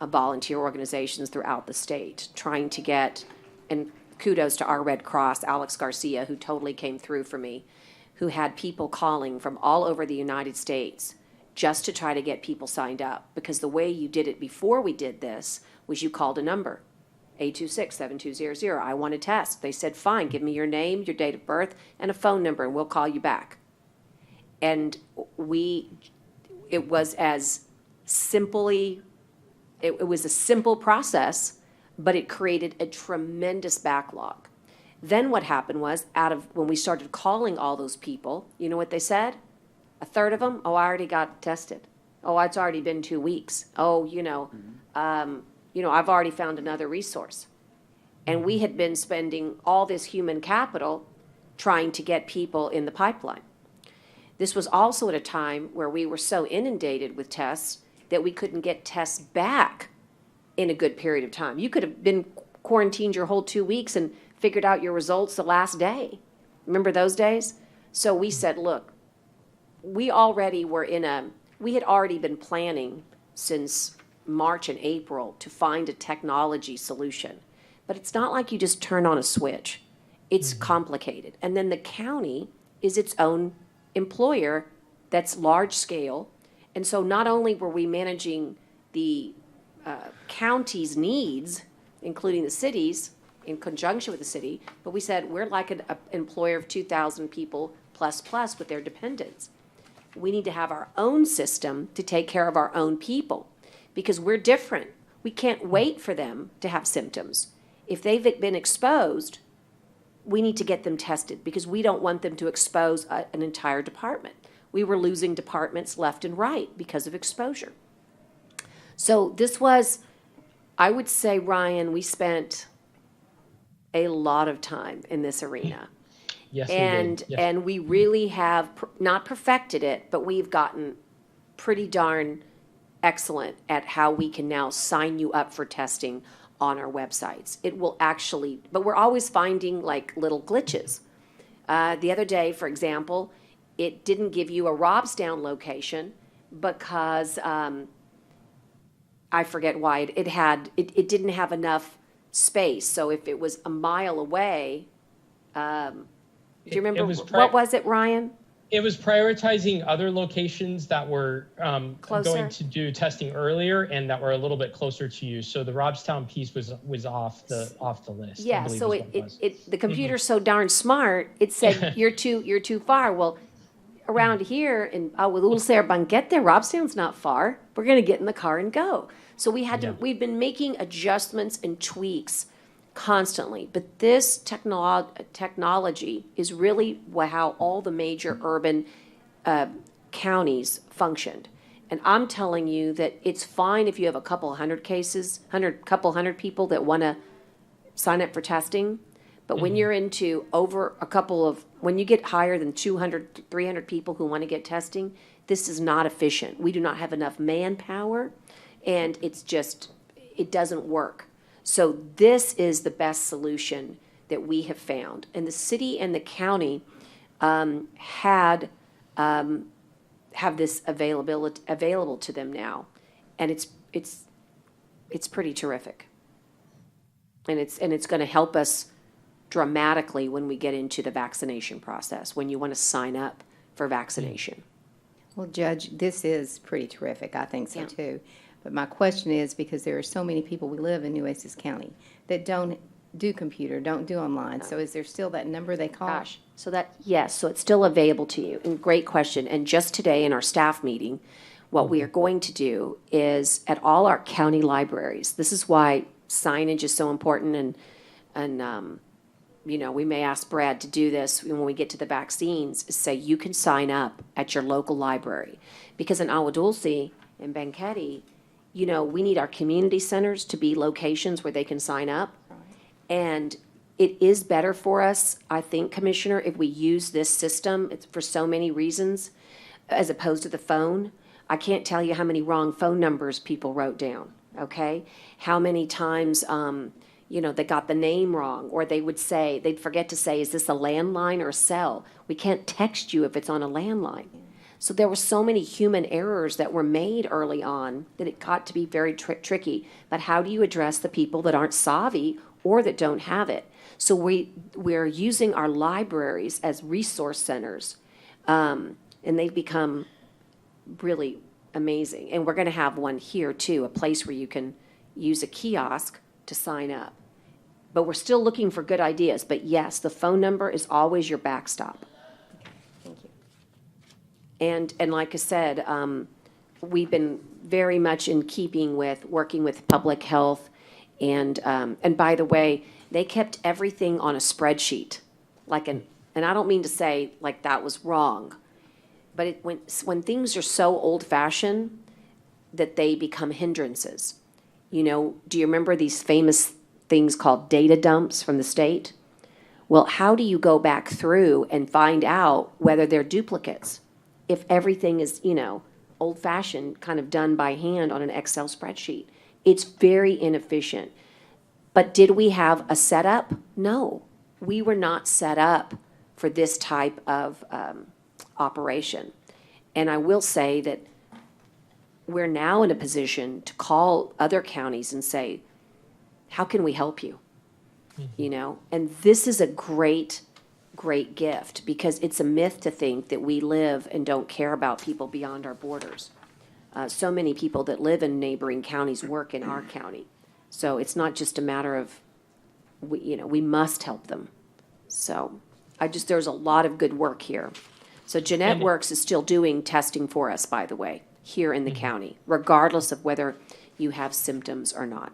volunteer organizations throughout the state, trying to get, and kudos to our Red Cross, Alex Garcia, who totally came through for me, who had people calling from all over the United States just to try to get people signed up. Because the way you did it before we did this was you called a number, 826-7200, I want to test. They said, fine, give me your name, your date of birth, and a phone number, and we'll call you back. And it was as simply, it was a simple process, but it created a tremendous backlog. Then what happened was, when we started calling all those people, you know what they said? A third of them, oh, I already got tested. Oh, it's already been 2 weeks. Oh, I've already found another resource. And we had been spending all this human capital trying to get people in the pipeline. This was also at a time where we were so inundated with tests that we couldn't get tests back in a good period of time. You could have been quarantined your whole 2 weeks and figured out your results the last day. Remember those days? So we said, look, we had already been planning since March and April to find a technology solution. But it's not like you just turn on a switch. It's complicated. And then the county is its own employer that's large scale. And so not only were we managing the county's needs, including the cities, in conjunction with the city, but we said we're like an employer of 2,000 people plus with their dependents. We need to have our own system to take care of our own people because we're different. We can't wait for them to have symptoms. If they've been exposed, we need to get them tested because we don't want them to expose an entire department. We were losing departments left and right because of exposure. So this was, I would say, Ryan, we spent a lot of time in this arena. Yes, And, we did. Yes. and we really have not perfected it, but we've gotten pretty darn excellent at how we can now sign you up for testing on our websites. It will actually, but we're always finding like little glitches. The other day, for example, it didn't give you a Robstown location because, I forget why, it didn't have enough space. So if it was a mile away, do you remember, what was it, Ryan? It was prioritizing other locations that were Closer? going to do testing earlier and that were a little bit closer to you. So the Robstown piece was off the list. I Yeah, believe so is what was. the computer's so darn smart, it said, you're too far. Well, around here in Aguadulce, Banquete, Robstown's not far. We're gonna get in the car and go. So we've been making adjustments and tweaks constantly, but this technology is really how all the major urban counties functioned. And I'm telling you that it's fine if you have a couple hundred cases, couple hundred people that want to sign up for testing. But when you're into when you get higher than 200, 300 people who want to get testing, this is not efficient. We do not have enough manpower, and it doesn't work. So this is the best solution that we have found. And the city and the county have this available to them now. And it's pretty terrific. And it's going to help us dramatically when we get into the vaccination process, when you want to sign up for vaccination. Well, Judge, this is pretty terrific. I think so Yeah. too. But my question is, because there are so many people, we live in Nueces County, that don't do computer, don't do online. So is there still that number they call? Gosh, yes, so it's still available to you. And great question. And just today in our staff meeting, what we are going to do is at all our county libraries, this is why signage is so important, and we may ask Brad to do this when we get to the vaccines, is say you can sign up at your local library. Because in Agua Dulce and Banquete, we need our community centers to be locations where they can sign up. And it is better for us, I think, Commissioner, if we use this system. It's for so many reasons, as opposed to the phone. I can't tell you how many wrong phone numbers people wrote down, okay? How many times, they got the name wrong, or they'd forget to say, is this a landline or a cell? We can't text you if it's on a landline. So there were so many human errors that were made early on that it got to be very tricky. But how do you address the people that aren't savvy or that don't have it? So we're using our libraries as resource centers, and they've become really amazing. And we're going to have one here too, a place where you can use a kiosk to sign up. But we're still looking for good ideas. But yes, the phone number is always your backstop. Thank you. And like I said, we've been very much in keeping with working with public health. And by the way, they kept everything on a spreadsheet. And I don't mean to say like that was wrong, but when things are so old-fashioned that they become hindrances. Do you remember these famous things called data dumps from the state? Well, how do you go back through and find out whether they're duplicates? If everything is, old-fashioned, kind of done by hand on an Excel spreadsheet. It's very inefficient. But did we have a setup? No. We were not set up for this type of operation. And I will say that we're now in a position to call other counties and say, how can we help you? And this is a great gift, because it's a myth to think that we live and don't care about people beyond our borders. So many people that live in neighboring counties work in our county. So it's not just a matter of, we must help them. So there's a lot of good work here. So Jeanette Works is still doing testing for us, by the way, here in the county, regardless of whether you have symptoms or not.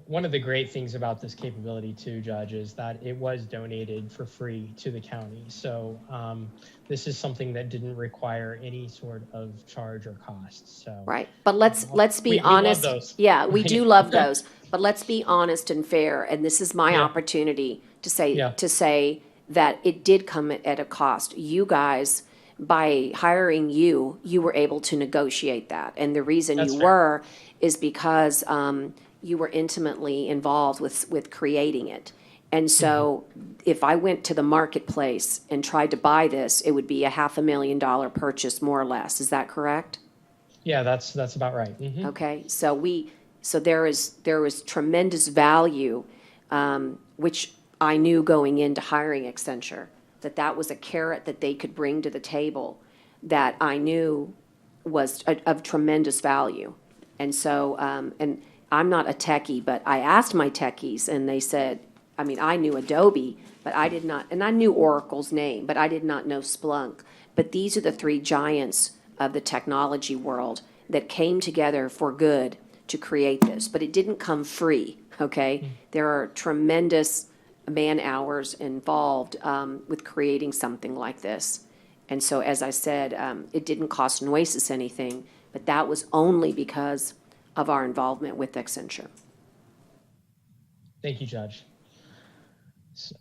One of the great things about this capability too, Judge, is that it was donated for free to the county. So this is something that didn't require any sort of charge or cost, so. Right, but let's be We love honest. those. Yeah, we do love those, but let's be honest and fair, and this is my Yeah. opportunity to say, Yeah. that it did come at a cost. You guys, by hiring you, you were able to negotiate that, and the reason That's you fair. were is because you were intimately involved with creating it. And so if I went to the marketplace and tried to buy this, it would be a $500,000 purchase, more or less. Is that correct? Yeah, that's about right. Mhm. Okay, so there is tremendous value, which I knew going into hiring Accenture, that was a carrot that they could bring to the table that I knew was of tremendous value. And so, and I'm not a techie, but I asked my techies and they said, I mean, I knew Adobe, but I did not, and I knew Oracle's name, but I did not know Splunk. But these are the three giants of the technology world that came together for good to create this. But it didn't come free, okay? There are tremendous man hours involved with creating something like this. And so, as I said, it didn't cost Nueces anything, but that was only because of our involvement with Accenture. Thank you, Judge. So,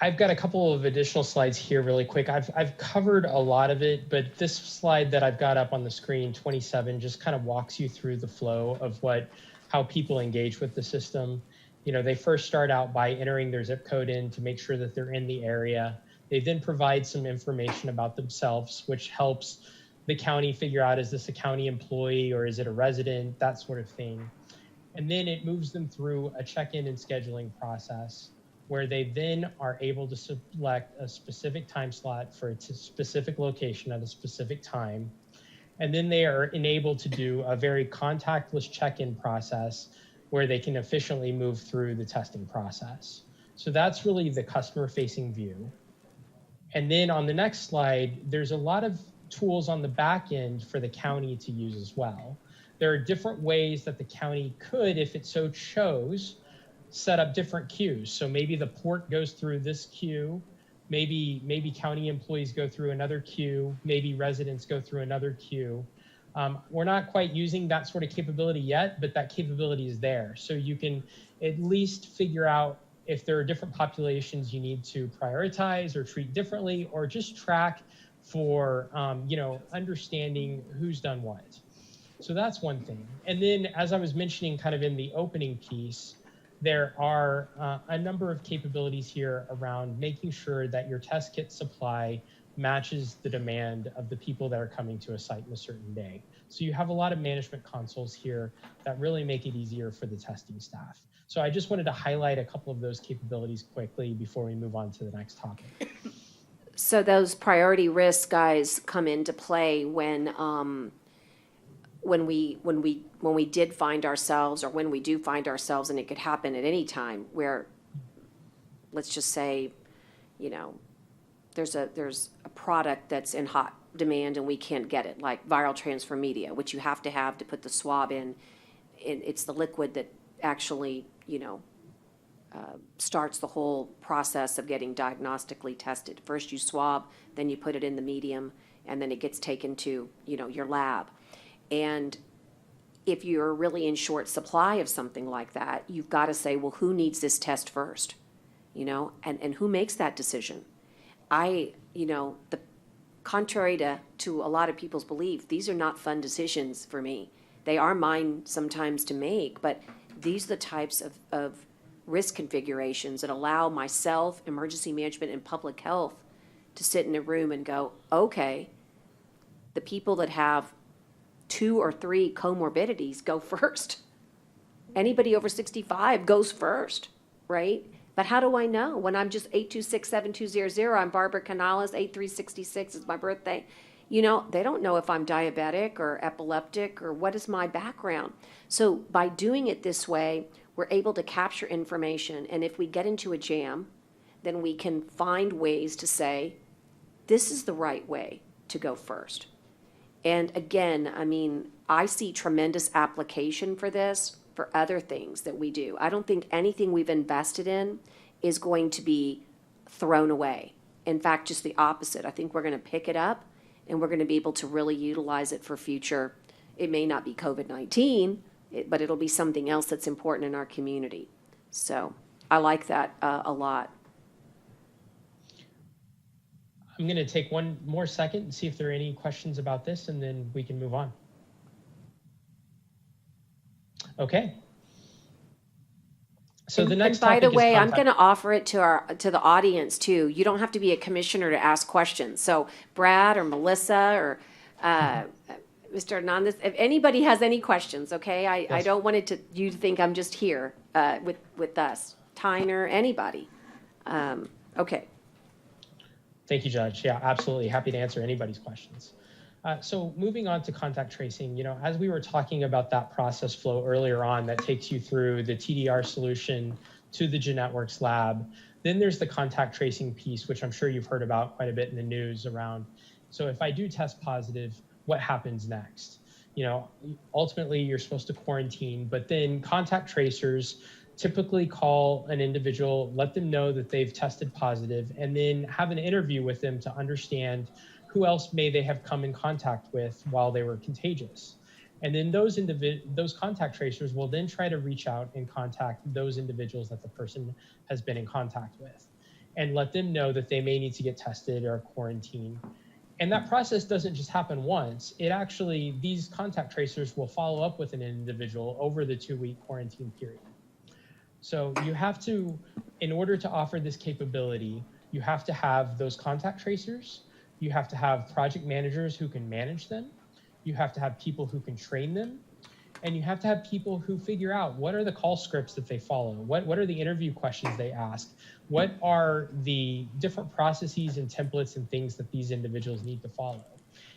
I've got a couple of additional slides here really quick. I've covered a lot of it, but this slide that I've got up on the screen, 27, just kind of walks you through the flow of how people engage with the system. You know, they first start out by entering their zip code in to make sure that they're in the area. They then provide some information about themselves, which helps the county figure out, is this a county employee or is it a resident, that sort of thing. And then it moves them through a check-in and scheduling process where they then are able to select a specific time slot for a specific location at a specific time. And then they are enabled to do a very contactless check-in process where they can efficiently move through the testing process. So that's really the customer-facing view. And then on the next slide, there's a lot of tools on the back end for the county to use as well. There are different ways that the county could, if it so chose, set up different queues. So maybe the port goes through this queue, maybe county employees go through another queue, maybe residents go through another queue. We're not quite using that sort of capability yet, but that capability is there. So you can at least figure out if there are different populations you need to prioritize or treat differently, or just track for, understanding who's done what. So that's one thing. And then, as I was mentioning kind of in the opening piece, there are a number of capabilities here around making sure that your test kit supply matches the demand of the people that are coming to a site in a certain day. So you have a lot of management consoles here that really make it easier for the testing staff. So I just wanted to highlight a couple of those capabilities quickly before we move on to the next topic. So those priority risks, guys, come into play when we did find ourselves, or when we do find ourselves, and it could happen at any time, where, let's just say, there's a product that's in hot demand and we can't get it, like viral transfer media, which you have to put the swab in. It's the liquid that actually, starts the whole process of getting diagnostically tested. First you swab, then you put it in the medium, and then it gets taken to, your lab. And if you're really in short supply of something like that, you've got to say, well, who needs this test first? And who makes that decision? The contrary to a lot of people's belief, these are not fun decisions for me. They are mine sometimes to make, but these are the types of risk configurations that allow myself, emergency management, and public health to sit in a room and go, okay, the people that have 2 or 3 comorbidities go first. Anybody over 65 goes first, right? But how do I know? When I'm just 826-7200, I'm Barbara Canales, 8366 is my birthday. They don't know if I'm diabetic or epileptic or what is my background. So by doing it this way, we're able to capture information. And if we get into a jam, then we can find ways to say, this is the right way to go first. And again, I see tremendous application for this for other things that we do. I don't think anything we've invested in is going to be thrown away. In fact, just the opposite. I think we're going to pick it up and we're going to be able to really utilize it for future. It may not be COVID-19, but it'll be something else that's important in our community. So I like that a lot. I'm going to take one more second and see if there are any questions about this, and then we can move on. Okay. So the next by the topic is way, I'm contact. going to offer it to the audience too. You don't have to be a commissioner to ask questions. So Brad or Melissa or Mr. Hernandez, if anybody has any questions, okay? I don't want you to think I'm just here with us. Tyner, anybody. Okay. Thank you, Judge. Yeah, absolutely. Happy to answer anybody's questions. So moving on to contact tracing, as we were talking about that process flow earlier on that takes you through the TDR solution to the GenNetworks lab, then there's the contact tracing piece, which I'm sure you've heard about quite a bit in the news around. So if I do test positive, what happens next? Ultimately you're supposed to quarantine, but then contact tracers typically call an individual, let them know that they've tested positive, and then have an interview with them to understand who else may they have come in contact with while they were contagious. And then those contact tracers will then try to reach out and contact those individuals that the person has been in contact with and let them know that they may need to get tested or quarantined. And that process doesn't just happen once. These contact tracers will follow up with an individual over the 2-week quarantine period. So you have to, in order to offer this capability, you have to have those contact tracers, you have to have project managers who can manage them, you have to have people who can train them, and you have to have people who figure out what are the call scripts that they follow, what are the interview questions they ask, what are the different processes and templates and things that these individuals need to follow.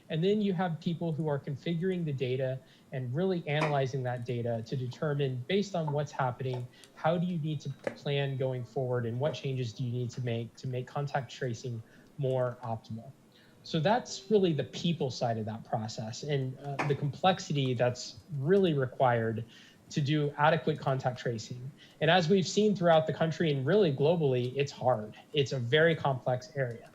And then you have people who are configuring the data and really analyzing that data to determine, based on what's happening, how do you need to plan going forward and what changes do you need to make contact tracing more optimal. So that's really the people side of that process and the complexity that's really required to do adequate contact tracing. And as we've seen throughout the country and really globally, it's hard. It's a very complex area.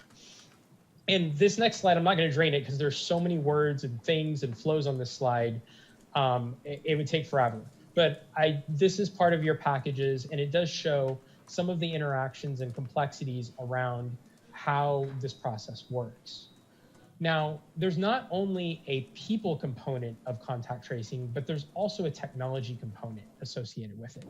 And this next slide, I'm not going to drain it because there's so many words and things and flows on this slide. It would take forever. But this is part of your packages, and it does show some of the interactions and complexities around how this process works. Now, there's not only a people component of contact tracing, but there's also a technology component associated with it.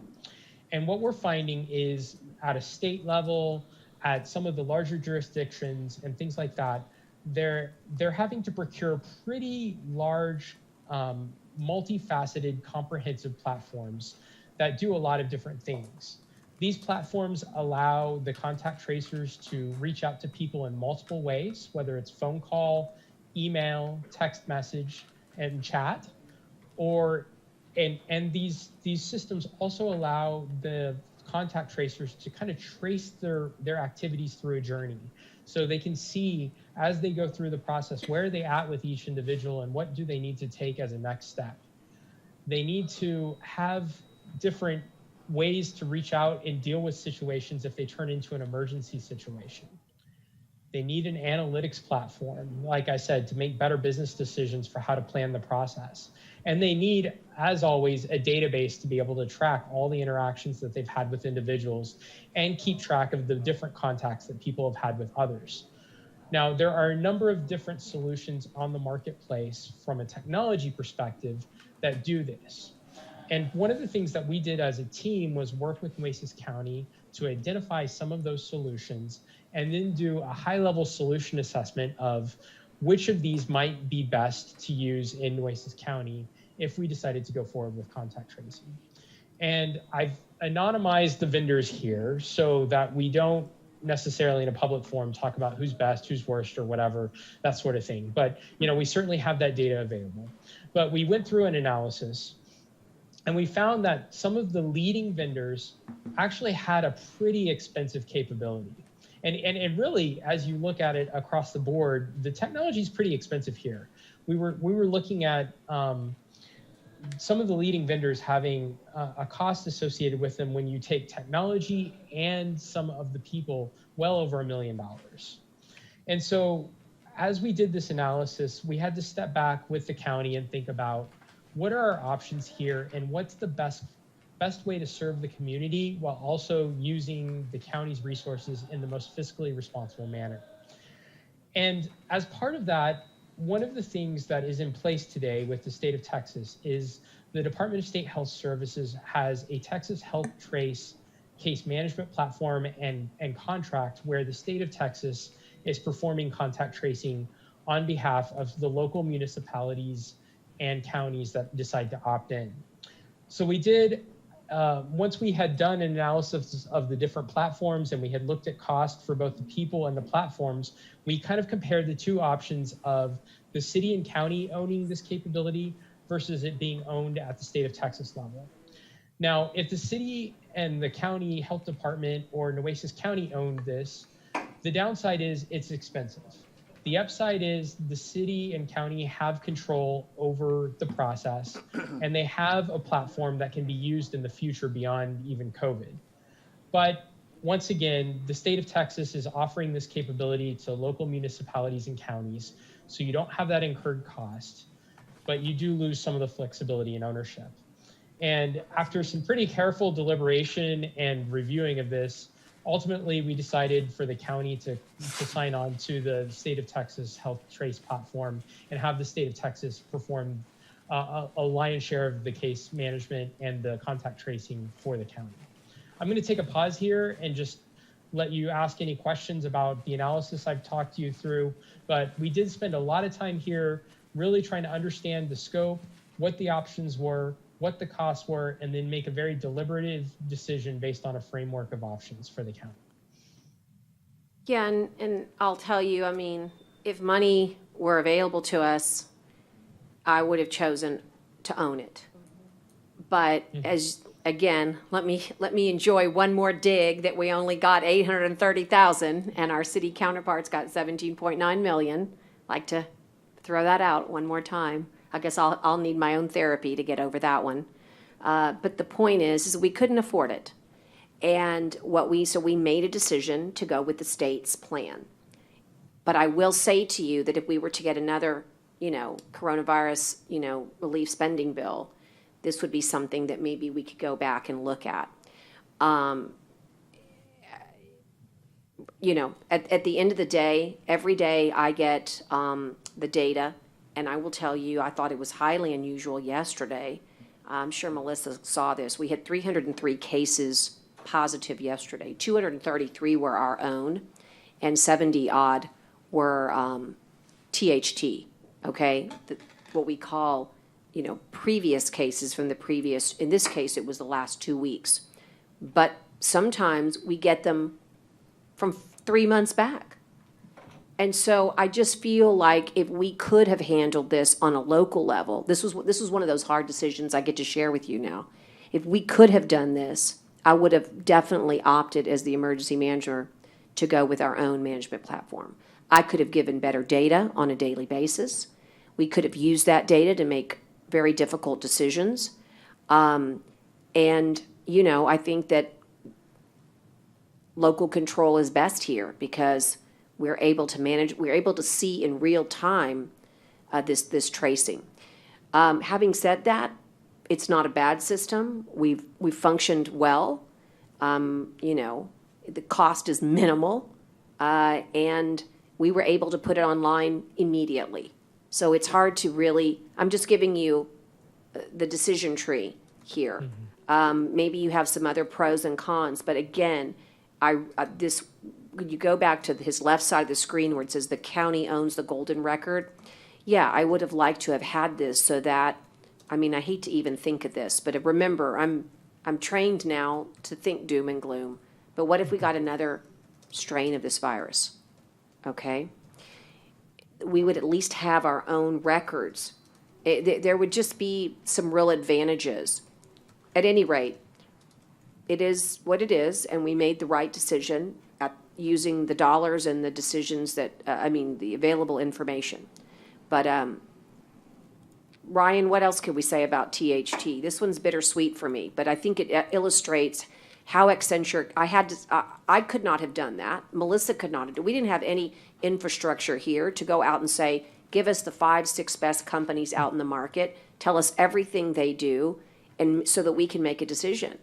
And what we're finding is at a state level, at some of the larger jurisdictions and things like that, they're having to procure pretty large, multifaceted, comprehensive platforms that do a lot of different things. These platforms allow the contact tracers to reach out to people in multiple ways, whether it's phone call, email, text message, and chat, and these systems also allow the contact tracers to kind of trace their activities through a journey. So they can see as they go through the process, where are they at with each individual and what do they need to take as a next step. They need to have different ways to reach out and deal with situations if they turn into an emergency situation. They need an analytics platform, like I said, to make better business decisions for how to plan the process. And they need, as always, a database to be able to track all the interactions that they've had with individuals and keep track of the different contacts that people have had with others. Now, there are a number of different solutions on the marketplace from a technology perspective that do this. And one of the things that we did as a team was work with Nueces County to identify some of those solutions and then do a high-level solution assessment of which of these might be best to use in Nueces County if we decided to go forward with contact tracing. And I've anonymized the vendors here so that we don't necessarily in a public forum talk about who's best, who's worst, or whatever, that sort of thing. But we certainly have that data available. But we went through an analysis and we found that some of the leading vendors actually had a pretty expensive capability. And really, as you look at it across the board, the technology is pretty expensive here. We were looking at some of the leading vendors having a cost associated with them when you take technology and some of the people well over $1 million. And so as we did this analysis, we had to step back with the county and think about what are our options here and what's the best way to serve the community while also using the county's resources in the most fiscally responsible manner. And as part of that, one of the things that is in place today with the state of Texas is the Department of State Health Services has a Texas Health Trace case management platform and contract where the state of Texas is performing contact tracing on behalf of the local municipalities and counties that decide to opt in. So we did, once we had done an analysis of the different platforms and we had looked at cost for both the people and the platforms, we kind of compared the two options of the city and county owning this capability versus it being owned at the state of Texas level. Now, if the city and the county health department or Nueces County owned this, the downside is it's expensive. The upside is the city and county have control over the process and they have a platform that can be used in the future beyond even COVID. But once again, the state of Texas is offering this capability to local municipalities and counties. So you don't have that incurred cost, but you do lose some of the flexibility and ownership. And after some pretty careful deliberation and reviewing of this, ultimately, we decided for the county to sign on to the state of Texas Health Trace platform and have the state of Texas perform a lion's share of the case management and the contact tracing for the county. I'm going to take a pause here and just let you ask any questions about the analysis I've talked you through, but we did spend a lot of time here really trying to understand the scope, what the options were, what the costs were, and then make a very deliberative decision based on a framework of options for the county. Yeah, and I'll tell you, I mean, if money were available to us, I would have chosen to own it. But as, again, let me enjoy one more dig that we only got 830,000 and our city counterparts got 17.9 million. Like to throw that out one more time. I guess I'll need my own therapy to get over that one. But the point is we couldn't afford it. And so we made a decision to go with the state's plan. But I will say to you that if we were to get another, coronavirus, relief spending bill, this would be something that maybe we could go back and look at. At the end of the day, every day I get the data. And I will tell you, I thought it was highly unusual yesterday. I'm sure Melissa saw this. We had 303 cases positive yesterday. 233 were our own, and 70 odd were THT, okay? What we call, previous cases from the previous, in this case, it was the last 2 weeks. But sometimes we get them from 3 months back. And so I just feel like if we could have handled this on a local level, this was one of those hard decisions I get to share with you now. If we could have done this, I would have definitely opted as the emergency manager to go with our own management platform. I could have given better data on a daily basis. We could have used that data to make very difficult decisions. I think that local control is best here because we're able to see in real time this tracing. Having said that, it's not a bad system. We've functioned well. The cost is minimal, and we were able to put it online immediately. So it's hard to really. I'm just giving you the decision tree here. Maybe you have some other pros and cons, but again, Could you go back to his left side of the screen where it says the county owns the golden record? Yeah, I would have liked to have had this so that, I hate to even think of this, but remember, I'm trained now to think doom and gloom. But what if we got another strain of this virus? Okay? We would at least have our own records. There would just be some real advantages. At any rate, it is what it is, and we made the right decision using the dollars and the decisions that, the available information. But Ryan, what else could we say about THT? This one's bittersweet for me, but I think it illustrates how Accenture, I could not have done that. Melissa could not have done. We didn't have any infrastructure here to go out and say, give us the 5, 6 best companies out in the market, tell us everything they do, and so that we can make a decision.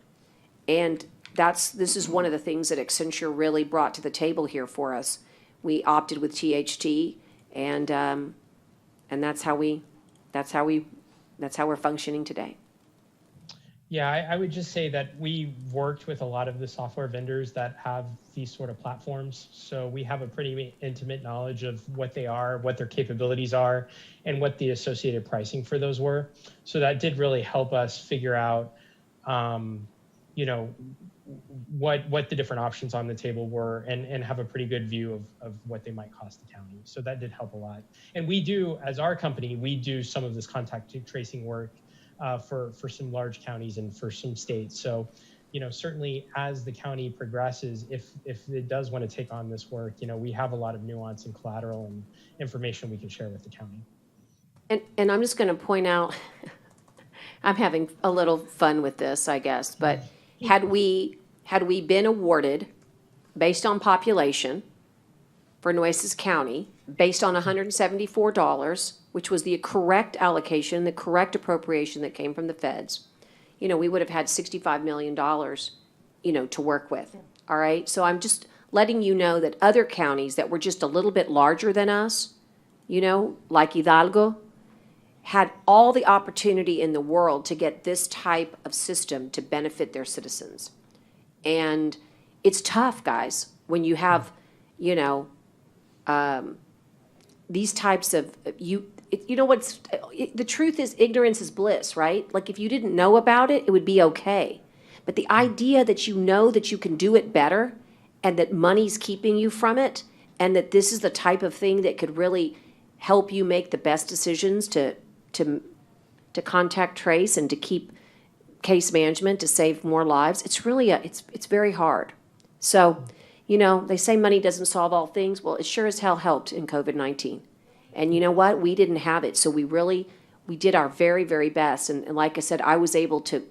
And this is one of the things that Accenture really brought to the table here for us. We opted with THT, and that's how we're functioning today. Yeah, I would just say that we worked with a lot of the software vendors that have these sort of platforms. So we have a pretty intimate knowledge of what they are, what their capabilities are, and what the associated pricing for those were. So that did really help us figure out, what the different options on the table were and have a pretty good view of what they might cost the county. So that did help a lot. And we do, as our company, we do some of this contact tracing work for some large counties and for some states. So, certainly as the county progresses, if it does want to take on this work, we have a lot of nuance and collateral and information we can share with the county. And I'm just going to point out, I'm having a little fun with this, I guess, but had we been awarded based on population for Nueces County, based on $174, which was the correct allocation, the correct appropriation that came from the feds, we would have had $65 million, to work with. All right. So I'm just letting you know that other counties that were just a little bit larger than us, like Hidalgo, had all the opportunity in the world to get this type of system to benefit their citizens. And it's tough, guys, when you have, these types of, the truth is ignorance is bliss, right? Like if you didn't know about it, it would be okay. But the idea that you know that you can do it better and that money's keeping you from it and that this is the type of thing that could really help you make the best decisions to contact trace and to keep case management to save more lives, it's really it's very hard. So, they say money doesn't solve all things. Well, it sure as hell helped in COVID-19. And you know what? We didn't have it. So we did our very, very best. And like I said, I was able to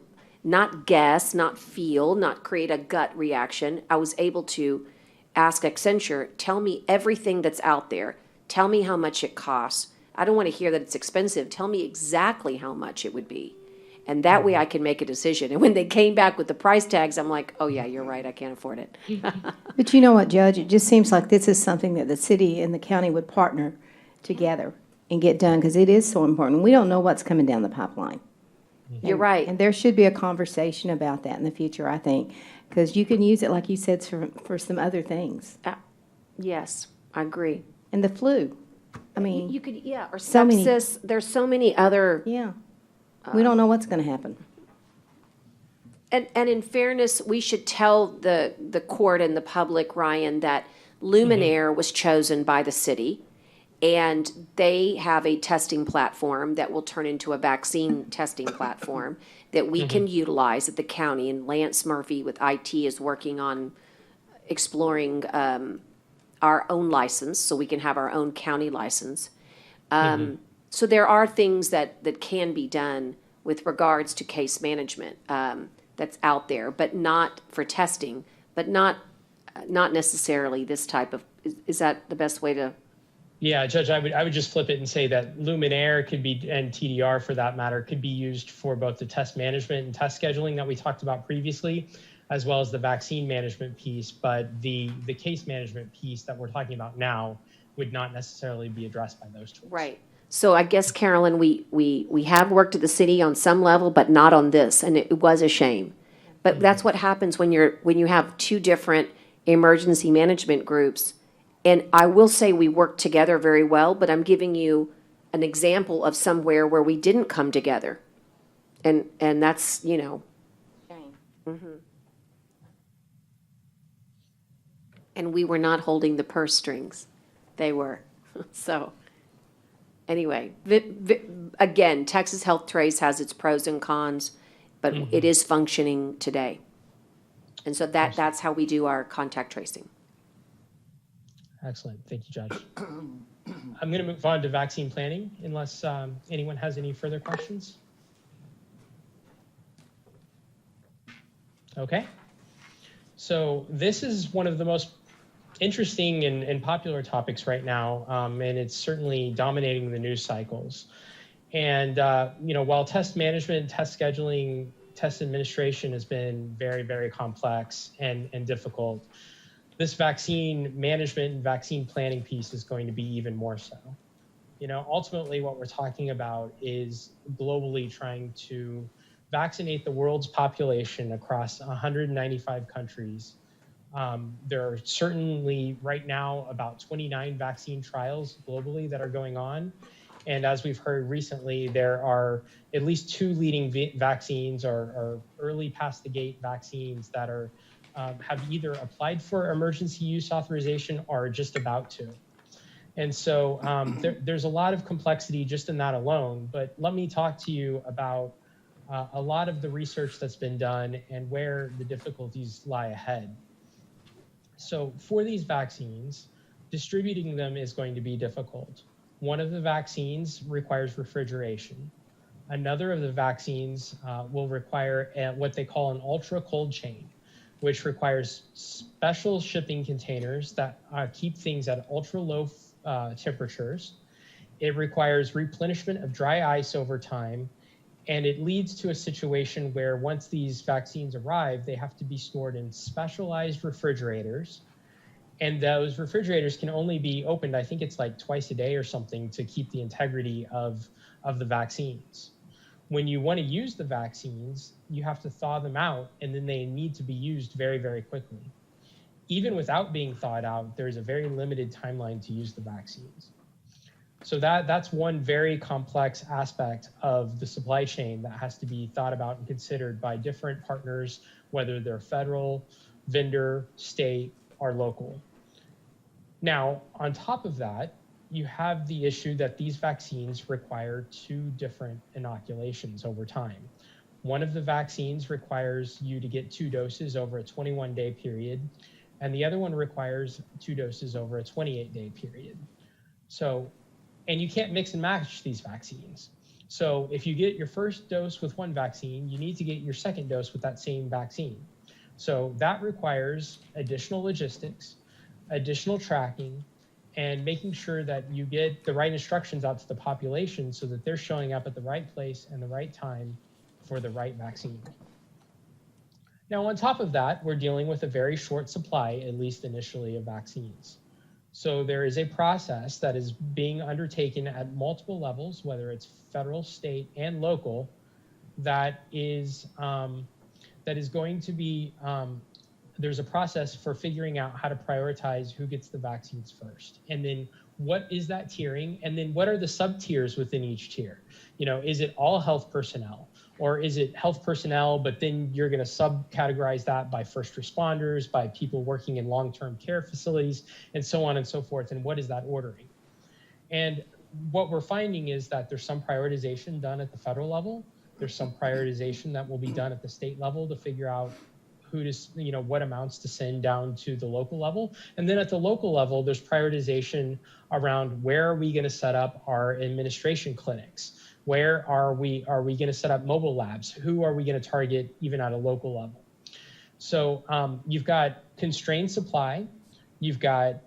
not guess, not feel, not create a gut reaction. I was able to ask Accenture, tell me everything that's out there. Tell me how much it costs. I don't want to hear that it's expensive. Tell me exactly how much it would be. And that way I can make a decision. And when they came back with the price tags, I'm like, oh yeah, you're right. I can't afford it. But you know what, Judge? It just seems like this is something that the city and the county would partner together and get done because it is so important. We don't know what's coming down the pipeline. You're right. And there should be a conversation about that in the future, I think, because you can use it, like you said, for some other things. Yes, I agree. And the flu. I mean, you could, or so many- sepsis. There's so many other. Yeah. We don't know what's going to happen. And in fairness, we should tell the court and the public, Ryan, that Luminaire was chosen by the city, and they have a testing platform that will turn into a vaccine testing platform that we can utilize at the county. And Lance Murphy with IT is working on exploring our own license, so we can have our own county license. So there are things that can be done with regards to case management that's out there, but not for testing, but not necessarily this type of. Is that the best way to? Yeah, Judge, I would just flip it and say that Luminaire could be, and TDR for that matter, could be used for both the test management and test scheduling that we talked about previously, as well as the vaccine management piece. But the case management piece that we're talking about now would not necessarily be addressed by those tools. Right. So I guess, Carolyn, we have worked at the city on some level, but not on this, and it was a shame. But that's what happens when you have two different emergency management groups. And I will say we work together very well, but I'm giving you an example of somewhere where we didn't come together. And that's, And we were not holding the purse strings. They were. So anyway, again, Texas Health Trace has its pros and cons, but it is functioning today. And so that's how we do our contact tracing. Excellent. Thank you, Judge. I'm going to move on to vaccine planning unless anyone has any further questions. Okay. So this is one of the most interesting and popular topics right now, and it's certainly dominating the news cycles. And, while test management, test scheduling, test administration has been very, very complex and difficult, this vaccine management and vaccine planning piece is going to be even more so. Ultimately what we're talking about is globally trying to vaccinate the world's population across 195 countries. There are certainly right now about 29 vaccine trials globally that are going on. And as we've heard recently, there are at least 2 leading vaccines or early past the gate vaccines that are have either applied for emergency use authorization or are just about to. And so there's a lot of complexity just in that alone. But let me talk to you about a lot of the research that's been done and where the difficulties lie ahead. So for these vaccines, distributing them is going to be difficult. One of the vaccines requires refrigeration. Another of the vaccines will require what they call an ultra cold chain, which requires special shipping containers that keep things at ultra low temperatures. It requires replenishment of dry ice over time. And it leads to a situation where once these vaccines arrive, they have to be stored in specialized refrigerators. And those refrigerators can only be opened, I think it's like twice a day or something, to keep the integrity of the vaccines. When you want to use the vaccines, you have to thaw them out, and then they need to be used very, very quickly. Even without being thawed out, there's a very limited timeline to use the vaccines. So that's one very complex aspect of the supply chain that has to be thought about and considered by different partners, whether they're federal, vendor, state, or local. Now, on top of that, you have the issue that these vaccines require 2 different inoculations over time. One of the vaccines requires you to get 2 doses over a 21-day period, and the other one requires 2 doses over a 28-day period. And you can't mix and match these vaccines. So if you get your first dose with one vaccine, you need to get your second dose with that same vaccine. So that requires additional logistics, additional tracking, and making sure that you get the right instructions out to the population so that they're showing up at the right place and the right time for the right vaccine. Now, on top of that, we're dealing with a very short supply, at least initially, of vaccines. So there is a process that is being undertaken at multiple levels, whether it's federal, state, and local, that is going to be, there's a process for figuring out how to prioritize who gets the vaccines first. And then what is that tiering? And then what are the sub-tiers within each tier? Is it all health personnel? Or is it health personnel, but then you're going to subcategorize that by first responders, by people working in long-term care facilities, and so on and so forth. And what is that ordering? And what we're finding is that there's some prioritization done at the federal level. There's some prioritization that will be done at the state level to figure out who to, what amounts to send down to the local level. And then at the local level, there's prioritization around where are we going to set up our administration clinics? Where are we going to set up mobile labs? Who are we going to target even at a local level? So you've got constrained supply. You've got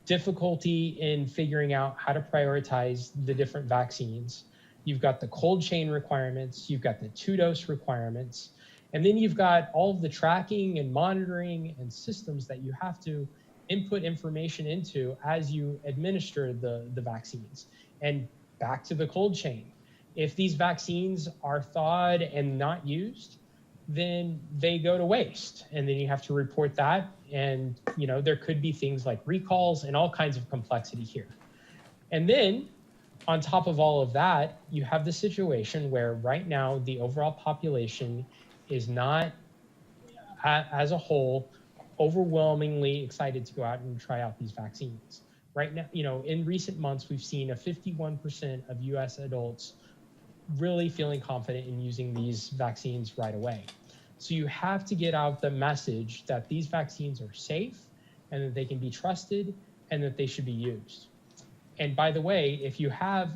difficulty in figuring out how to prioritize the different vaccines. You've got the cold chain requirements. You've got the 2-dose requirements. And then you've got all of the tracking and monitoring and systems that you have to input information into as you administer the vaccines. And back to the cold chain. If these vaccines are thawed and not used, then they go to waste. And then you have to report that. And, there could be things like recalls and all kinds of complexity here. And then on top of all of that, you have the situation where right now the overall population is not, as a whole, overwhelmingly excited to go out and try out these vaccines. Right now, in recent months, we've seen a 51% of US adults really feeling confident in using these vaccines right away. So you have to get out the message that these vaccines are safe and that they can be trusted and that they should be used. And by the way, if you have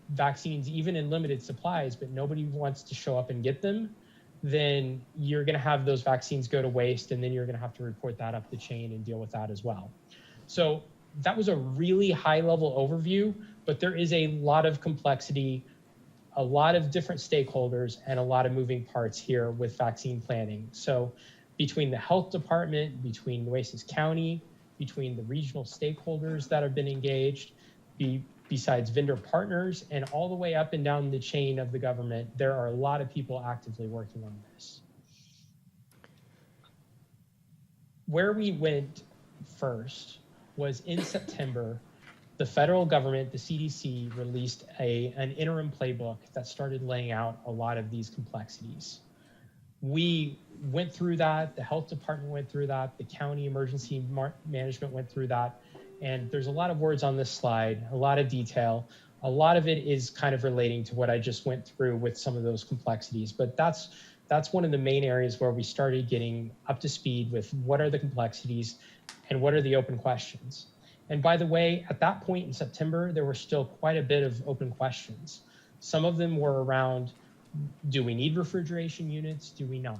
vaccines, even in limited supplies, but nobody wants to show up and get them, then you're going to have those vaccines go to waste, and then you're going to have to report that up the chain and deal with that as well. So that was a really high-level overview, but there is a lot of complexity, a lot of different stakeholders, and a lot of moving parts here with vaccine planning. So between the health department, between Nueces County, between the regional stakeholders that have been engaged, besides vendor partners, and all the way up and down the chain of the government, there are a lot of people actively working on this. Where we went first was in September, the federal government, the CDC, released an interim playbook that started laying out a lot of these complexities. We went through that, the health department went through that, the county emergency management went through that, and there's a lot of words on this slide, a lot of detail. A lot of it is kind of relating to what I just went through with some of those complexities, but that's one of the main areas where we started getting up to speed with what are the complexities and what are the open questions. And by the way, at that point in September, there were still quite a bit of open questions. Some of them were around, do we need refrigeration units? Do we not?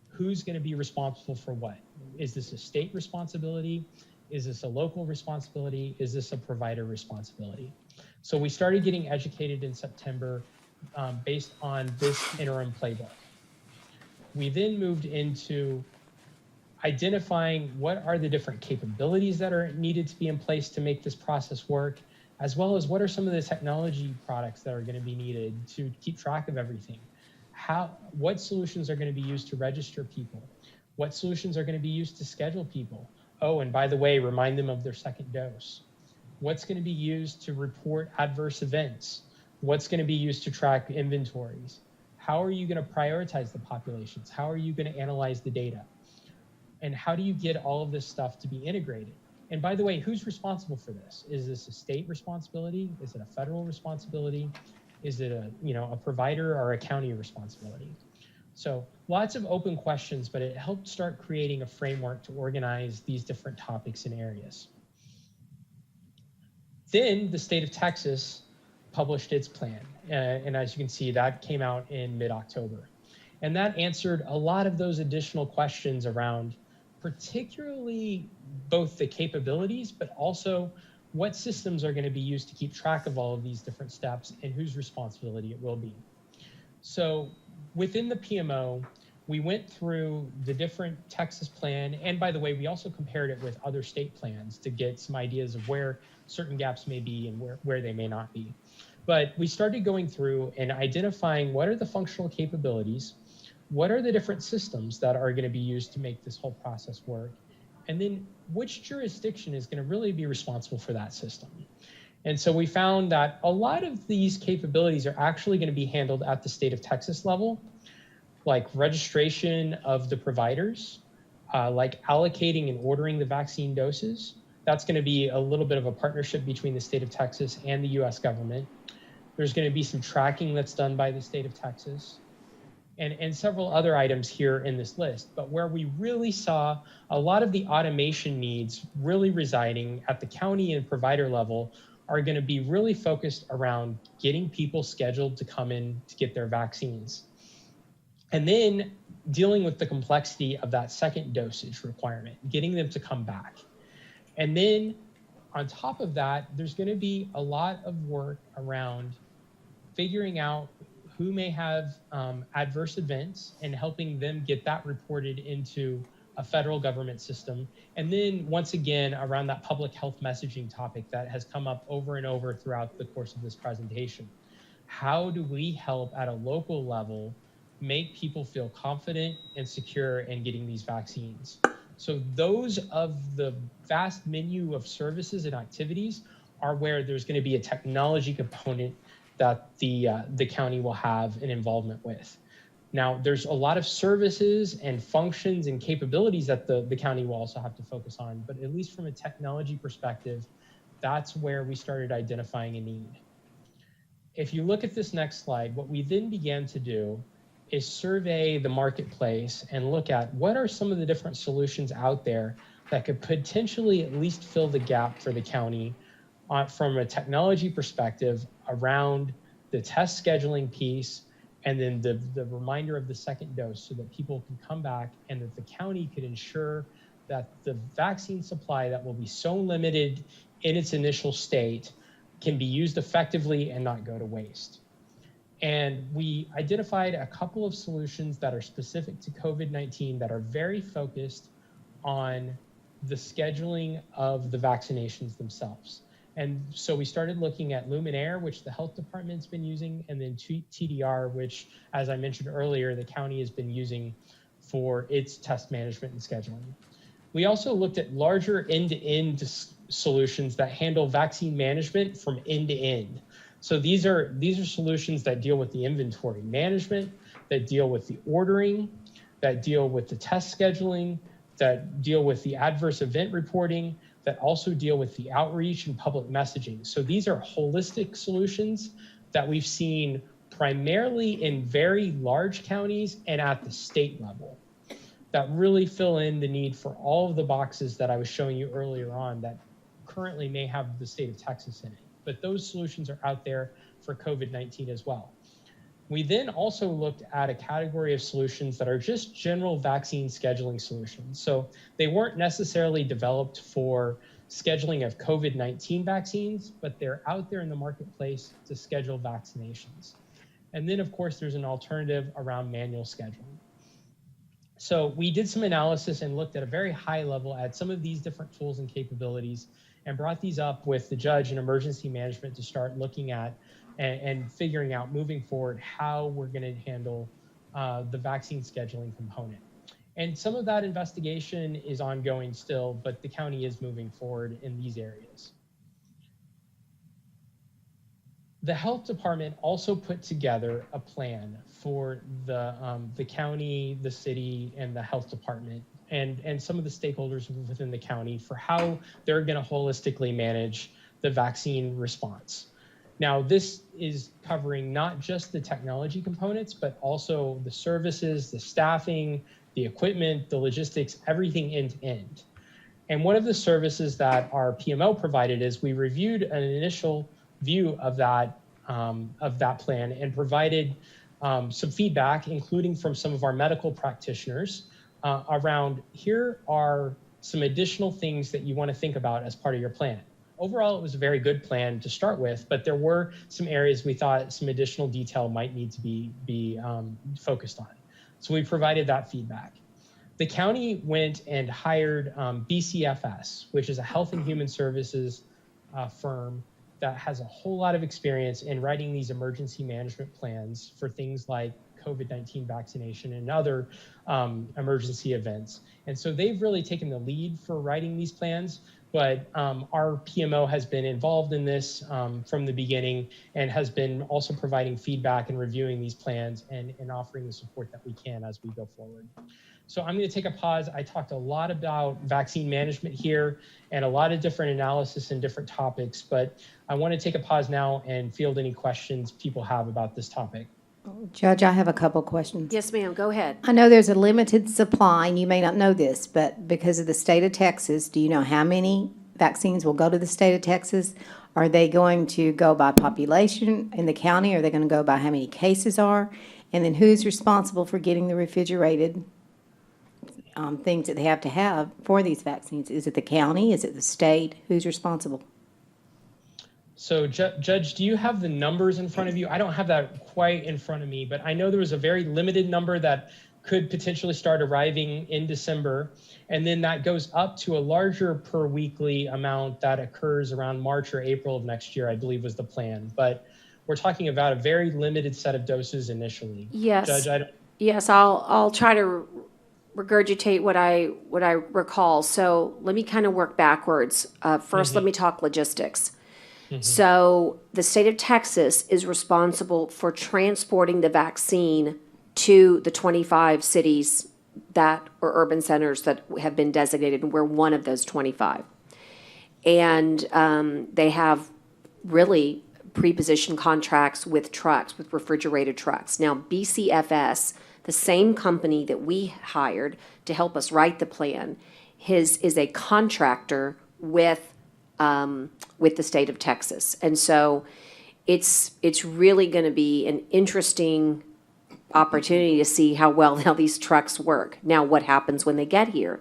Who's going to be responsible for what? Is this a state responsibility? Is this a local responsibility? Is this a provider responsibility? So we started getting educated in September based on this interim playbook. We then moved into identifying what are the different capabilities that are needed to be in place to make this process work, as well as what are some of the technology products that are going to be needed to keep track of everything. What solutions are going to be used to register people? What solutions are going to be used to schedule people? Oh, and by the way, remind them of their second dose. What's going to be used to report adverse events? What's going to be used to track inventories? How are you going to prioritize the populations? How are you going to analyze the data? And how do you get all of this stuff to be integrated? And by the way, who's responsible for this? Is this a state responsibility? Is it a federal responsibility? Is it a provider or a county responsibility? So lots of open questions, but it helped start creating a framework to organize these different topics and areas. Then the state of Texas published its plan. And as you can see, that came out in mid-October. And that answered a lot of those additional questions around particularly both the capabilities, but also what systems are going to be used to keep track of all of these different steps and whose responsibility it will be. So within the PMO, we went through the different Texas plan. And by the way, we also compared it with other state plans to get some ideas of where certain gaps may be and where they may not be. But we started going through and identifying what are the functional capabilities, what are the different systems that are going to be used to make this whole process work, and then which jurisdiction is going to really be responsible for that system. And so we found that a lot of these capabilities are actually going to be handled at the state of Texas level, like registration of the providers, like allocating and ordering the vaccine doses. That's going to be a little bit of a partnership between the state of Texas and the US government. There's going to be some tracking that's done by the state of Texas and several other items here in this list. But where we really saw a lot of the automation needs really residing at the county and provider level are going to be really focused around getting people scheduled to come in to get their vaccines. And then dealing with the complexity of that second dosage requirement, getting them to come back. And then on top of that, there's going to be a lot of work around figuring out who may have adverse events and helping them get that reported into a federal government system. And then once again, around that public health messaging topic that has come up over and over throughout the course of this presentation. How do we help at a local level make people feel confident and secure in getting these vaccines? So those of the vast menu of services and activities are where there's going to be a technology component that the county will have an involvement with. Now, there's a lot of services and functions and capabilities that the county will also have to focus on, but at least from a technology perspective, that's where we started identifying a need. If you look at this next slide, what we then began to do is survey the marketplace and look at what are some of the different solutions out there that could potentially at least fill the gap for the county from a technology perspective around the test scheduling piece and then the reminder of the second dose so that people can come back and that the county could ensure that the vaccine supply that will be so limited in its initial state can be used effectively and not go to waste. And we identified a couple of solutions that are specific to COVID-19 that are very focused on the scheduling of the vaccinations themselves. And so we started looking at Luminaire, which the health department's been using, and then TDR, which, as I mentioned earlier, the county has been using for its test management and scheduling. We also looked at larger end-to-end solutions that handle vaccine management from end to end. So these are solutions that deal with the inventory management, that deal with the ordering, that deal with the test scheduling, that deal with the adverse event reporting, that also deal with the outreach and public messaging. So these are holistic solutions that we've seen primarily in very large counties and at the state level that really fill in the need for all of the boxes that I was showing you earlier on that currently may have the state of Texas in it. But those solutions are out there for COVID-19 as well. We then also looked at a category of solutions that are just general vaccine scheduling solutions. So they weren't necessarily developed for scheduling of COVID-19 vaccines, but they're out there in the marketplace to schedule vaccinations. And then, of course, there's an alternative around manual scheduling. So we did some analysis and looked at a very high level at some of these different tools and capabilities and brought these up with the judge in emergency management to start looking at and figuring out moving forward how we're going to handle the vaccine scheduling component. And some of that investigation is ongoing still, but the county is moving forward in these areas. The health department also put together a plan for the county, the city, and the health department, and some of the stakeholders within the county for how they're going to holistically manage the vaccine response. Now, this is covering not just the technology components, but also the services, the staffing, the equipment, the logistics, everything end to end. And one of the services that our PMO provided is we reviewed an initial view of that plan and provided some feedback, including from some of our medical practitioners, around here are some additional things that you want to think about as part of your plan. Overall, it was a very good plan to start with, but there were some areas we thought some additional detail might need to be focused on. So we provided that feedback. The county went and hired BCFS, which is a health and human services firm that has a whole lot of experience in writing these emergency management plans for things like COVID-19 vaccination and other emergency events. And so they've really taken the lead for writing these plans, but our PMO has been involved in this from the beginning and has been also providing feedback and reviewing these plans and offering the support that we can as we go forward. So I'm going to take a pause. I talked a lot about vaccine management here and a lot of different analysis and different topics, but I want to take a pause now and field any questions people have about this topic. Judge, I have a couple questions. Yes, ma'am, go ahead. I know there's a limited supply, and you may not know this, but because of the state of Texas, do you know how many vaccines will go to the state of Texas? Are they going to go by population in the county? Are they going to go by how many cases are? And then who's responsible for getting the refrigerated things that they have to have for these vaccines? Is it the county? Is it the state? Who's responsible? So, Judge, do you have the numbers in front of you? I don't have that quite in front of me, but I know there was a very limited number that could potentially start arriving in December, and then that goes up to a larger per weekly amount that occurs around March or April of next year, I believe was the plan. But we're talking about a very limited set of doses initially. Yes. Judge, Yes, I'll try to regurgitate what I recall. So let me kind of work backwards. First, let me talk logistics. So the state of Texas is responsible for transporting the vaccine to the 25 cities that or urban centers that have been designated, and we're one of those 25. And they have really pre-positioned contracts with trucks, with refrigerated trucks. Now, BCFS, the same company that we hired to help us write the plan, his is a contractor with the state of Texas. And so it's really going to be an interesting opportunity to see how well now these trucks work. Now, what happens when they get here?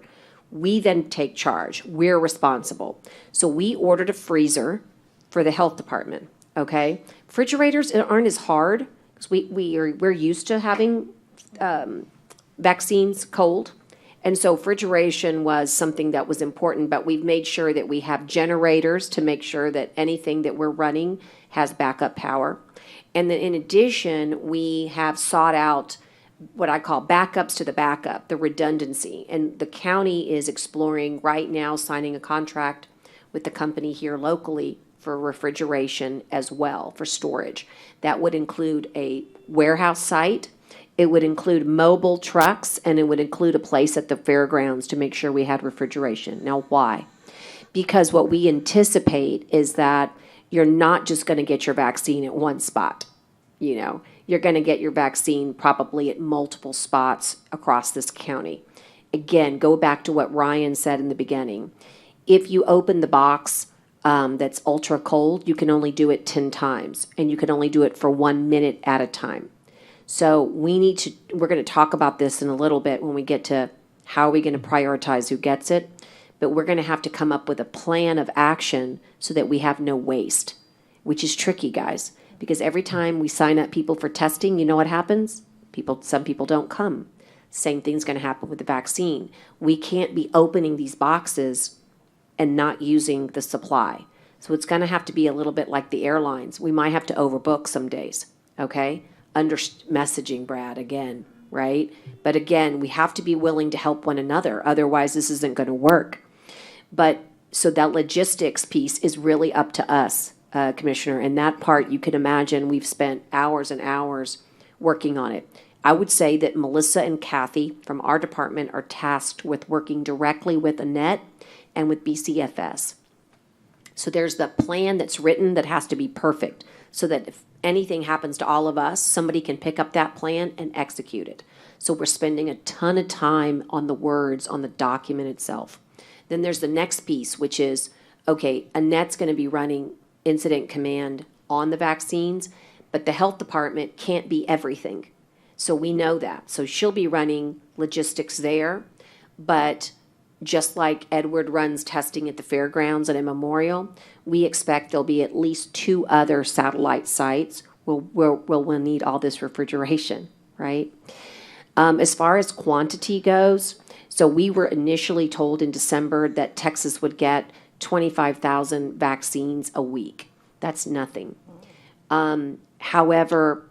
We then take charge. We're responsible. So we ordered a freezer for the health department, okay? Refrigerators aren't as hard because we're used to having vaccines cold. And so refrigeration was something that was important, but we've made sure that we have generators to make sure that anything that we're running has backup power. And then in addition, we have sought out what I call backups to the backup, the redundancy. And the county is exploring right now signing a contract with the company here locally for refrigeration as well, for storage. That would include a warehouse site, it would include mobile trucks, and it would include a place at the fairgrounds to make sure we had refrigeration. Now, why? Because what we anticipate is that you're not just going to get your vaccine at one spot. You know, you're going to get your vaccine probably at multiple spots across this county. Again, go back to what Ryan said in the beginning. If you open the box that's ultra cold, you can only do it 10 times, and you can only do it for 1 minute at a time. So we're going to talk about this in a little bit when we get to how are we going to prioritize who gets it, but we're going to have to come up with a plan of action so that we have no waste, which is tricky, guys, because every time we sign up people for testing, you know what happens? Some people don't come. Same thing's going to happen with the vaccine. We can't be opening these boxes and not using the supply. So it's going to have to be a little bit like the airlines. We might have to overbook some days, okay? Messaging, Brad, again, right? But again, we have to be willing to help one another. Otherwise, this isn't going to work. But so that logistics piece is really up to us, Commissioner. And that part, you can imagine, we've spent hours and hours working on it. I would say that Melissa and Kathy from our department are tasked with working directly with Annette and with BCFS. So there's the plan that's written that has to be perfect so that if anything happens to all of us, somebody can pick up that plan and execute it. So we're spending a ton of time on the words, on the document itself. Then there's the next piece, which is, okay, Annette's going to be running incident command on the vaccines, but the health department can't be everything. So we know that. So she'll be running logistics there, but just like Edward runs testing at the fairgrounds and at Memorial, we expect there'll be at least 2 other satellite sites where we'll need all this refrigeration, right? As far as quantity goes, so we were initially told in December that Texas would get 25,000 vaccines a week. That's nothing. However,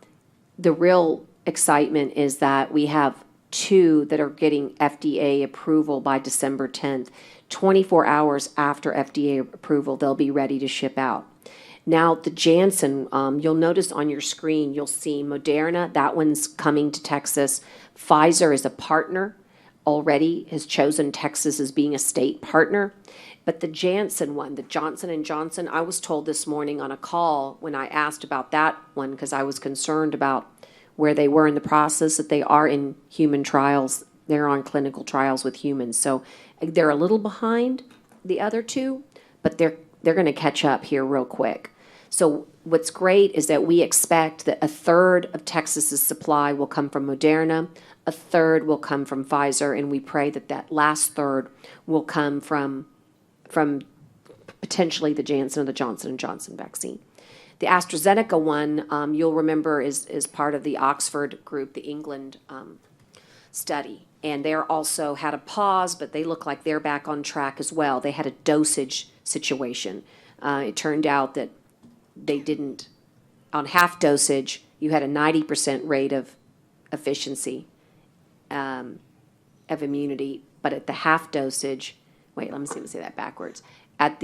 the real excitement is that we have 2 that are getting FDA approval by December 10th. 24 hours after FDA approval, they'll be ready to ship out. Now, the Janssen, you'll notice on your screen, you'll see Moderna. That one's coming to Texas. Pfizer is a partner already, has chosen Texas as being a state partner. But the Janssen one, the Johnson & Johnson, I was told this morning on a call when I asked about that one because I was concerned about where they were in the process, that they are in human trials. They're on clinical trials with humans. So they're a little behind the other 2, but they're going to catch up here real quick. So what's great is that we expect that 1/3 of Texas's supply will come from Moderna, 1/3 will come from Pfizer, and we pray that that last 1/3 will come from potentially the Janssen or the Johnson & Johnson vaccine. The AstraZeneca one, you'll remember, is part of the Oxford group, the England study. And they're also had a pause, but they look like they're back on track as well. They had a dosage situation. It turned out that they didn't, on half dosage, you had a 90% rate of efficiency of immunity, but at the half dosage, wait, let me say that backwards. At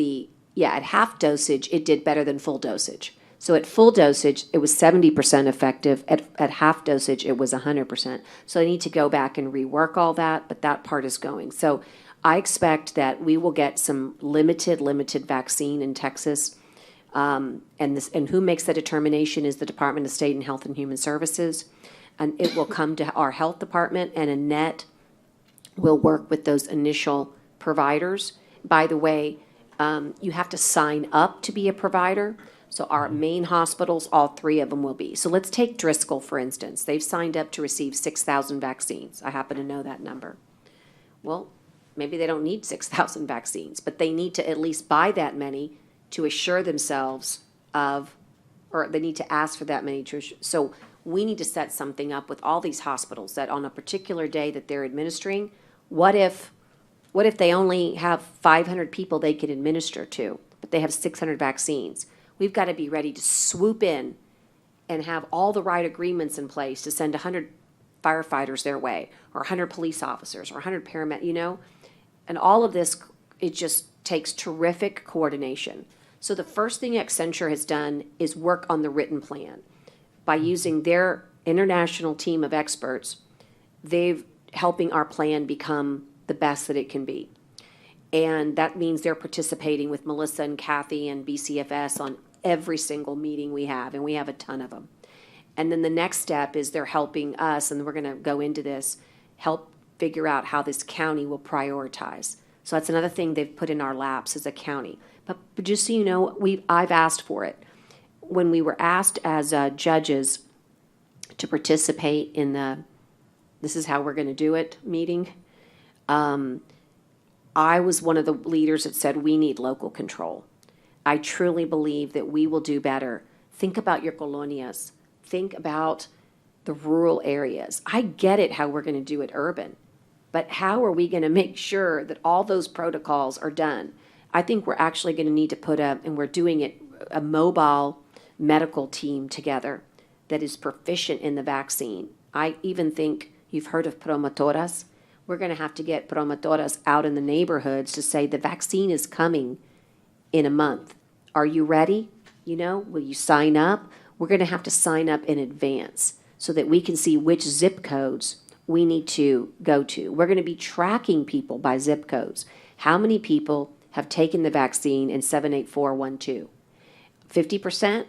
half dosage, it did better than full dosage. So at full dosage, it was 70% effective. At half dosage, it was 100%. So I need to go back and rework all that, but that part is going. So I expect that we will get some limited vaccine in Texas. And who makes the determination is the Department of State and Health and Human Services. And it will come to our health department, and Annette will work with those initial providers. By the way, you have to sign up to be a provider. So our main hospitals, all 3 of them will be. So let's take Driscoll, for instance. They've signed up to receive 6,000 vaccines. I happen to know that number. Well, maybe they don't need 6,000 vaccines, but they need to at least buy that many to assure themselves of, or they need to ask for that many. So we need to set something up with all these hospitals that on a particular day that they're administering, what if they only have 500 people they can administer to, but they have 600 vaccines? We've got to be ready to swoop in and have all the right agreements in place to send 100 firefighters their way, or 100 police officers, or 100 paramedics, And all of this, it just takes terrific coordination. So the first thing Accenture has done is work on the written plan. By using their international team of experts, they've helping our plan become the best that it can be. And that means they're participating with Melissa and Kathy and BCFS on every single meeting we have, and we have a ton of them. And then the next step is they're helping us, and we're going to go into this, help figure out how this county will prioritize. So that's another thing they've put in our laps as a county. But just so you know, I've asked for it. When we were asked as judges to participate in the "this is how we're going to do it" meeting, I was one of the leaders that said we need local control. I truly believe that we will do better. Think about your colonias. Think about the rural areas. I get it how we're going to do it urban, but how are we going to make sure that all those protocols are done? I think we're actually going to need to put and we're doing it, a mobile medical team together that is proficient in the vaccine. I even think you've heard of promotoras. We're going to have to get promotoras out in the neighborhoods to say the vaccine is coming in a month. Are you ready? Will you sign up? We're going to have to sign up in advance so that we can see which zip codes we need to go to. We're going to be tracking people by zip codes. How many people have taken the vaccine in 78412? 50%?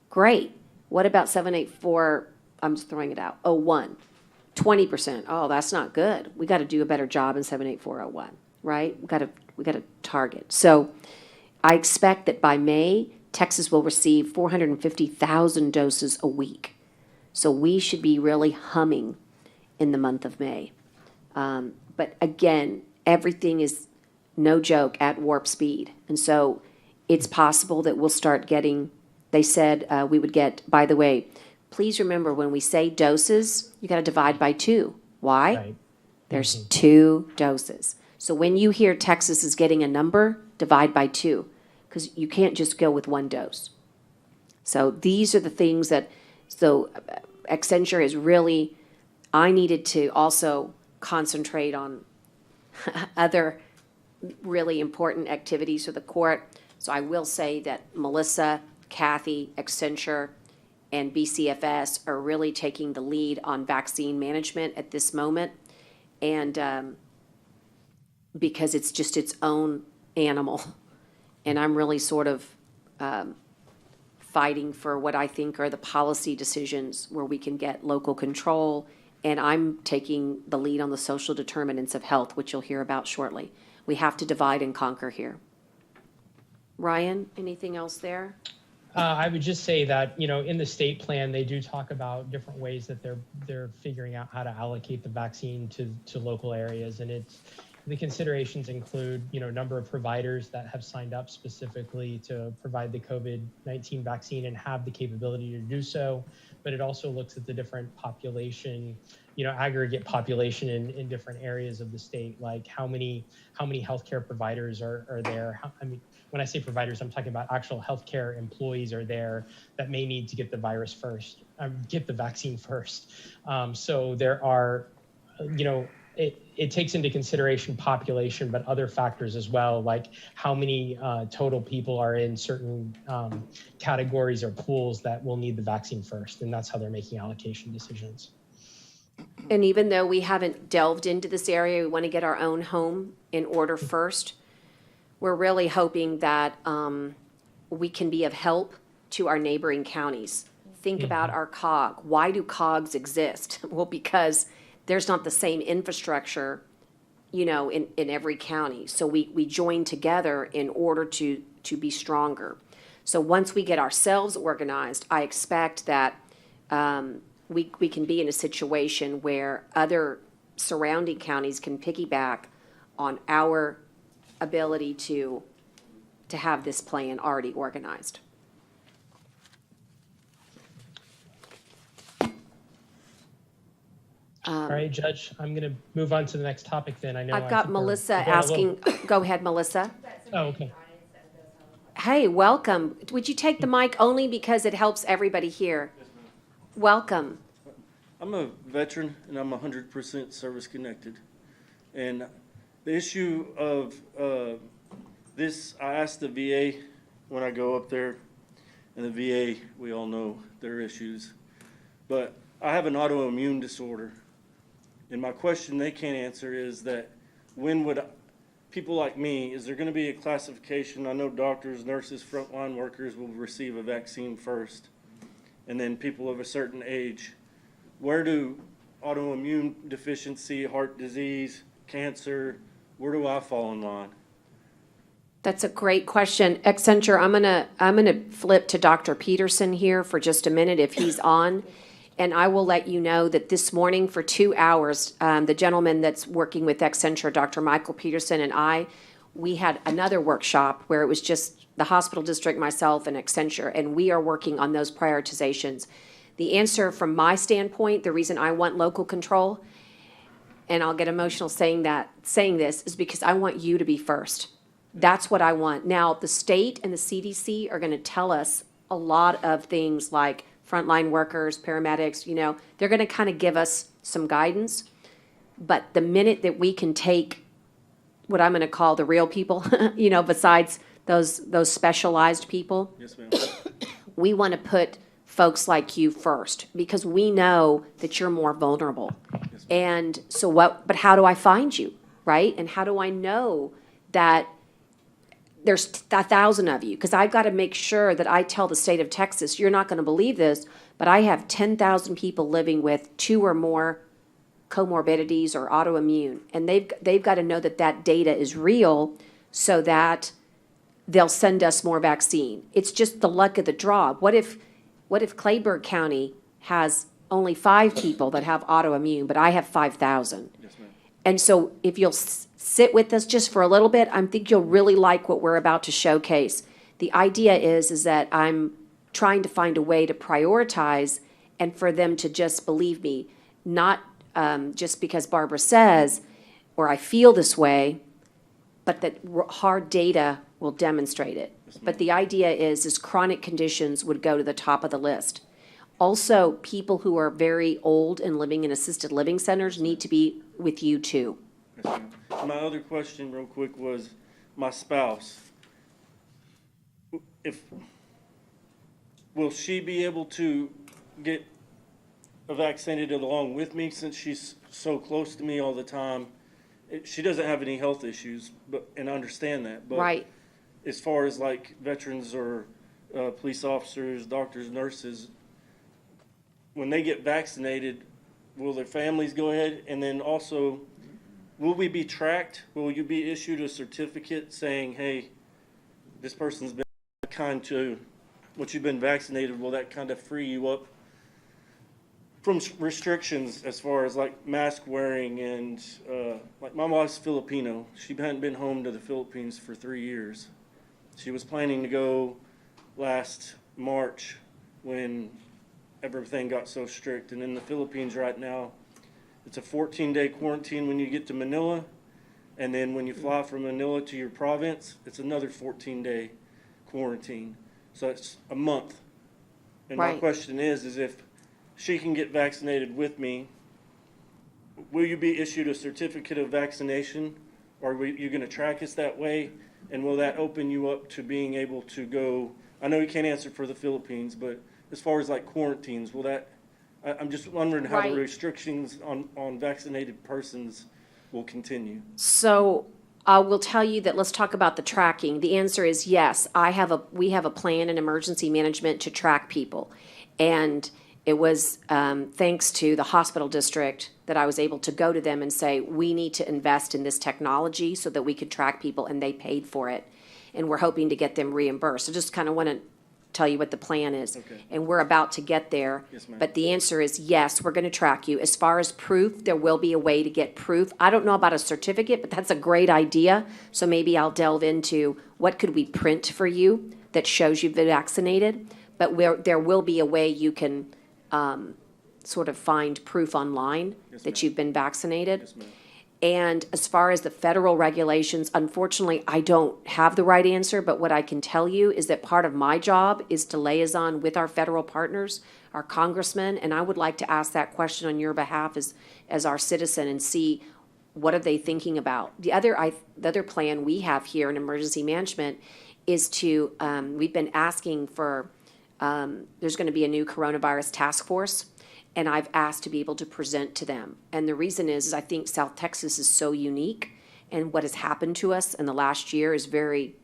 Great. What about 784, I'm just throwing it out, 01? 20%. Oh, that's not good. We got to do a better job in 78401, right? We got to target. So I expect that by May, Texas will receive 450,000 doses a week. So we should be really humming in the month of May. But again, everything is, no joke, at warp speed. And so it's possible that we'll start getting, they said we would get, by the way, please remember when we say doses, you got to divide by 2. Why? Right. There's 2 doses. So when you hear Texas is getting a number, divide by 2, because you can't just go with 1 dose. So these are the things that, Accenture is really, I needed to also concentrate on other really important activities for the court. So I will say that Melissa, Kathy, Accenture, and BCFS are really taking the lead on vaccine management at this moment. And because it's just its own animal. And I'm really sort of fighting for what I think are the policy decisions where we can get local control. And I'm taking the lead on the social determinants of health, which you'll hear about shortly. We have to divide and conquer here. Ryan, anything else there? I would just say that, in the state plan, they do talk about different ways that they're figuring out how to allocate the vaccine to local areas. And the considerations include, number of providers that have signed up specifically to provide the COVID-19 vaccine and have the capability to do so. But it also looks at the different population, aggregate population in different areas of the state, like how many healthcare providers are there. When I say providers, I'm talking about actual healthcare employees are there that may need to get the vaccine first. So there are, it takes into consideration population, but other factors as well, like how many total people are in certain categories or pools that will need the vaccine first. And that's how they're making allocation decisions. And even though we haven't delved into this area, we want to get our own home in order first. We're really hoping that we can be of help to our neighboring counties. Think about our COG. Why do COGs exist? Well, because there's not the same infrastructure in every county. So we join together in order to be stronger. So once we get ourselves organized, I expect that we can be in a situation where other surrounding counties can piggyback on our ability to have this plan already organized. All right, Judge, I'm going to move on to the next topic then. I know I've got think we're Melissa going a little- asking, go ahead, Melissa. Oh, okay. Hey, welcome. Would you take the mic only because it helps everybody hear? Welcome. I'm a veteran and I'm 100% service connected. And the issue of this, I asked the VA when I go up there, and the VA, we all know their issues. But I have an autoimmune disorder. And my question they can't answer is that when would people like me, is there going to be a classification? I know doctors, nurses, frontline workers will receive a vaccine first, and then people of a certain age. Where do autoimmune deficiency, heart disease, cancer, where do I fall in line? That's a great question. Accenture, I'm gonna flip to Dr. Peterson here for just a minute if he's on. And I will let you know that this morning for 2 hours, the gentleman that's working with Accenture, Dr. Michael Peterson, and we had another workshop where it was just the hospital district, myself, and Accenture, and we are working on those prioritizations. The answer from my standpoint, the reason I want local control, and I'll get emotional saying this, is because I want you to be first. That's what I want. Now, the state and the CDC are going to tell us a lot of things like frontline workers, paramedics, they're going to kind of give us some guidance. But the minute that we can take what I'm going to call the real people, besides those specialized people, Yes, ma'am. we want to put folks like you first because we know that you're more vulnerable. And so but how do I find you, right? And how do I know that there's 1,000 of you? Because I've got to make sure that I tell the state of Texas, you're not going to believe this, but I have 10,000 people living with 2 or more comorbidities or autoimmune. And they've got to know that that data is real so that they'll send us more vaccine. It's just the luck of the draw. What if Clayburgh County has only 5 people that have autoimmune, but I have 5,000? Yes, ma'am. And so if you'll sit with us just for a little bit, I think you'll really like what we're about to showcase. The idea is that I'm trying to find a way to prioritize and for them to just believe me, not just because Barbara says, or I feel this way, but that hard data will demonstrate it. But the idea is chronic conditions would go to the top of the list. Also, people who are very old and living in assisted living centers need to be with you too. Yes, ma'am. My other question real quick was my spouse. Will she be able to get vaccinated along with me since she's so close to me all the time? She doesn't have any health issues, and I understand that. But Right. as far as like veterans or police officers, doctors, nurses, when they get vaccinated, will their families go ahead? And then also, will we be tracked? Will you be issued a certificate saying, hey, this person's been kind to what you've been vaccinated? Will that kind of free you up from restrictions as far as like mask wearing and like my mom's Filipino. She hadn't been home to the Philippines for 3 years. She was planning to go last March when everything got so strict. And in the Philippines right now, it's a 14-day quarantine when you get to Manila. And then when you fly from Manila to your province, it's another 14-day quarantine. So it's a month. And my Right. question is if she can get vaccinated with me, will you be issued a certificate of vaccination? Or are you going to track us that way? And will that open you up to being able to go? I know you can't answer for the Philippines, but as far as like quarantines, will that? I'm just wondering how Right. the restrictions on vaccinated persons will continue. So I will tell you that let's talk about the tracking. The answer is yes. We have a plan in emergency management to track people. And it was thanks to the hospital district that I was able to go to them and say, we need to invest in this technology so that we could track people, and they paid for it. And we're hoping to get them reimbursed. So just kind of want to tell you what the plan is. Okay. And we're about to get there. Yes, ma'am. But the answer is yes, we're going to track you. As far as proof, there will be a way to get proof. I don't know about a certificate, but that's a great idea. So maybe I'll delve into what could we print for you that shows you've been vaccinated. But there will be a way you can sort of find proof online Yes, that ma'am. you've been vaccinated. Yes, ma'am. And as far as the federal regulations, unfortunately, I don't have the right answer, but what I can tell you is that part of my job is to liaison with our federal partners, our congressmen, and I would like to ask that question on your behalf as our citizen and see what are they thinking about. The other plan we have here in emergency management is to, we've been asking for, there's going to be a new coronavirus task force. And I've asked to be able to present to them. And the reason is I think South Texas is so unique, and what has happened to us in the last year is very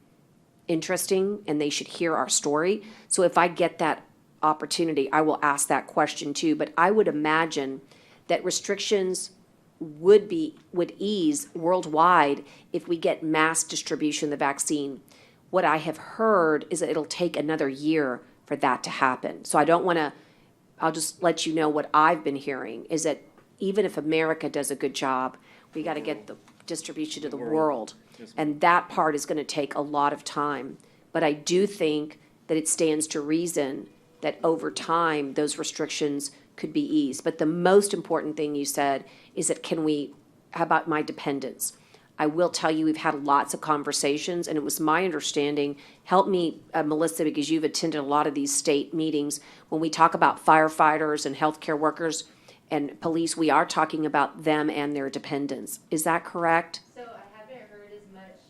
interesting, and they should hear our story. So if I get that opportunity, I will ask that question too. But I would imagine that restrictions would ease worldwide if we get mass distribution of the vaccine. What I have heard is that it'll take another year for that to happen. So I don't want to, I'll just let you know what I've been hearing is that even if America does a good job, we got to get the distribution to the world. And that part is going to take a lot of time. But I do think that it stands to reason that over time, those restrictions could be eased. But the most important thing you said is that how about my dependents? I will tell you, we've had lots of conversations, and it was my understanding, help me, Melissa, because you've attended a lot of these state meetings. When we talk about firefighters and healthcare workers and police, we are talking about them and their dependents. Is that correct? So I haven't heard as much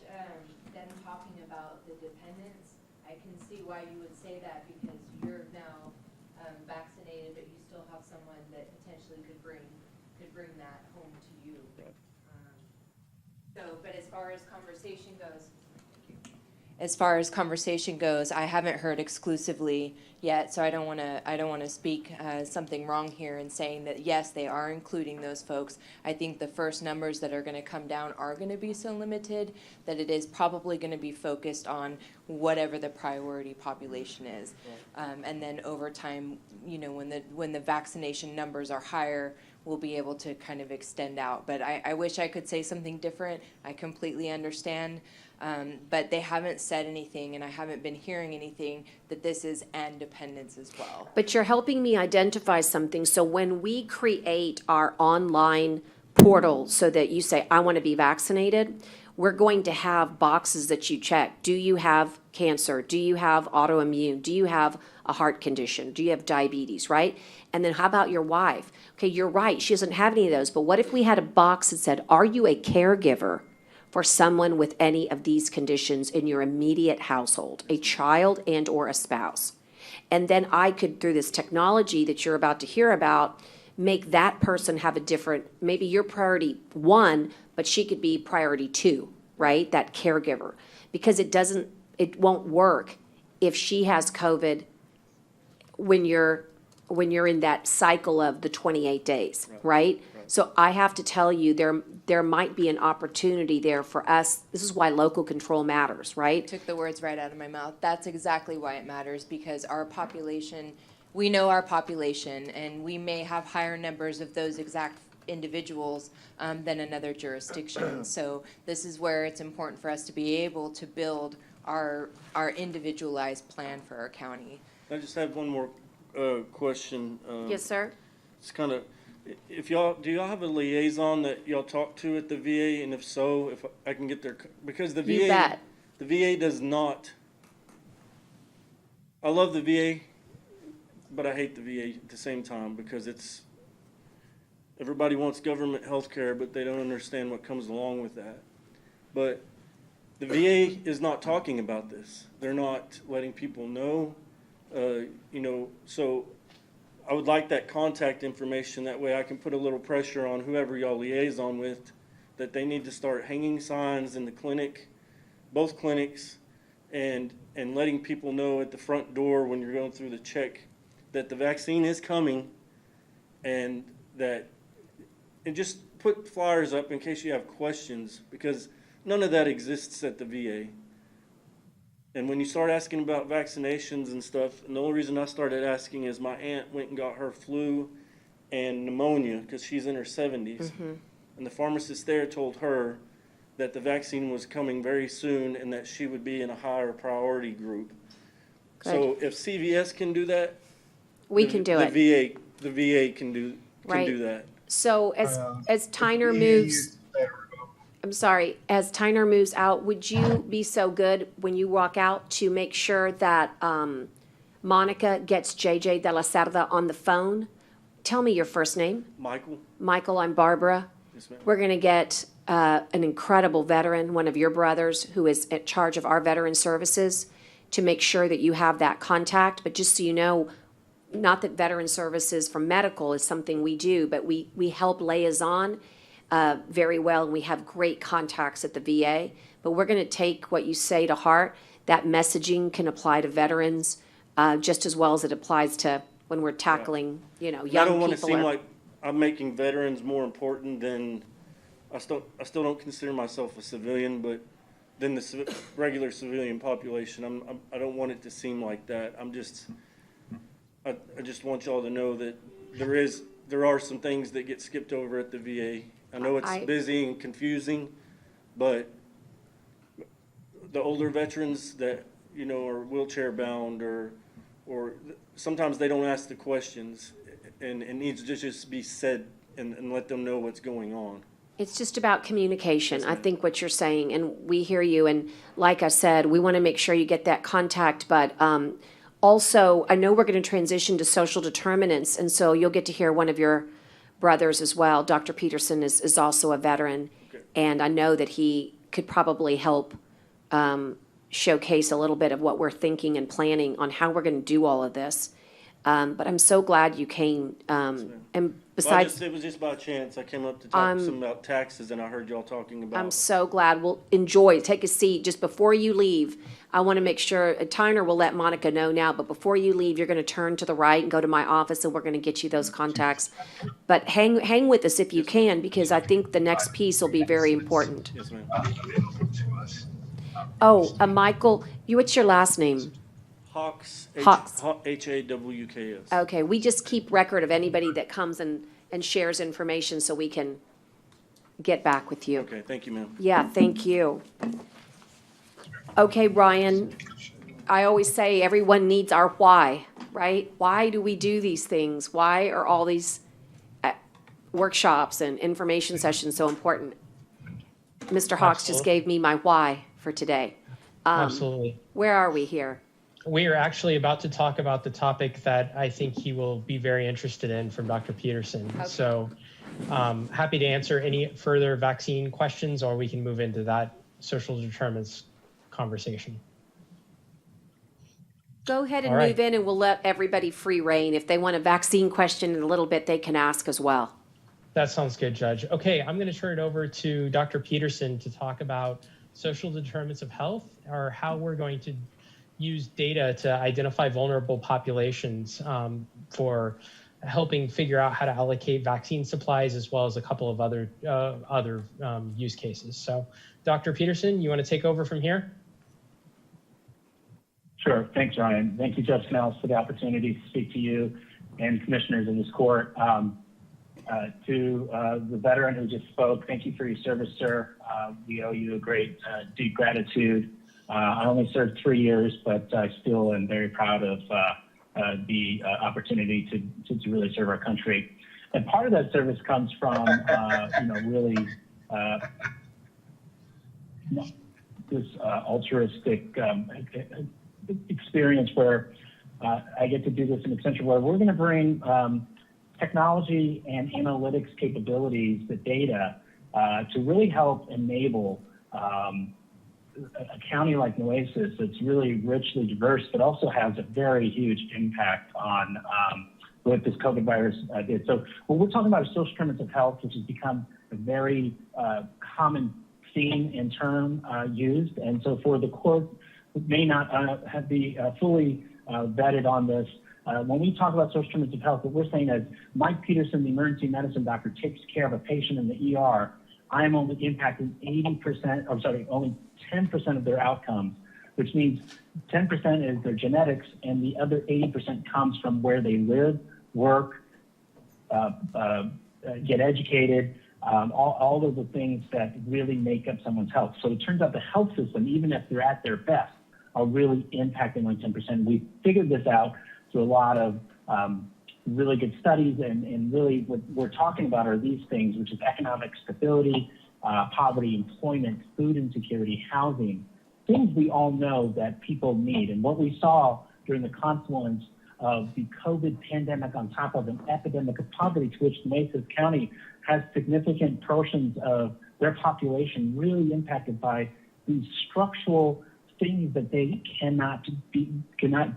them talking about the dependents. I can see why you would say that because you're now vaccinated, but you still have someone that potentially could bring that home to you. But as far as conversation goes, I haven't heard exclusively yet, so I don't want to speak something wrong here in saying that yes, they are including those folks. I think the first numbers that are going to come down are going to be so limited that it is probably going to be focused on whatever the priority population is, and then over time, when the vaccination numbers are higher, we'll be able to kind of extend out. But I wish I could say something different. I completely understand. But they haven't said anything, and I haven't been hearing anything that this is and dependence as well. But you're helping me identify something. So when we create our online portal so that you say, I want to be vaccinated, we're going to have boxes that you check. Do you have cancer? Do you have autoimmune? Do you have a heart condition? Do you have diabetes, right? And then how about your wife? Okay, you're right, she doesn't have any of those, but what if we had a box that said, are you a caregiver for someone with any of these conditions in your immediate household, a child and or a spouse? And then I could, through this technology that you're about to hear about, make that person have a different, maybe you're priority 1, but she could be priority 2, right? That caregiver. Because it won't work if she has COVID when you're in that cycle of the 28 days, right? So I have to tell you, there might be an opportunity there for us. This is why local control matters, right? Took the words right out of my mouth. That's exactly why it matters, because our population, we know our population, and we may have higher numbers of those exact individuals than another jurisdiction. So this is where it's important for us to be able to build our individualized plan for our county. I just have one more question. Yes, sir? It's kind of, do y'all have a liaison that y'all talk to at the VA? And if so, if I can get their, because the VA, You bet. the VA does not, I love the VA, but I hate the VA at the same time because everybody wants government health care, but they don't understand what comes along with that. But the VA is not talking about this. They're not letting people know, so I would like that contact information. That way I can put a little pressure on whoever y'all liaison with that they need to start hanging signs in the clinic, both clinics, and letting people know at the front door when you're going through the check that the vaccine is coming and that and just put flyers up in case you have questions, because none of that exists at the VA. And when you start asking about vaccinations and stuff, and the only reason I started asking is my aunt went and got her flu and pneumonia because she's in her 70s. And the pharmacist there told her that the vaccine was coming very soon and that she would be in a higher priority group. So if CVS can do that, We can do it. The VA can do Right. that. So as Tyner moves, I'm sorry, as Tyner moves out, would you be so good when you walk out to make sure that Monica gets JJ De La Cerda on the phone? Tell me your first name. Michael? Michael, I'm Barbara. Yes, ma'am. We're going to get an incredible veteran, one of your brothers, who is in charge of our veteran services, to make sure that you have that contact. But just so you know, not that veteran services for medical is something we do, but we help liaison very well, and we have great contacts at the VA. But we're going to take what you say to heart. That messaging can apply to veterans just as well as it applies to when we're tackling, young people. I don't want to seem like I'm making veterans more important than, I still don't consider myself a civilian, but than the regular civilian population. I don't want it to seem like that. I just want y'all to know that there are some things that get skipped over at the VA. I know it's busy and confusing, but the older veterans that, are wheelchair bound or sometimes they don't ask the questions, and it needs to just be said and let them know what's going on. It's just about communication, I think what you're saying, and we hear you. And like I said, we want to make sure you get that contact, but also, I know we're going to transition to social determinants, and so you'll get to hear one of your brothers as well. Dr. Peterson is also a veteran, and I know that he could probably help showcase a little bit of what we're thinking and planning on how we're going to do all of this. But I'm so glad you came. And besides, It was just by chance. I came up to talk to some about taxes, and I heard y'all talking about. I'm so glad. We'll enjoy. Take a seat. Just before you leave, I want to make sure, Tyner will let Monica know now, but before you leave, you're going to turn to the right and go to my office, and we're going to get you those contacts. But hang with us if you can, because I think the next piece will be very important. Yes, ma'am. Oh, Michael, what's your last name? Hawks. Hawks. HAWKS. Okay, we just keep record of anybody that comes and shares information so we can get back with you. Okay, thank you, ma'am. Yeah, thank you. Okay, Ryan, I always say everyone needs our why, right? Why do we do these things? Why are all these workshops and information sessions so important? Mr. Hawks just gave me my why for today. Absolutely. Where are we here? We are actually about to talk about the topic that I think he will be very interested in from Dr. Peterson. Okay. So happy to answer any further vaccine questions, or we can move into that social determinants conversation. Go ahead and All right. move in, and we'll let everybody free reign. If they want a vaccine question in a little bit, they can ask as well. That sounds good, Judge. Okay, I'm going to turn it over to Dr. Peterson to talk about social determinants of health, or how we're going to use data to identify vulnerable populations for helping figure out how to allocate vaccine supplies, as well as a couple of other use cases. So, Dr. Peterson, you want to take over from here? Sure. Thanks, Ryan. Thank you, Judge Canales, for the opportunity to speak to you and commissioners in this court. To the veteran who just spoke, thank you for your service, sir. We owe you a great, deep gratitude. I only served 3 years, but I still am very proud of the opportunity to really serve our country. And part of that service comes from, really this altruistic experience where I get to do this in Accenture, where we're going to bring technology and analytics capabilities, the data, to really help enable a county like Nueces that's really richly diverse, but also has a very huge impact on what this COVID virus did. So when we're talking about social determinants of health, which has become a very common theme and term used, and so for the court who may not be fully vetted on this, When we talk about social determinants of health, what we're saying is Mike Peterson, the emergency medicine doctor, takes care of a patient in the ER. I am only impacting only 10% of their outcomes, which means 10% is their genetics, and the other 80% comes from where they live, work, get educated, all of the things that really make up someone's health. So it turns out the health system, even if they're at their best, are really impacting only 10%. We figured this out through a lot of really good studies, and really what we're talking about are these things, which is economic stability, poverty, employment, food insecurity, housing, things we all know that people need. And what we saw during the confluence of the COVID pandemic on top of an epidemic of poverty, to which Nueces County has significant portions of their population really impacted by these structural things that they cannot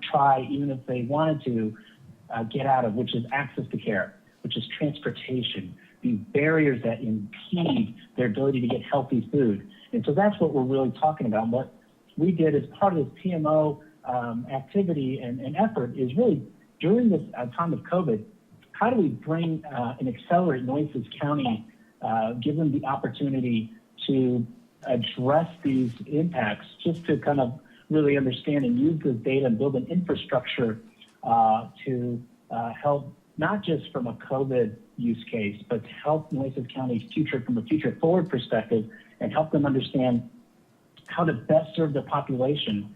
try, even if they wanted to, get out of, which is access to care, which is transportation, these barriers that impede their ability to get healthy food. And so that's what we're really talking about. And what we did as part of this PMO activity and effort is really, during this time of COVID, how do we bring and accelerate Nueces County, give them the opportunity to address these impacts, just to kind of really understand and use this data and build an infrastructure to help, not just from a COVID use case, but to help Nueces County's future from a future forward perspective, and help them understand how to best serve the population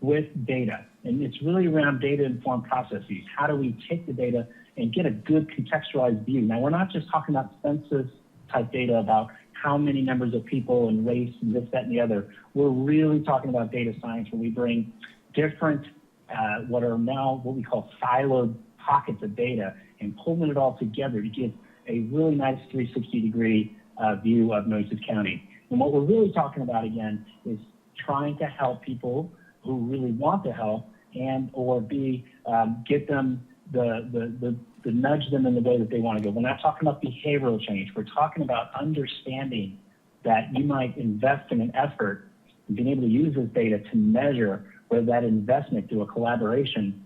with data. And it's really around data-informed processes. How do we take the data and get a good contextualized view? Now, we're not just talking about census-type data about how many numbers of people and race and this, that, and the other. We're really talking about data science, where we bring different, what are now what we call siloed pockets of data, and pulling it all together to give a really nice 360-degree view of Nueces County. And what we're really talking about, again, is trying to help people who really want to help, and or get them the nudge them in the way that they want to go. We're not talking about behavioral change. We're talking about understanding that you might invest in an effort and being able to use this data to measure whether that investment through a collaboration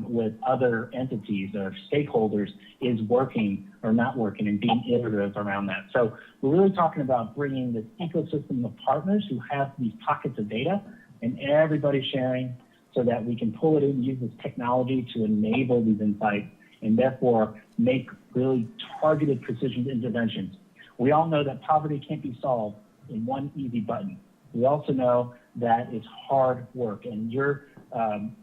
with other entities or stakeholders is working or not working, and being iterative around that. So we're really talking about bringing this ecosystem of partners who have these pockets of data, and everybody sharing, so that we can pull it in and use this technology to enable these insights, and therefore make really targeted precision interventions. We all know that poverty can't be solved in one easy button. We also know that it's hard work, and your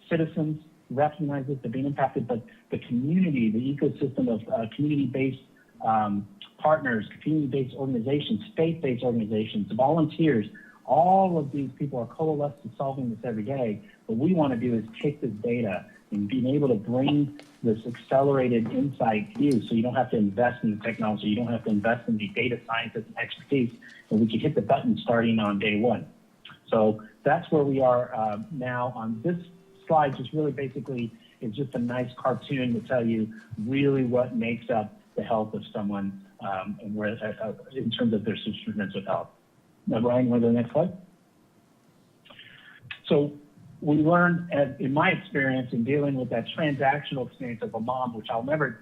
citizens recognize this, they're being impacted, but the community, the ecosystem of community-based partners, community-based organizations, faith-based organizations, volunteers, all of these people are coalesced to solving this every day. What we want to do is take this data and being able to bring this accelerated insight view, so you don't have to invest in the technology, you don't have to invest in the data scientists and expertise, and we can hit the button starting on day one. So that's where we are now. On this slide, just really basically is just a nice cartoon to tell you really what makes up the health of someone and where, in terms of their determinants of health. Now, Ryan, go to the next slide. So we learned, in my experience in dealing with that transactional experience of a mom, which I'll never,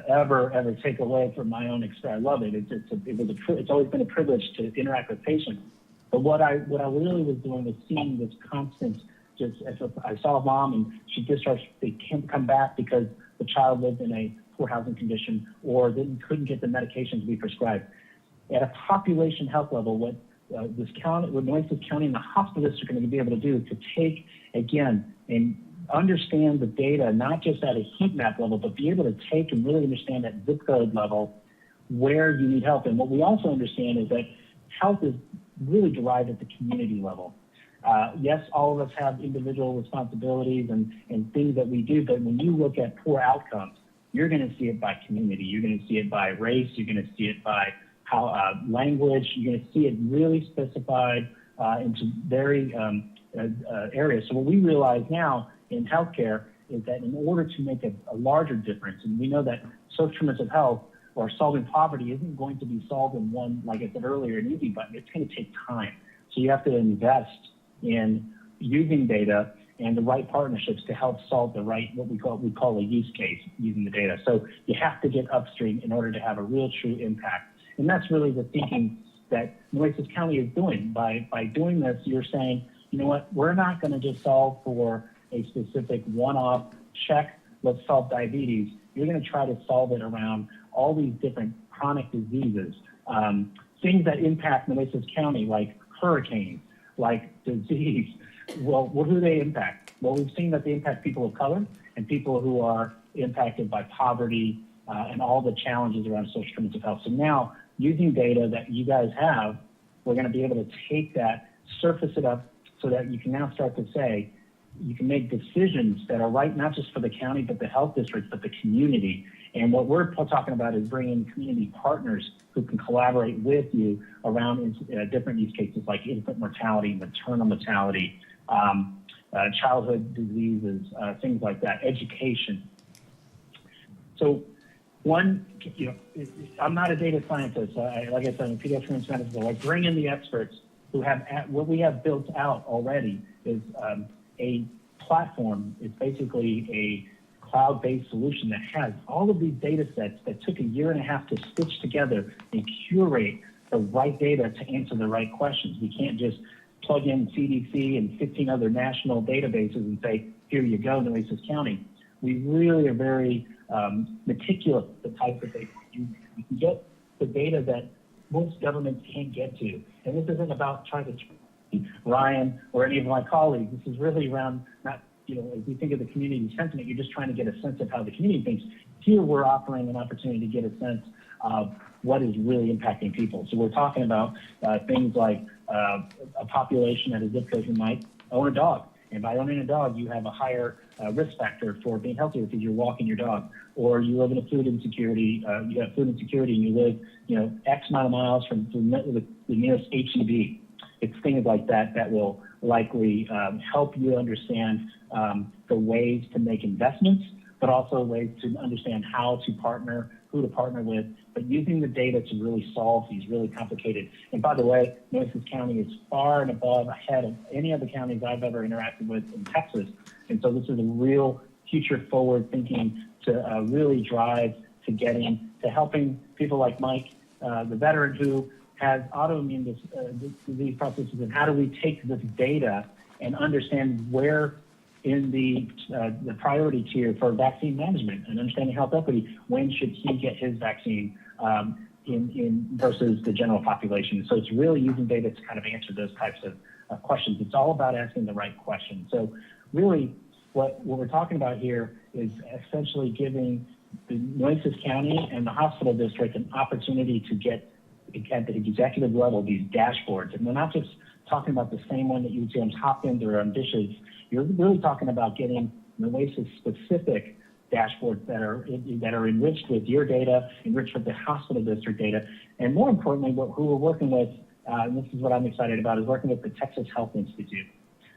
ever take away from my own experience. I love it. It's always been a privilege to interact with patients. But what I really was doing was seeing this constant. I saw a mom and she discharged. They can't come back because the child lived in a poor housing condition, or couldn't get the medications we prescribed. At a population health level, what Nueces County and the hospitalists are going to be able to do is to take, again, and understand the data, not just at a heat map level, but be able to take and really understand at zip code level where you need help. And what we also understand is that health is really derived at the community level. Yes, all of us have individual responsibilities and things that we do, but when you look at poor outcomes, you're going to see it by community. You're going to see it by race. You're going to see it by language. You're going to see it really specified into very areas. So what we realize now in healthcare is that in order to make a larger difference, and we know that social determinants of health or solving poverty isn't going to be solved in one, like I said earlier, an easy button. It's going to take time. So you have to invest in using data and the right partnerships to help solve the right, what we call a use case using the data. So you have to get upstream in order to have a real true impact. And that's really the thinking that Nueces County is doing. By doing this, you're saying, you know what, we're not going to just solve for a specific one-off check, let's solve diabetes. You're going to try to solve it around all these different chronic diseases, things that impact Nueces County, like hurricanes, like disease. Well, what do they impact? Well, we've seen that they impact people of color and people who are impacted by poverty and all the challenges around social determinants of health. So now, using data that you guys have, we're going to be able to take that, surface it up, so that you can now start to say, you can make decisions that are right, not just for the county, but the health districts, but the community. And what we're talking about is bringing community partners who can collaborate with you around different use cases like infant mortality, maternal mortality, childhood diseases, things like that, education. So one, I'm not a data scientist. Like I said, I'm a pediatric medicine, so I bring in the experts who have, what we have built out already is a platform. It's basically a cloud-based solution that has all of these data sets that took a year and a half to stitch together and curate the right data to answer the right questions. We can't just plug in CDC and 15 other national databases and say, here you go, Nueces County. We really are very meticulous, the type of data you can get the data that most governments can't get to. And this isn't about trying to Ryan or any of my colleagues. This is really around not, as we think of the community sentiment, you're just trying to get a sense of how the community thinks. Here we're offering an opportunity to get a sense of what is really impacting people. So we're talking about things like a population at a zip code who might own a dog. And by owning a dog, you have a higher risk factor for being healthier because you're walking your dog. Or you live in a food insecurity, you have food insecurity and you live, X amount of miles from the nearest HEB. It's things like that that will likely help you understand the ways to make investments, but also ways to understand how to partner, who to partner with, but using the data to really solve these really complicated. And by the way, Nueces County is far and above ahead of any other counties I've ever interacted with in Texas. And so this is a real future forward thinking to really drive to getting, to helping people like Mike, the veteran who has autoimmune disease processes, and how do we take this data and understand where in the priority tier for vaccine management and understanding health equity, when should he get his vaccine in versus the general population. So it's really using data to kind of answer those types of questions. It's all about asking the right question. So really what we're talking about here is essentially giving the Nueces County and the hospital district an opportunity to get at the executive level these dashboards. And we're not just talking about the same one that you would see on Hopkins or on Dishes. You're really talking about getting Nueces specific dashboards that are enriched with your data, enriched with the hospital district data, and more importantly, who we're working with, and this is what I'm excited about, is working with the Texas Health Institute.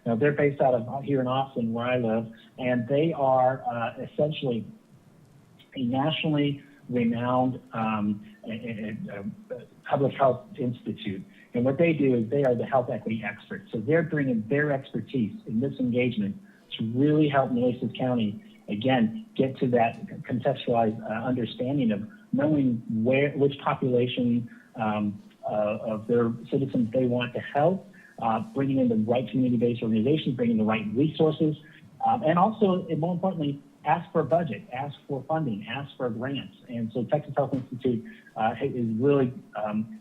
Now, they're based out of here in Austin, where I live, and they are essentially a nationally renowned public health institute. And what they do is they are the health equity experts. So they're bringing their expertise in this engagement to really help Nueces County, again, get to that contextualized understanding of knowing which population of their citizens they want to help, bringing in the right community-based organizations, bringing the right resources, and also, and more importantly, ask for a budget, ask for funding, ask for grants. And so Texas Health Institute is really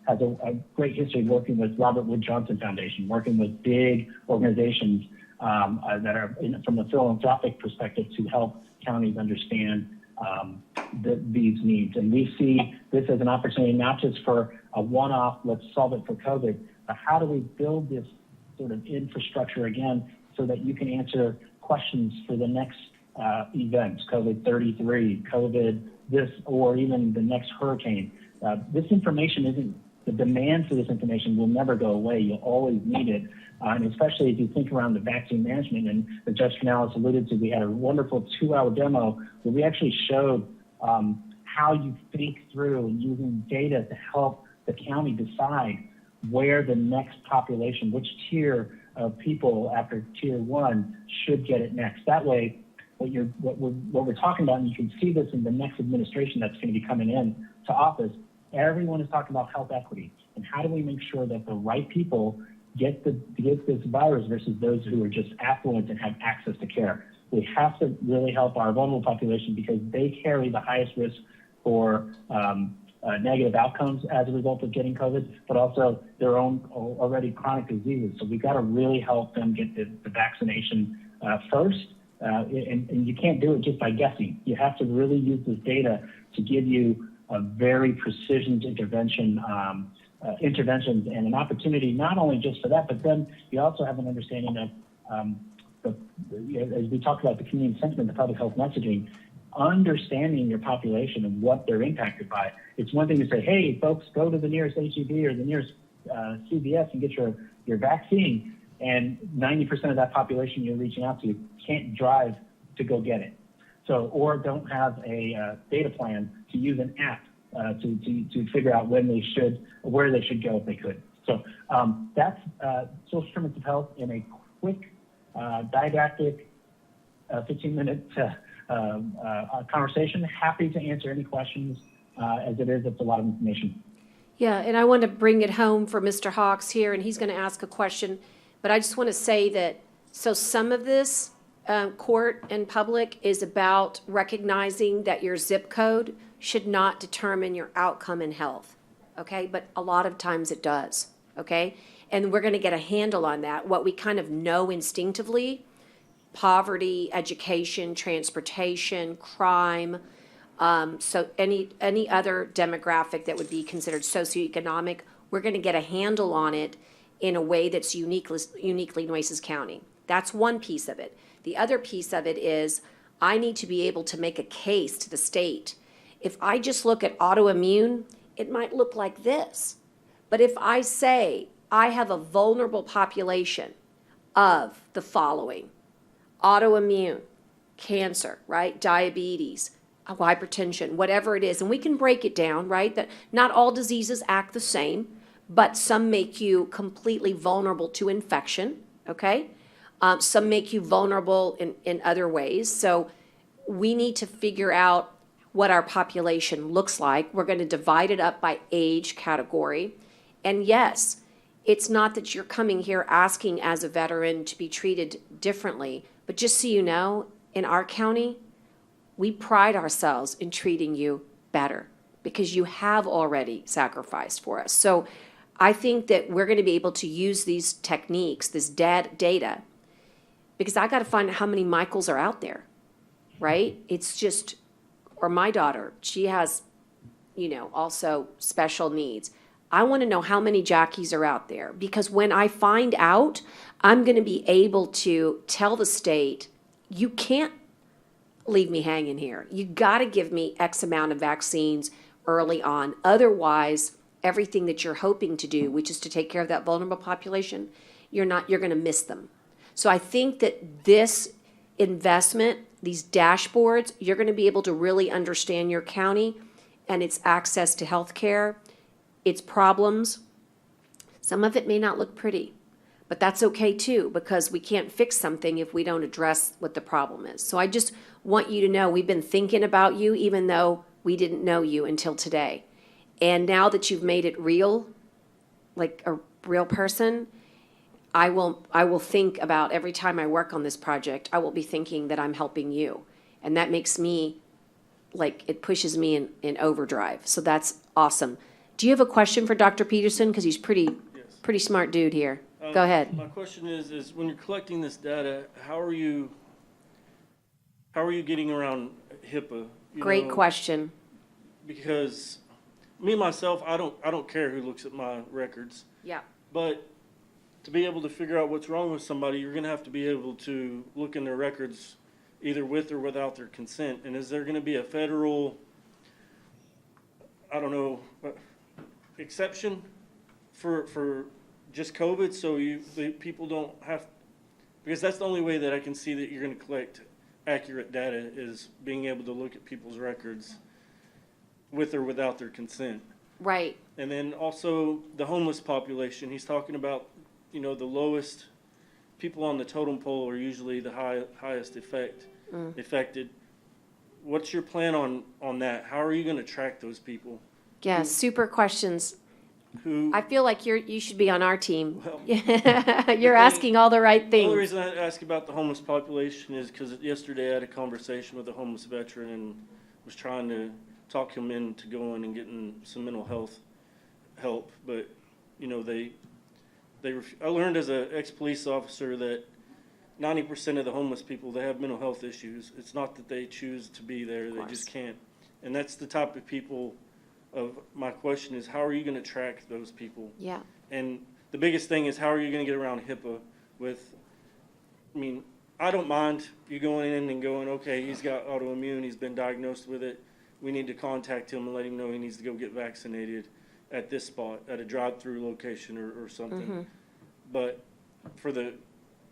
has a great history working with Robert Wood Johnson Foundation, working with big organizations that are from a philanthropic perspective to help counties understand these needs. And we see this as an opportunity not just for a one-off, let's solve it for COVID, but how do we build this sort of infrastructure again so that you can answer questions for the next events, COVID-33, COVID this, or even the next hurricane. This information isn't, the demand for this information will never go away. You'll always need it. And especially if you think around the vaccine management, and the Judge Canales alluded to, we had a wonderful 2-hour demo where we actually showed how you think through and using data to help the county decide where the next population, which tier of people after tier 1 should get it next. That way, what we're talking about, and you can see this in the next administration that's going to be coming in to office, everyone is talking about health equity. And how do we make sure that the right people get this virus versus those who are just affluent and have access to care? We have to really help our vulnerable population because they carry the highest risk for negative outcomes as a result of getting COVID, but also their own already chronic diseases. So we've got to really help them get the vaccination first. And you can't do it just by guessing. You have to really use this data to give you a very precision interventions and an opportunity not only just for that, but then you also have an understanding of, as we talked about the community sentiment, the public health messaging, understanding your population and what they're impacted by. It's one thing to say, hey, folks, go to the nearest HEB or the nearest CVS and get your vaccine. And 90% of that population you're reaching out to can't drive to go get it. So, or don't have a data plan to use an app to figure out where they should go if they could. So that's social determinants of health in a quick, didactic, 15-minute conversation. Happy to answer any questions. As it's a lot of information. Yeah, and I want to bring it home for Mr. Hawks here, and he's going to ask a question. But I just want to say that, so some of this court and public is about recognizing that your zip code should not determine your outcome in health, okay? But a lot of times it does, okay? And we're going to get a handle on that. What we kind of know instinctively, poverty, education, transportation, crime, so any other demographic that would be considered socioeconomic, we're going to get a handle on it in a way that's uniquely Nueces County. That's one piece of it. The other piece of it is I need to be able to make a case to the state. If I just look at autoimmune, it might look like this. But if I say I have a vulnerable population of the following: autoimmune, cancer, right? Diabetes, hypertension, whatever it is. And we can break it down, right? That not all diseases act the same, but some make you completely vulnerable to infection, okay? Some make you vulnerable in other ways. So we need to figure out what our population looks like. We're going to divide it up by age category. And yes, it's not that you're coming here asking as a veteran to be treated differently, but just so you know, in our county, we pride ourselves in treating you better because you have already sacrificed for us. So I think that we're going to be able to use these techniques, this data, because I got to find out how many Michaels are out there, right? It's just, or my daughter, she has, also special needs. I want to know how many Jackies are out there because when I find out, I'm going to be able to tell the state, you can't leave me hanging here. You got to give me X amount of vaccines early on. Otherwise, everything that you're hoping to do, which is to take care of that vulnerable population, you're going to miss them. So I think that this investment, these dashboards, you're going to be able to really understand your county and its access to health care, its problems. Some of it may not look pretty, but that's okay too, because we can't fix something if we don't address what the problem is. So I just want you to know we've been thinking about you, even though we didn't know you until today. And now that you've made it real, like a real person, I will think about every time I work on this project, I will be thinking that I'm helping you. And that makes me, it pushes me in overdrive. So that's awesome. Do you have a question for Dr. Peterson? Because he's pretty smart dude here. Go ahead. My question is when you're collecting this data, how are you getting around HIPAA? Great question. Because me myself, I don't care who looks at my records. Yeah. But to be able to figure out what's wrong with somebody, you're going to have to be able to look in their records either with or without their consent. And is there going to be a federal, exception for just COVID, so the people don't have, because that's the only way that I can see that you're going to collect accurate data is being able to look at people's records with or without their consent. Right. And then also the homeless population. He's talking about, the lowest people on the totem pole are usually the highest affected. What's your plan on that? How are you going to track those people? Yeah, super questions. Who? I feel like you should be on our team. Well, You're asking all the right The only things. reason I ask about the homeless population is because yesterday I had a conversation with a homeless veteran and was trying to talk him into going and getting some mental health help. But, you know, I learned as an ex-police officer that 90% of the homeless people, they have mental health issues. It's not that they choose to be there, they just can't. And that's the type of people of my question is, how are you going to track those people? Yeah. And the biggest thing is, how are you going to get around HIPAA with, I mean, I don't mind you going in and going, okay, he's got autoimmune, he's been diagnosed with it. We need to contact him and let him know he needs to go get vaccinated at this spot, at a drive-through location or something. But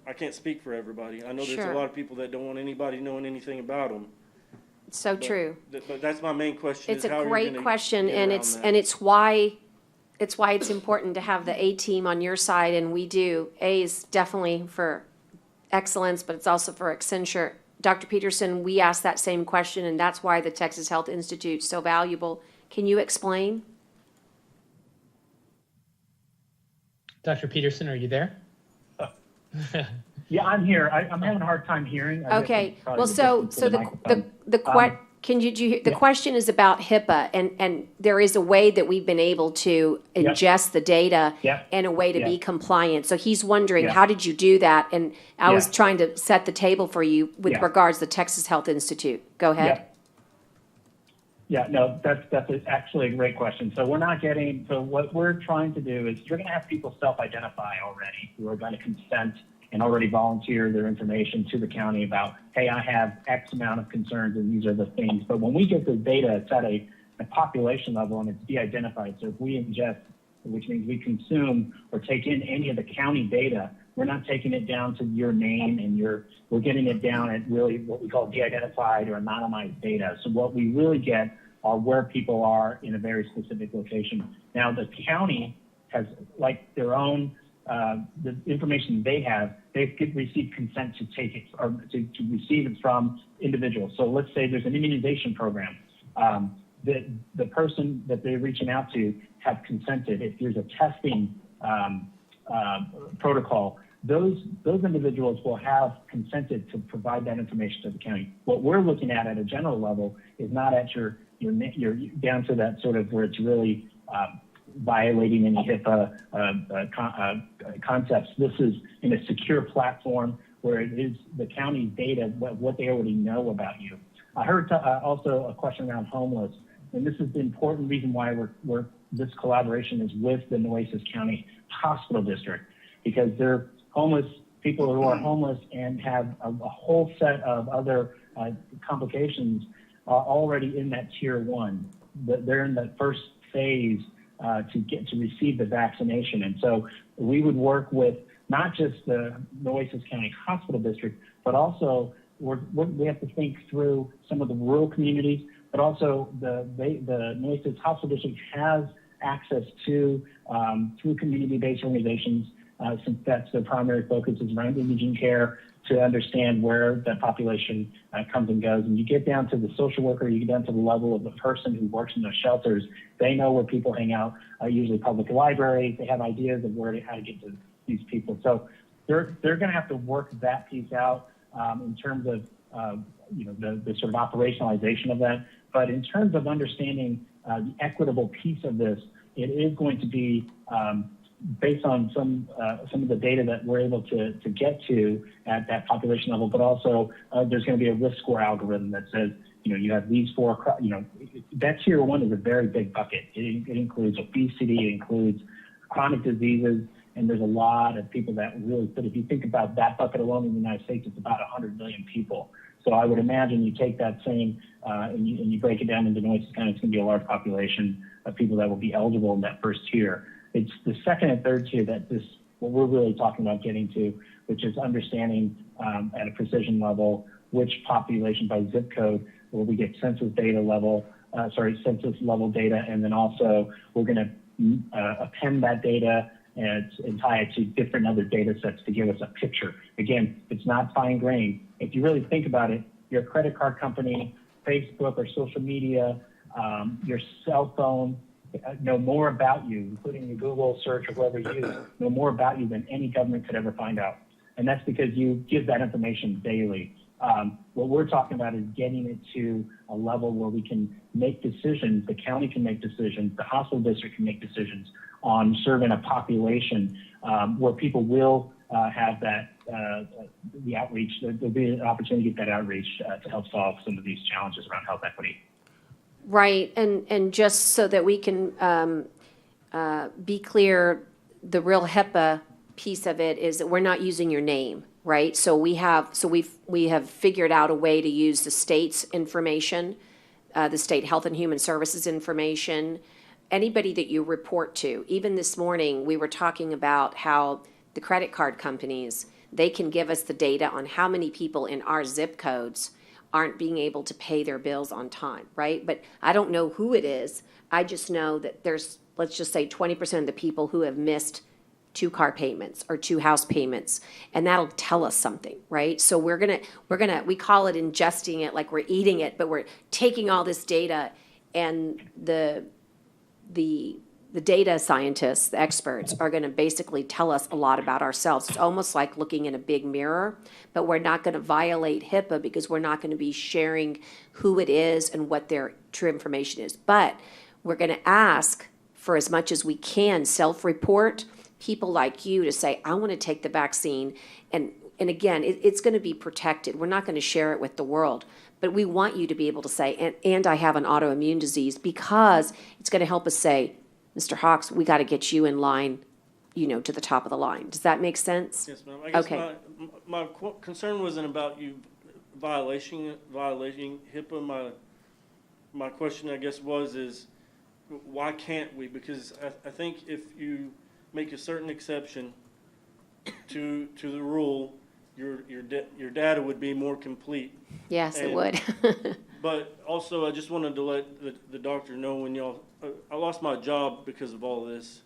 I can't speak for everybody. I know there's Sure. a lot of people that don't want anybody knowing anything about them. So true. But that's my main question. It's is how a are you great gonna question, get and around it's that? why it's important to have the A team on your side, and we do. A is definitely for excellence, but it's also for Accenture. Dr. Peterson, we asked that same question, and that's why the Texas Health Institute is so valuable. Can you explain? Dr. Peterson, are you there? Yeah, I'm here. I'm having a hard time hearing. I guess Okay, it's probably well, the so distance of the microphone. the question is about HIPAA, and there is a way that we've been able to Yep. ingest the data Yep. and a way to be Yep. compliant. So he's wondering, Yeah. how did you do that? And I was Yeah. trying to set the table for you with Yeah. regards to the Texas Health Institute. Go ahead. Yeah, no, that's actually a great question. So what we're trying to do is you're going to have people self-identify already who are going to consent and already volunteer their information to the county about, hey, I have X amount of concerns and these are the things. But when we get the data, it's at a population level and it's de-identified. So if we ingest, which means we consume or take in any of the county data, we're not taking it down to your name and we're getting it down at really what we call de-identified or anonymized data. So what we really get are where people are in a very specific location. Now the county has like their own, the information they have, they've received consent to take it or to receive it from individuals. So let's say there's an immunization program. The person that they're reaching out to have consented. If there's a testing protocol, those individuals will have consented to provide that information to the county. What we're looking at a general level is not at your down to that sort of where it's really violating any HIPAA concepts. This is in a secure platform where it is the county's data, what they already know about you. I heard also a question around homeless, and this is the important reason why this collaboration is with the Nueces County Hospital District, because they're homeless people who are homeless and have a whole set of other complications are already in that tier 1. They're in the first phase to receive the vaccination. And so we would work with not just the Nueces County Hospital District, but also we have to think through some of the rural communities, but also the Nueces Hospital District has access to through community-based organizations, since that's their primary focus is around imaging care, to understand where the population comes and goes. And you get down to the social worker, you get down to the level of the person who works in those shelters. They know where people hang out, usually public libraries. They have ideas of how to get to these people. So they're going to have to work that piece out in terms of the sort of operationalization of that. But in terms of understanding the equitable piece of this, it is going to be based on some of the data that we're able to get to at that population level, but also there's going to be a risk score algorithm that says, you have these 4, that tier 1 is a very big bucket. It includes obesity, it includes chronic diseases, and there's a lot of people that really fit. If you think about that bucket alone in the United States, it's about 100 million people. So I would imagine you take that same and you break it down into Nueces County, it's going to be a large population of people that will be eligible in that first tier. It's the second and third tier what we're really talking about getting to, which is understanding at a precision level which population by zip code where we get census level data, and then also we're going to append that data and tie it to different other data sets to give us a picture. Again, it's not fine grained. If you really think about it, your credit card company, Facebook or social media, your cell phone, know more about you, including your Google search or whoever you use, know more about you than any government could ever find out. And that's because you give that information daily. What we're talking about is getting it to a level where we can make decisions, the county can make decisions, the hospital district can make decisions on serving a population where people will have that, the outreach, there'll be an opportunity to get that outreach to help solve some of these challenges around health equity. Right, and just so that we can be clear, the real HIPAA piece of it is that we're not using your name, right? So we have figured out a way to use the state's information, the state Health and Human Services information, anybody that you report to. Even this morning, we were talking about how the credit card companies, they can give us the data on how many people in our zip codes aren't being able to pay their bills on time, right? But I don't know who it is. I just know that there's, let's just say 20% of the people who have missed 2 car payments or 2 house payments, and that'll tell us something, right? So we're gonna, we call it ingesting it like we're eating it, but we're taking all this data, and the data scientists, the experts, are going to basically tell us a lot about ourselves. It's almost like looking in a big mirror, but we're not going to violate HIPAA because we're not going to be sharing who it is and what their true information is. But we're going to ask for as much as we can, self-report people like you to say, I want to take the vaccine. And again, it's going to be protected. We're not going to share it with the world. But we want you to be able to say, and I have an autoimmune disease, because it's going to help us say, Mr. Hawks, we got to get you in line, to the top of the line. Does that make sense? Yes, ma'am. I guess Okay. my concern wasn't about you violating HIPAA. My question, I guess, is why can't we? Because I think if you make a certain exception to the rule, your data would be more complete. Yes, it would. But also, I just wanted to let the doctor know when I lost my job because of all this,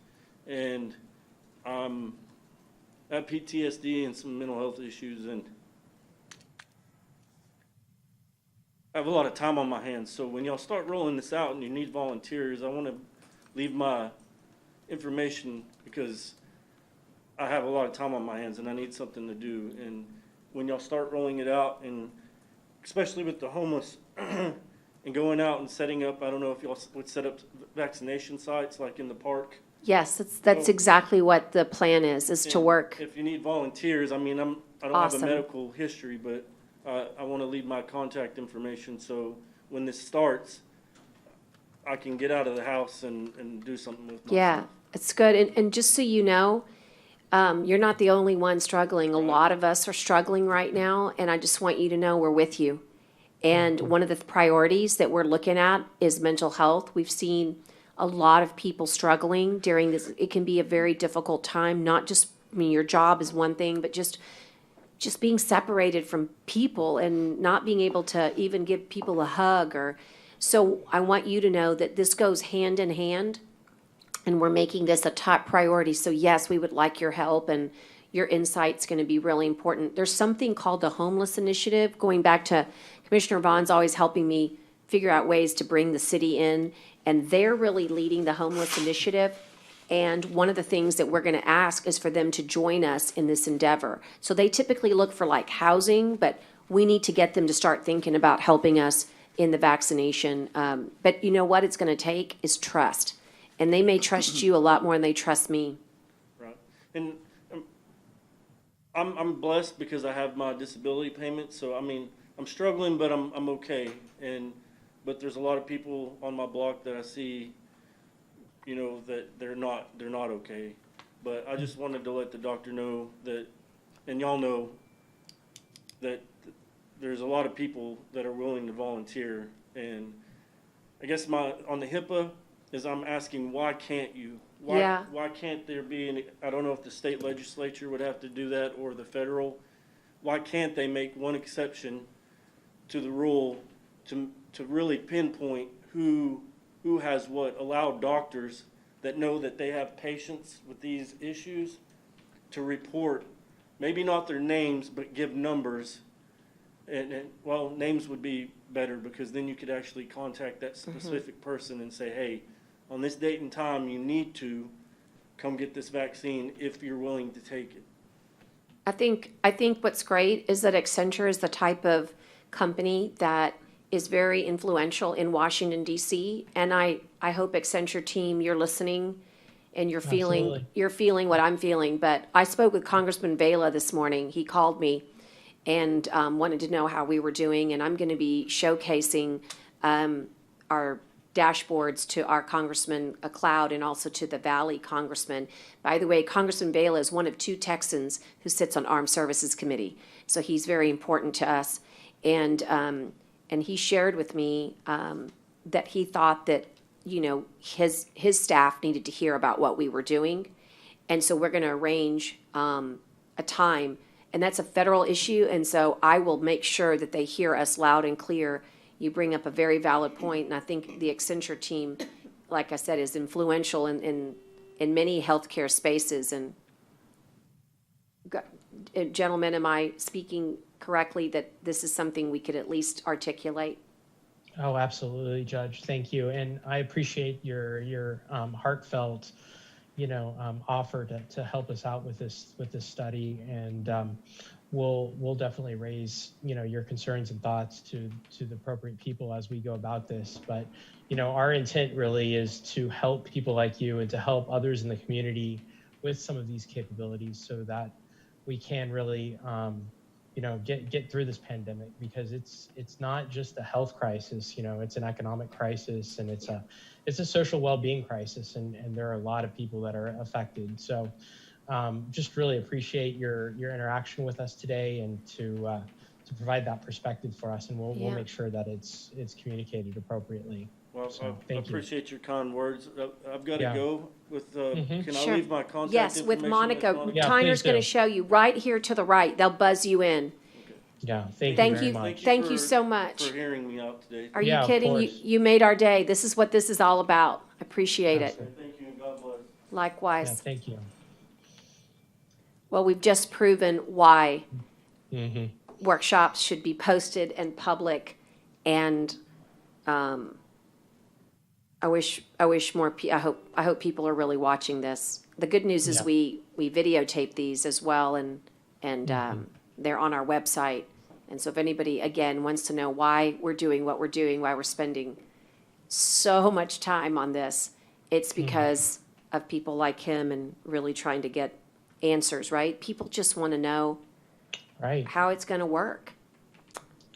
and I have PTSD and some mental health issues, and I have a lot of time on my hands. So when y'all start rolling this out and you need volunteers, I want to leave my information because I have a lot of time on my hands and I need something to do. And when y'all start rolling it out, and especially with the homeless and going out and setting up, I don't know if y'all would set up vaccination sites like in the park. Yes, that's exactly what the plan is to work. If you need volunteers, I mean, I don't Awesome. have a medical history, but I want to leave my contact information so when this starts, I can get out of the house and do something with myself. Yeah, it's good. And just so you know, you're not the only one struggling. A lot of us are struggling right now, and I just want you to know we're with you. And one of the priorities that we're looking at is mental health. We've seen a lot of people struggling during this. It can be a very difficult time, not just, your job is one thing, but just being separated from people and not being able to even give people a hug. So I want you to know that this goes hand in hand, and we're making this a top priority. So yes, we would like your help, and your insight's going to be really important. There's something called the Homeless Initiative, going back to Commissioner Vaughn's always helping me figure out ways to bring the city in, and they're really leading the Homeless Initiative. And one of the things that we're going to ask is for them to join us in this endeavor. So they typically look for like housing, but we need to get them to start thinking about helping us in the vaccination. But you know what it's going to take is trust. And they may trust you a lot more than they trust me. Right. And I'm blessed because I have my disability payment. So, I'm struggling, but I'm okay. But there's a lot of people on my block that I see, that they're not okay. But I just wanted to let the doctor know that, and y'all know that there's a lot of people that are willing to volunteer. And I guess on the HIPAA is I'm asking, why can't you? Why can't there be any, I don't know if the state legislature would have to do that or the federal. Why can't they make one exception to the rule to really pinpoint who has what, allow doctors that know that they have patients with these issues to report, maybe not their names, but give numbers. And well, names would be better because then you could actually contact that specific person and say, hey, on this date and time, you need to come get this vaccine if you're willing to take it. I think what's great is that Accenture is the type of company that is very influential in Washington, D.C. And I hope Accenture team, you're listening and you're feeling what I'm feeling. But I spoke with Congressman Vela this morning. He called me and wanted to know how we were doing. And I'm going to be showcasing our dashboards to our Congressman Cloud and also to the Valley Congressman. By the way, Congressman Vela is one of 2 Texans who sits on Armed Services Committee. So he's very important to us. And he shared with me that he thought that, you know, his staff needed to hear about what we were doing. And so we're going to arrange a time. And that's a federal issue. And so I will make sure that they hear us loud and clear. You bring up a very valid point. And I think the Accenture team, like I said, is influential in many healthcare spaces. And gentlemen, am I speaking correctly that this is something we could at least articulate? Oh, absolutely, Judge. Thank you. And I appreciate your heartfelt, offer to help us out with this study. And we'll definitely raise, your concerns and thoughts to the appropriate people as we go about this. But, our intent really is to help people like you and to help others in the community with some of these capabilities so that we can really, get through this pandemic, because it's not just a health crisis, it's an economic crisis, and it's a social well-being crisis, and there are a lot of people that are affected. So just really appreciate your interaction with us today and to provide that perspective for us, and we'll make sure that it's communicated appropriately. Well, So, I appreciate your kind words. I've got to go with, can Sure. I leave my contact Yes, information with Monica. Yeah, Tyner's please going to do. show you right here to the right. They'll buzz you in. Yeah, thank Thank you very you. much. Thank you so much. For hearing me out today. Are Yeah, you of kidding? course. You made our day. This is what this is all about. I appreciate it. Absolutely. Thank you and God bless. Yeah, Likewise. thank you. Well, we've just proven why Mm-hmm. workshops should be posted and public, and I wish more. I hope people are really watching this. The good news is Yeah. we videotape these as well, and they're on our website. And so if anybody again wants to know why we're doing what we're doing, why we're spending so much time on this, it's because of people like him and really trying to get answers. Right? People just want to know Right. how it's going to work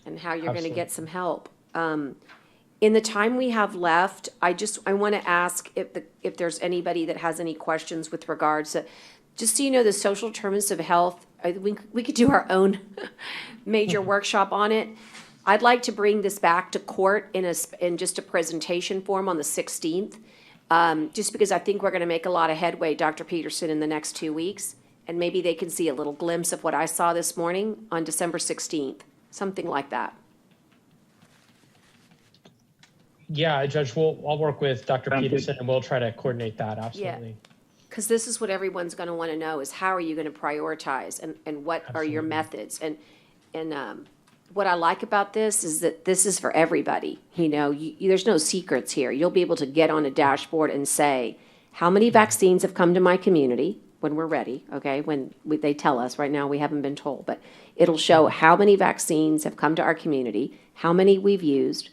and how you're going to Absolutely. get some help. In the time we have left, I want to ask if there's anybody that has any questions with regards to, just so you know, the social determinants of health. We could do our own major workshop on it. I'd like to bring this back to court in just a presentation form on the 16th, just because I think we're going to make a lot of headway, Dr. Peterson, in the next 2 weeks. And maybe they can see a little glimpse of what I saw this morning on December 16th, something like that. Yeah, Judge, I'll work with Dr. Sounds good. Peterson and we'll try to coordinate that, absolutely. Because this is what everyone's going to want to know is how are you going to prioritize and what are your methods? And what I like about this is that this is for everybody. There's no secrets here. You'll be able to get on a dashboard and say, how many vaccines have come to my community when we're ready, okay? When they tell us. Right now we haven't been told, but it'll show how many vaccines have come to our community, how many we've used,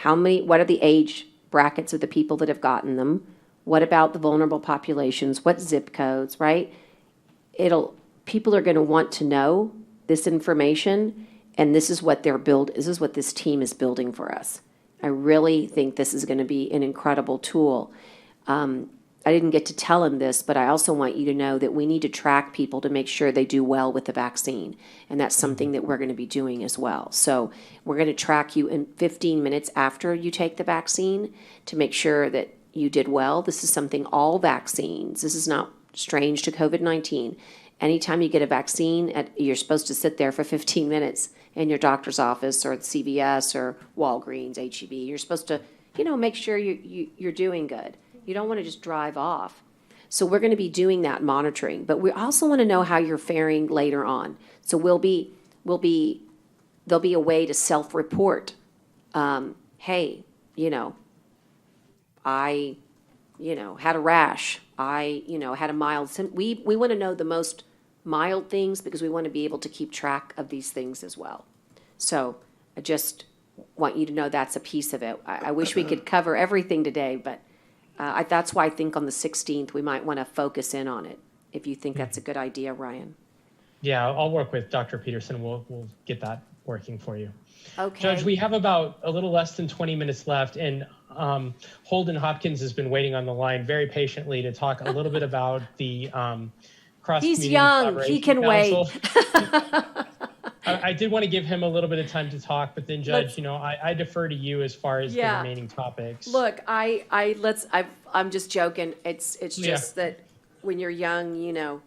what are the age brackets of the people that have gotten them, what about the vulnerable populations, what zip codes, right? People are going to want to know this information, and this is what this team is building for us. I really think this is going to be an incredible tool. I didn't get to tell him this, but I also want you to know that we need to track people to make sure they do well with the vaccine. And that's something that we're going to be doing as well. So we're going to track you in 15 minutes after you take the vaccine to make sure that you did well. This is something all vaccines, this is not strange to COVID-19. Anytime you get a vaccine, you're supposed to sit there for 15 minutes in your doctor's office or at CVS or Walgreens, HEB. You're supposed to, make sure you're doing good. You don't want to just drive off. So we're going to be doing that monitoring, but we also want to know how you're faring later on. So there'll be a way to self-report. Hey, I, had a rash. I, had a mild we want to know the most mild things because we want to be able to keep track of these things as well. So I just want you to know that's a piece of it. I wish we could cover everything today, but that's why I think on the 16th, we might want to focus in on it, if you think that's a good idea, Ryan. Yeah, I'll work with Dr. Peterson. We'll get that working for you. Okay. Judge, we have about a little less than 20 minutes left, and Holden Hopkins has been waiting on the line very patiently to talk a little bit about the cross-community He's young. He can council. wait. I did want to give him a little bit of time to talk, but then Judge, I defer to you as far as the remaining topics. Look, I'm just joking. It's just that when you're young,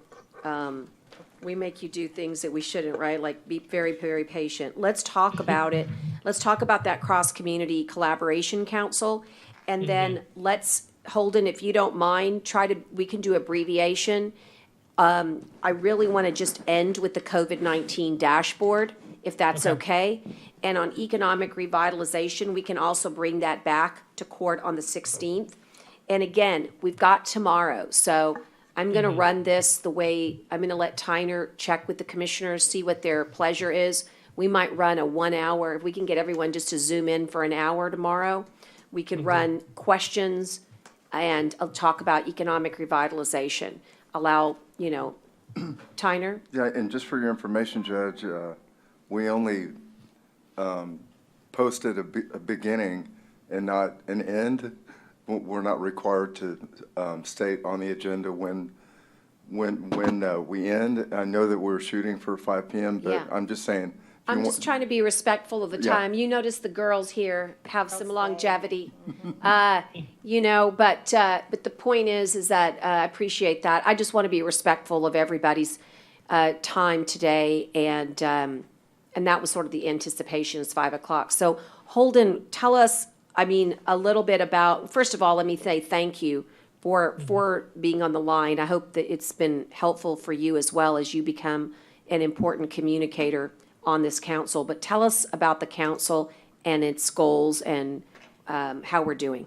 we make you do things that we shouldn't, right? Like be very, very patient. Let's talk about it. Let's talk about that cross-community collaboration council. And then Holden, if you don't mind, we can do abbreviation. I really want to just end with the COVID-19 dashboard, if that's okay. And on economic revitalization, we can also bring that back to court on the 16th. And again, we've got tomorrow. So I'm going to run this the way, I'm going to let Tyner check with the commissioners, see what their pleasure is. We might run a 1 hour, if we can get everyone just to zoom in for an hour tomorrow. We could run questions and I'll talk about economic revitalization. Allow, Tyner? Yeah, and just for your information, Judge, we only posted a beginning and not an end. We're not required to state on the agenda when we end. I know that we're shooting for 5 p.m., but Yeah. I'm just saying. I'm just trying to be respectful of the Yeah. time. You notice the girls here have some longevity, but the point is that I appreciate that. I just want to be respectful of everybody's time today, and that was sort of the anticipation is 5 o'clock. So Holden, tell us, a little bit about. First of all, let me say thank you for being on the line. I hope that it's been helpful for you as well as you become an important communicator on this council, but tell us about the council and its goals and how we're doing.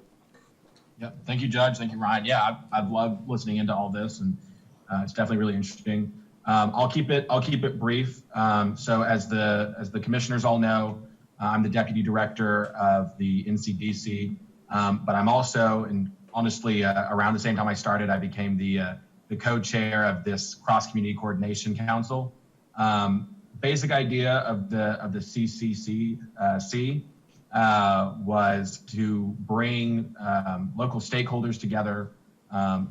Yep. Thank you, Judge. Thank you, Ryan. Yeah, I've loved listening into all this, and it's definitely really interesting. I'll keep it brief. So as the commissioners all know, I'm the deputy director of the NCDC, but I'm also, and honestly, around the same time I started, I became the co-chair of this cross-community coordination council. Basic idea of the CCC was to bring local stakeholders together,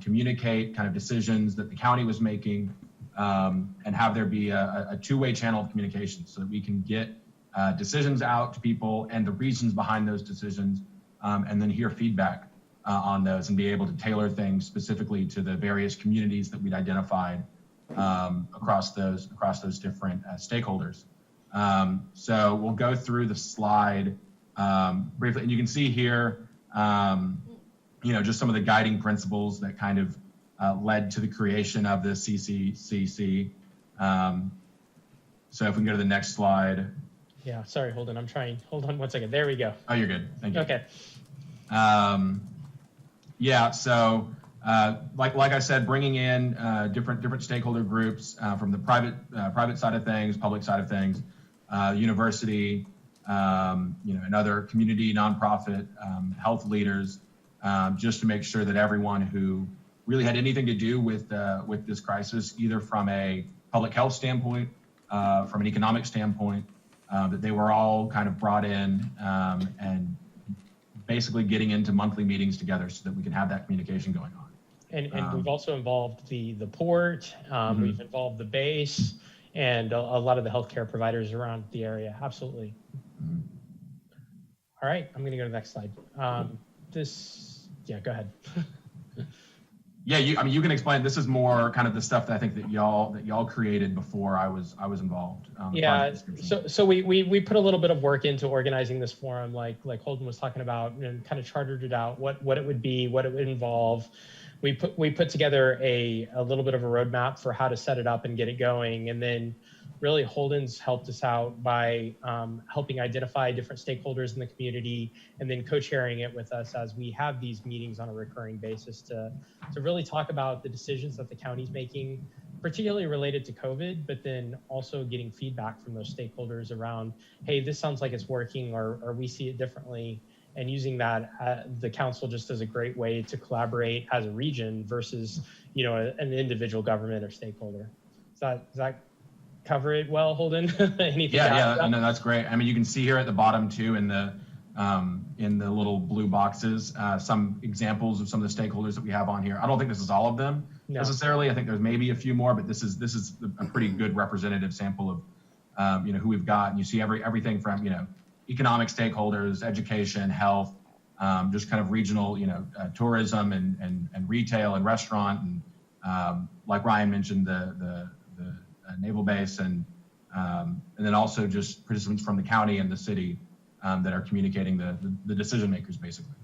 communicate kind of decisions that the county was making, and have there be a two-way channel of communication so that we can get decisions out to people and the reasons behind those decisions, and then hear feedback on those and be able to tailor things specifically to the various communities that we'd identified across those different stakeholders. So we'll go through the slide briefly, and you can see here, just some of the guiding principles that kind of led to the creation of the CCCC. So if we can go to the next slide. Yeah, sorry, Holden, I'm trying. Hold on one second. There we go. Oh, you're good. Thank you. Okay. So like I said, bringing in different stakeholder groups from the private side of things, public side of things, university, and other community, nonprofit, health leaders, just to make sure that everyone who really had anything to do with this crisis, either from a public health standpoint, from an economic standpoint, that they were all kind of brought in and basically getting into monthly meetings together so that we can have that communication going on. And we've also involved the port, we've involved the base, and a lot of the healthcare providers around the area. Absolutely. All right, I'm going to go to the next slide. Go ahead. Yeah, I mean, you can explain. This is more kind of the stuff that I think that y'all created before I was involved. The Yeah, project description. so we put a little bit of work into organizing this forum, like Holden was talking about, and kind of chartered it out, what it would be, what it would involve. We put together a little bit of a roadmap for how to set it up and get it going, and then really Holden's helped us out by helping identify different stakeholders in the community, and then co-chairing it with us as we have these meetings on a recurring basis to really talk about the decisions that the county's making, particularly related to COVID, but then also getting feedback from those stakeholders around, hey, this sounds like it's working, or we see it differently, and using that, the council just as a great way to collaborate as a region versus, an individual government or stakeholder. Does that cover it well, Holden? Anything Yeah, no, that's great. I mean, you can see here at the bottom too, in the little blue boxes, some examples of some of the stakeholders that we have on here. I don't think this is all of them necessarily. I think there's maybe a few more, but this is a pretty good representative sample of, who we've got. And you see everything from, economic stakeholders, education, health, just kind of regional, tourism and retail and restaurant. And like Ryan mentioned, the naval base and then also just participants from the county and the city that are communicating the decision makers basically.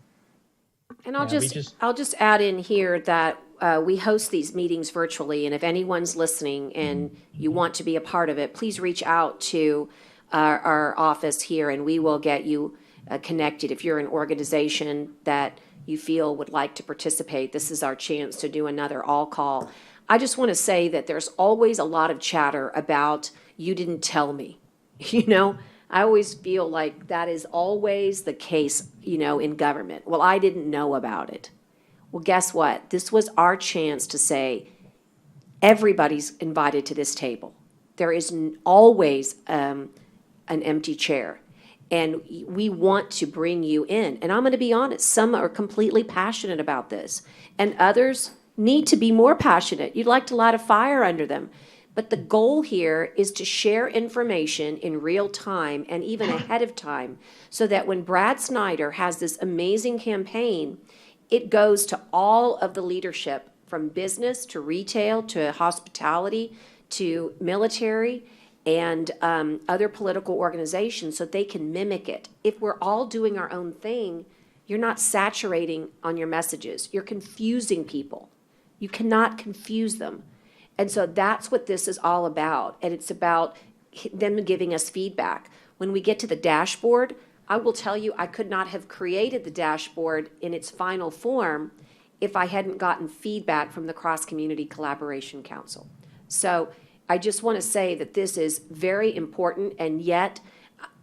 And I'll just add in here that we host these meetings virtually, and if anyone's listening and you want to be a part of it, please reach out to our office here, and we will get you connected. If you're an organization that you feel would like to participate, this is our chance to do another all call. I just want to say that there's always a lot of chatter about, you didn't tell me. I always feel like that is always the case, in government. Well, I didn't know about it. Well, guess what? This was our chance to say, everybody's invited to this table. There is always an empty chair. And we want to bring you in. And I'm going to be honest, some are completely passionate about this, and others need to be more passionate. You'd like to light a fire under them. But the goal here is to share information in real time and even ahead of time, so that when Brad Snyder has this amazing campaign, it goes to all of the leadership, from business to retail to hospitality to military and other political organizations, so they can mimic it. If we're all doing our own thing, you're not saturating on your messages. You're confusing people. You cannot confuse them. And so that's what this is all about. And it's about them giving us feedback. When we get to the dashboard, I will tell you, I could not have created the dashboard in its final form if I hadn't gotten feedback from the Cross Community Collaboration Council. So I just want to say that this is very important, and yet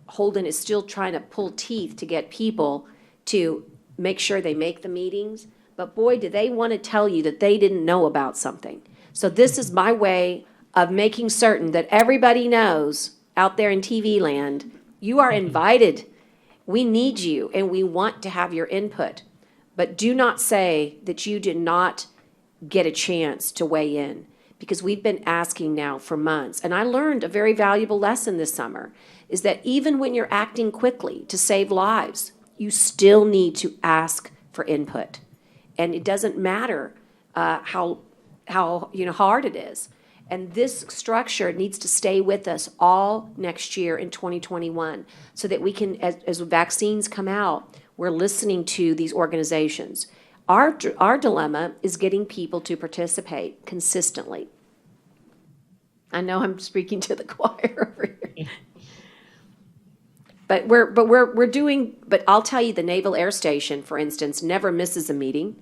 Holden is still trying to pull teeth to get people to make sure they make the meetings. But boy, do they want to tell you that they didn't know about something. So this is my way of making certain that everybody knows out there in TV land, you are invited. We need you, and we want to have your input. But do not say that you did not get a chance to weigh in, because we've been asking now for months. And I learned a very valuable lesson this summer, is that even when you're acting quickly to save lives, you still need to ask for input. And it doesn't matter how hard it is. And this structure needs to stay with us all next year in 2021, so that we can, as vaccines come out, we're listening to these organizations. Our dilemma is getting people to participate consistently. I know I'm speaking to the choir over here. But I'll tell you, the Naval Air Station, for instance, never misses a meeting.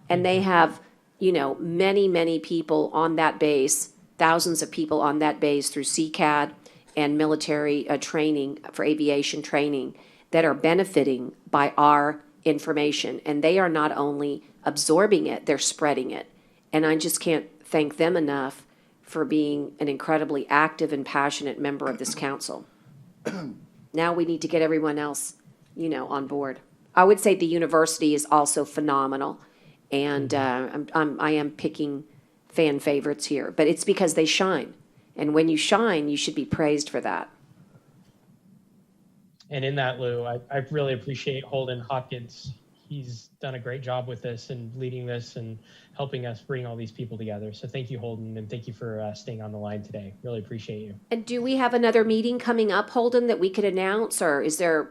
And they have, many, many people on that base, thousands of people on that base through CCAD and military training for aviation training that are benefiting by our information. And they are not only absorbing it, they're spreading it. And I just can't thank them enough for being an incredibly active and passionate member of this council. Now we need to get everyone else, on board. I would say the university is also phenomenal. And I am picking fan favorites here, but it's because they shine. And when you shine, you should be praised for that. And in that, Lou, I really appreciate Holden Hopkins he's done a great job with this and leading this and helping us bring all these people together. So thank you, Holden, and thank you for staying on the line today. Really appreciate you. And do we have another meeting coming up, Holden, that we could announce, or is there,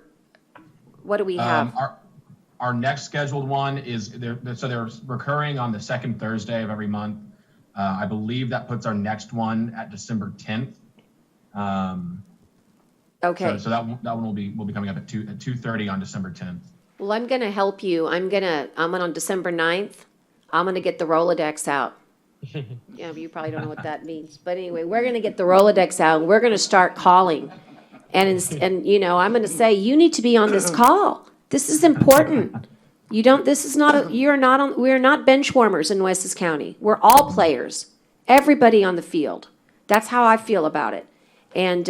what do we have? Our next scheduled one is, they're recurring on the second Thursday of every month. I believe that puts our next one at December 10th. Okay. So that one will be coming up at 2:30 on December 10th. Well, I'm going to help you. I'm on December 9th. I'm going to get the Rolodex out. Yeah, but you probably don't know what that means. But anyway, we're going to get the Rolodex out. We're going to start calling. And you know, I'm going to say, you need to be on this call. This is important. We're not bench warmers in Nueces County. We're all players. Everybody on the field. That's how I feel about it. And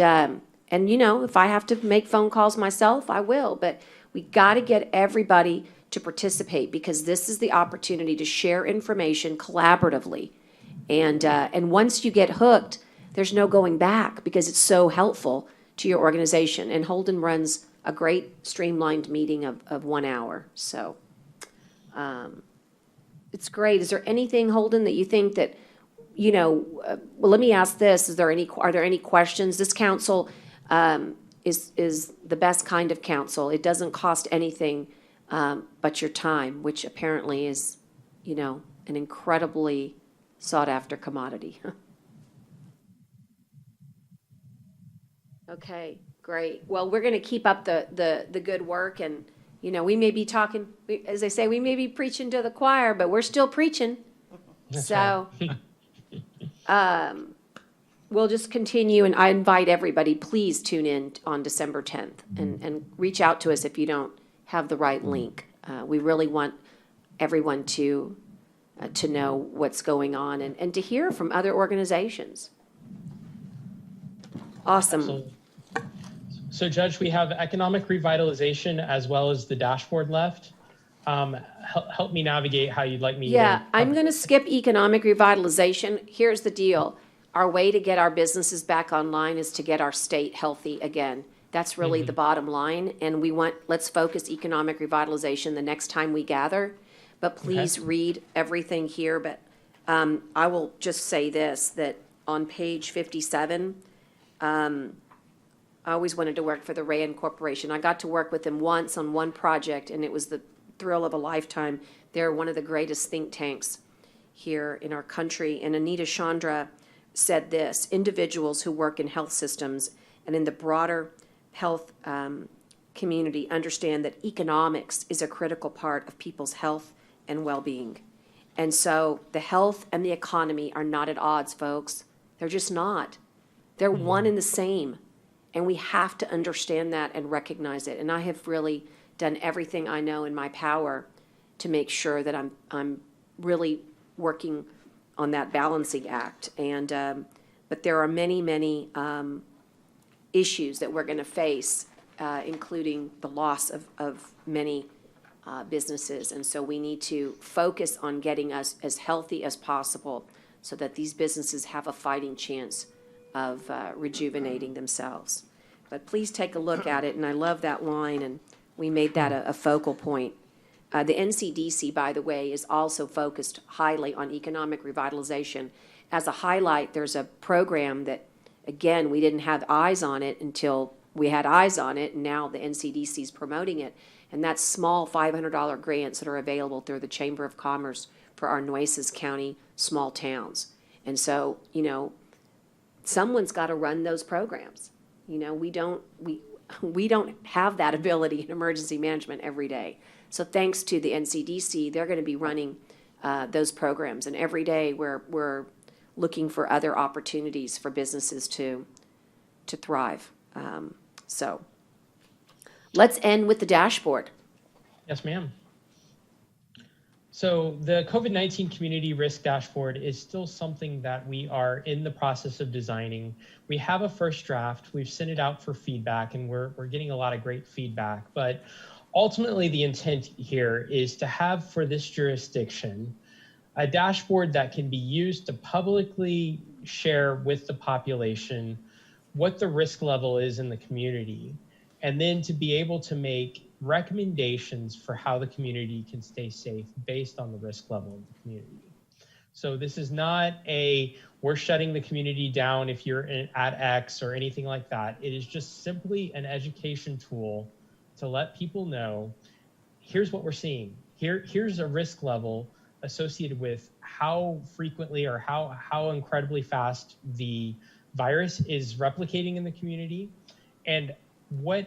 you know, if I have to make phone calls myself, I will. But we got to get everybody to participate, because this is the opportunity to share information collaboratively. And once you get hooked, there's no going back, because it's so helpful to your organization. And Holden runs a great streamlined meeting of 1 hour. So it's great. Is there anything, Holden, that you think that, you know, well, let me ask this. Are there any questions? This council is the best kind of council. It doesn't cost anything but your time, which apparently is, you know, an incredibly sought-after commodity. Okay, great. Well, we're going to keep up the good work, and, you know, we may be talking, as I say, we may be preaching to the choir, but we're still preaching. So we'll just continue, and I invite everybody, please tune in on December 10th and reach out to us if you don't have the right link. We really want everyone to know what's going on and to hear from other organizations. Awesome. Absolutely. So Judge, we have economic revitalization as well as the dashboard left. Help me navigate how you'd like me to. Yeah, I'm going to skip economic revitalization. Here's the deal. Our way to get our businesses back online is to get our state healthy again. That's really the bottom line. And let's focus economic revitalization the next time we gather. But please read everything here. But I will just say this, that on page 57, I always wanted to work for the Rand Corporation. I got to work with them once on one project, and it was the thrill of a lifetime. They're one of the greatest think tanks here in our country. And Anita Chandra said this: individuals who work in health systems and in the broader health community understand that economics is a critical part of people's health and well-being. And so the health and the economy are not at odds, folks. They're just not. They're one and the same. And we have to understand that and recognize it. And I have really done everything I know in my power to make sure that I'm really working on that balancing act. And but there are many issues that we're going to face, including the loss of many businesses. And so we need to focus on getting us as healthy as possible so that these businesses have a fighting chance of rejuvenating themselves. But please take a look at it, and I love that line, and we made that a focal point. The NCDC, by the way, is also focused highly on economic revitalization. As a highlight, there's a program that, again, we didn't have eyes on it until we had eyes on it, and now the NCDC is promoting it. And that's small $500 grants that are available through the Chamber of Commerce for our Nueces County small towns. And so, you know, someone's got to run those programs. You know, we don't have that ability in emergency management every day. So thanks to the NCDC, they're going to be running those programs. And every day we're looking for other opportunities for businesses to thrive. So let's end with the dashboard. Yes, ma'am. So the COVID-19 community risk dashboard is still something that we are in the process of designing. We have a first draft. We've sent it out for feedback, and we're getting a lot of great feedback. But ultimately, the intent here is to have, for this jurisdiction, a dashboard that can be used to publicly share with the population what the risk level is in the community, and then to be able to make recommendations for how the community can stay safe based on the risk level of the community. So this is not we're shutting the community down if you're at X or anything like that. It is just simply an education tool to let people know, here's what we're seeing. Here's a risk level associated with how frequently or how incredibly fast the virus is replicating in the community, and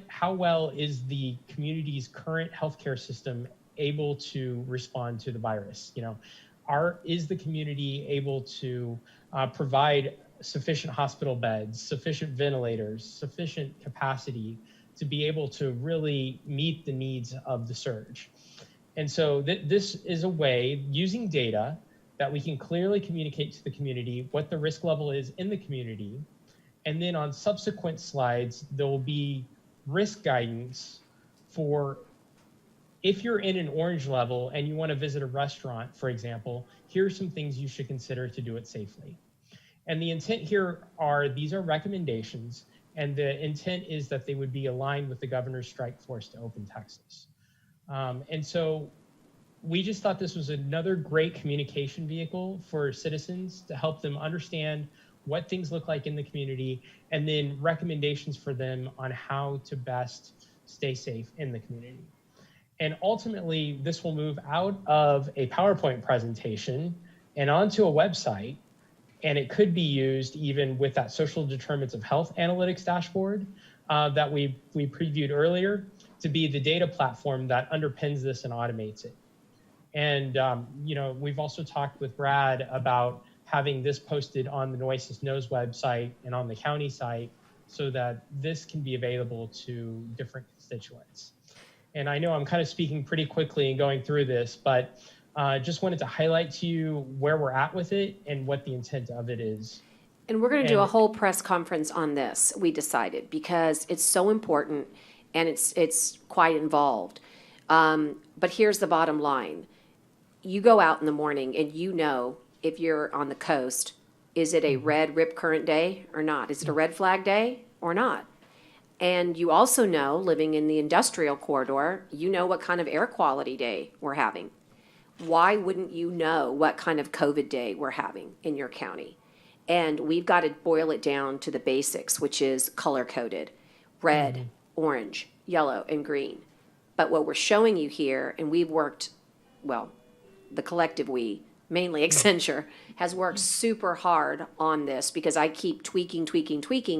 how well is the community's current healthcare system able to respond to the virus? Is the community able to provide sufficient hospital beds, sufficient ventilators, sufficient capacity to be able to really meet the needs of the surge? And so this is a way, using data, that we can clearly communicate to the community what the risk level is in the community. And then on subsequent slides, there will be risk guidance for if you're in an orange level and you want to visit a restaurant, for example, here's some things you should consider to do it safely. And the intent here these are recommendations, and the intent is that they would be aligned with the governor's strike force to open Texas. And so we just thought this was another great communication vehicle for citizens to help them understand what things look like in the community, and then recommendations for them on how to best stay safe in the community. And ultimately, this will move out of a PowerPoint presentation and onto a website, and it could be used even with that social determinants of health analytics dashboard that we previewed earlier, to be the data platform that underpins this and automates it. And we've also talked with Brad about having this posted on the Nueces Knows website and on the county site so that this can be available to different constituents. And I know I'm kind of speaking pretty quickly and going through this, but just wanted to highlight to you where we're at with it and what the intent of it is. And we're going to do a whole press conference on this, we decided, because it's so important and it's quite involved. But here's the bottom line. You go out in the morning and if you're on the coast, is it a red rip current day or not? Is it a red flag day or not? And you also know, living in the industrial corridor, what kind of air quality day we're having. Why wouldn't you know what kind of COVID day we're having in your county? And we've got to boil it down to the basics, which is color-coded, red, orange, yellow, and green. But what we're showing you here, and we've worked, the collective we, mainly Accenture, has worked super hard on this because I keep tweaking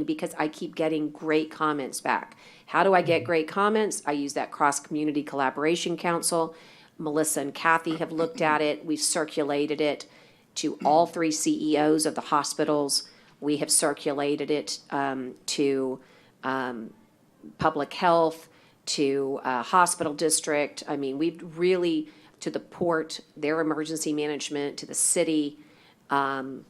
because I keep getting great comments back. How do I get great comments? I use that Cross-Community Collaboration Council. Melissa and Kathy have looked at it. We've circulated it to all 3 CEOs of the hospitals. We have circulated it to public health, to hospital district. I mean, we've really, to the port, their emergency management, to the city. And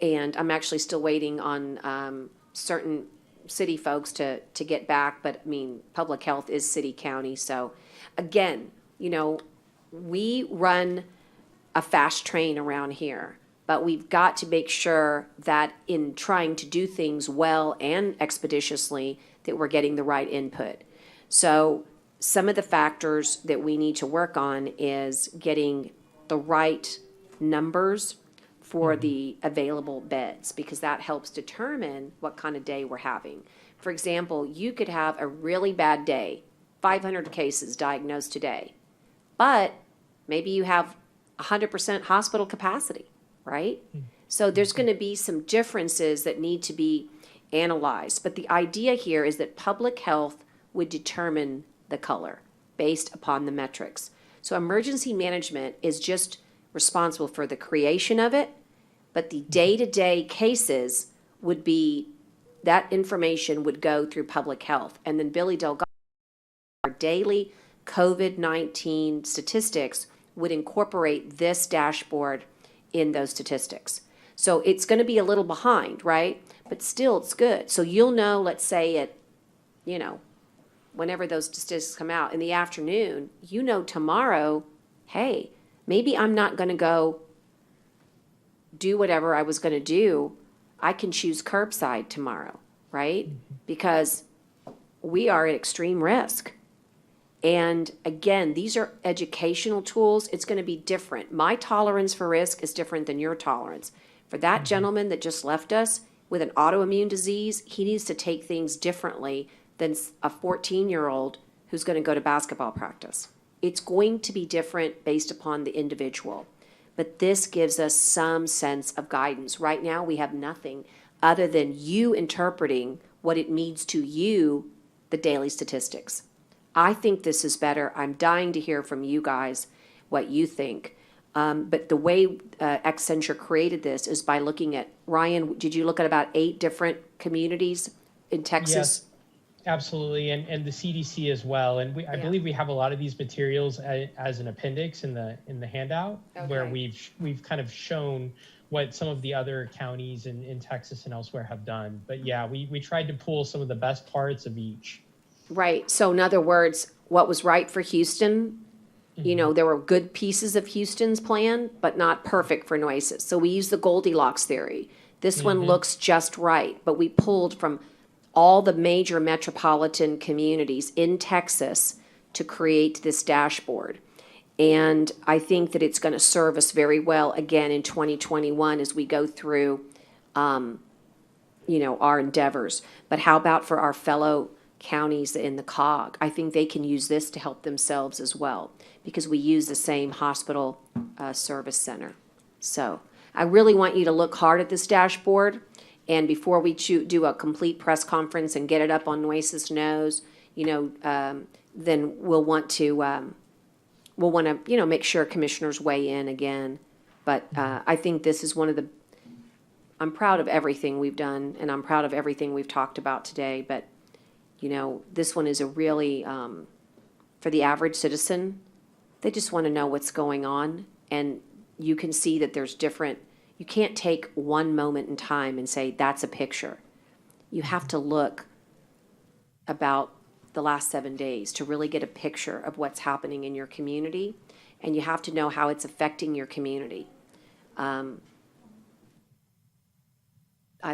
I'm actually still waiting on certain city folks to get back. But I mean, public health is city county. So again, we run a fast train around here, but we've got to make sure that in trying to do things well and expeditiously, that we're getting the right input. So some of the factors that we need to work on is getting the right numbers for the available beds, because that helps determine what kind of day we're having. For example, you could have a really bad day, 500 cases diagnosed today, but maybe you have 100% hospital capacity, right? So there's going to be some differences that need to be analyzed. But the idea here is that public health would determine the color based upon the metrics. So emergency management is just responsible for the creation of it, but the day-to-day cases would be, that information would go through public health. And then Billy Delgado, our daily COVID-19 statistics, would incorporate this dashboard in those statistics. So it's going to be a little behind, right? But still, it's good. So you'll know, let's say at, whenever those statistics come out in the afternoon, tomorrow, hey, maybe I'm not going to go do whatever I was going to do. I can choose curbside tomorrow, right? Because we are at extreme risk. And again, these are educational tools. It's going to be different. My tolerance for risk is different than your tolerance. For that gentleman that just left us with an autoimmune disease, he needs to take things differently than a 14-year-old who's going to go to basketball practice. It's going to be different based upon the individual. But this gives us some sense of guidance. Right now, we have nothing other than you interpreting what it means to you, the daily statistics. I think this is better. I'm dying to hear from you guys what you think. But the way Accenture created this is by looking at, Ryan, did you look at about 8 different communities in Texas? Yes, absolutely, and the CDC as well. And I believe we have a lot of these materials as an appendix in the handout, where we've kind of shown what some of the other counties in Texas and elsewhere have done. But yeah, we tried to pull some of the best parts of each. Right. So in other words, what was right for Houston, you know, there were good pieces of Houston's plan, but not perfect for Nueces. So we used the Goldilocks theory. This one looks just right, but we pulled from all the major metropolitan communities in Texas to create this dashboard. And I think that it's going to serve us very well again in 2021 as we go through, you know, our endeavors. But how about for our fellow counties in the COG? I think they can use this to help themselves as well, because we use the same hospital service center. So I really want you to look hard at this dashboard. And before we do a complete press conference and get it up on Nueces Knows, you know, then we'll want to, you know, make sure commissioners weigh in again. But I think this is one of the, I'm proud of everything we've done, and I'm proud of everything we've talked about today. But, you know, this one is a really, for the average citizen, they just want to know what's going on. And you can see that there's different, you can't take one moment in time and say, that's a picture. You have to look about the last 7 days to really get a picture of what's happening in your community. And you have to know how it's affecting your community. I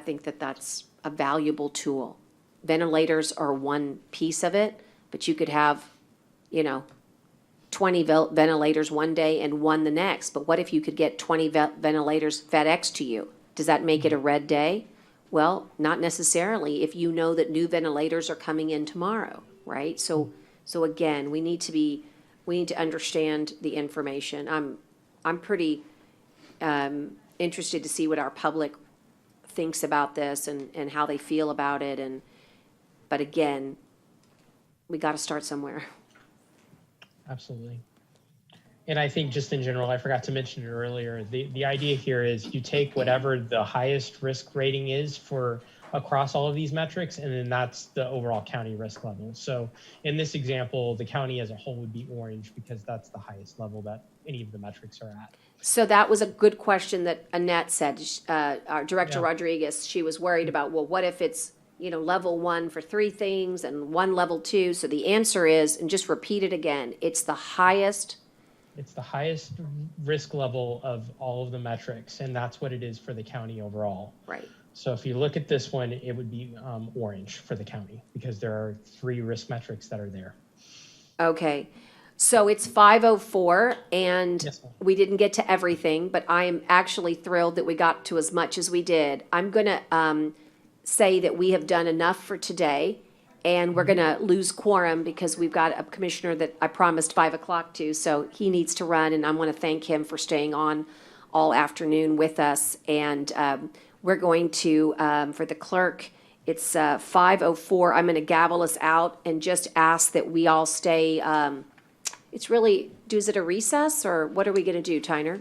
think that that's a valuable tool. Ventilators are one piece of it, but you could have, you know, 20 ventilators one day and one the next. But what if you could get 20 ventilators FedEx to you? Does that make it a red day? Well, not necessarily if you know that new ventilators are coming in tomorrow, right? So again, we need to understand the information. I'm pretty interested to see what our public thinks about this and how they feel about it. But again, we got to start somewhere. Absolutely. And I think just in general, I forgot to mention it earlier, the idea here is you take whatever the highest risk rating is for across all of these metrics, and then that's the overall county risk level. So in this example, the county as a whole would be orange because that's the highest level that any of the metrics are at. So that was a good question that Annette said, our Director Rodriguez. She was worried about, well, what if it's, you know, level 1 for 3 things and 1 level 2? So the answer is, and just repeat it again, it's the highest. It's the highest risk level of all of the metrics, and that's what it is for the county overall. Right. So if you look at this one, it would be orange for the county because there are 3 risk metrics that are there. Okay. So it's 5:04, and Yes, ma'am. we didn't get to everything, but I am actually thrilled that we got to as much as we did. I'm going to say that we have done enough for today, and we're going to lose quorum because we've got a commissioner that I promised 5 o'clock to, so he needs to run, and I want to thank him for staying on all afternoon with us. And we're going to, for the clerk, it's 5:04. I'm going to gavel us out and just ask that we all stay. It's really, is it a recess, or what are we going to do, Tyner?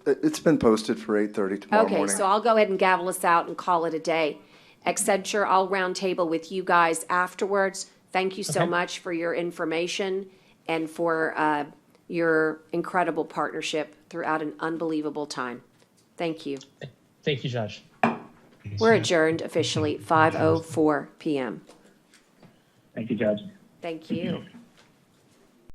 It's been posted for 8:30 tomorrow morning. Okay, so I'll go ahead and gavel us out and call it a day. Accenture, I'll round table with you guys afterwards. Thank you so much for your information and for your incredible partnership throughout an unbelievable time. Thank you. Thank you, Judge. We're adjourned officially 5:04 p.m. Thank you, Judge. Thank you.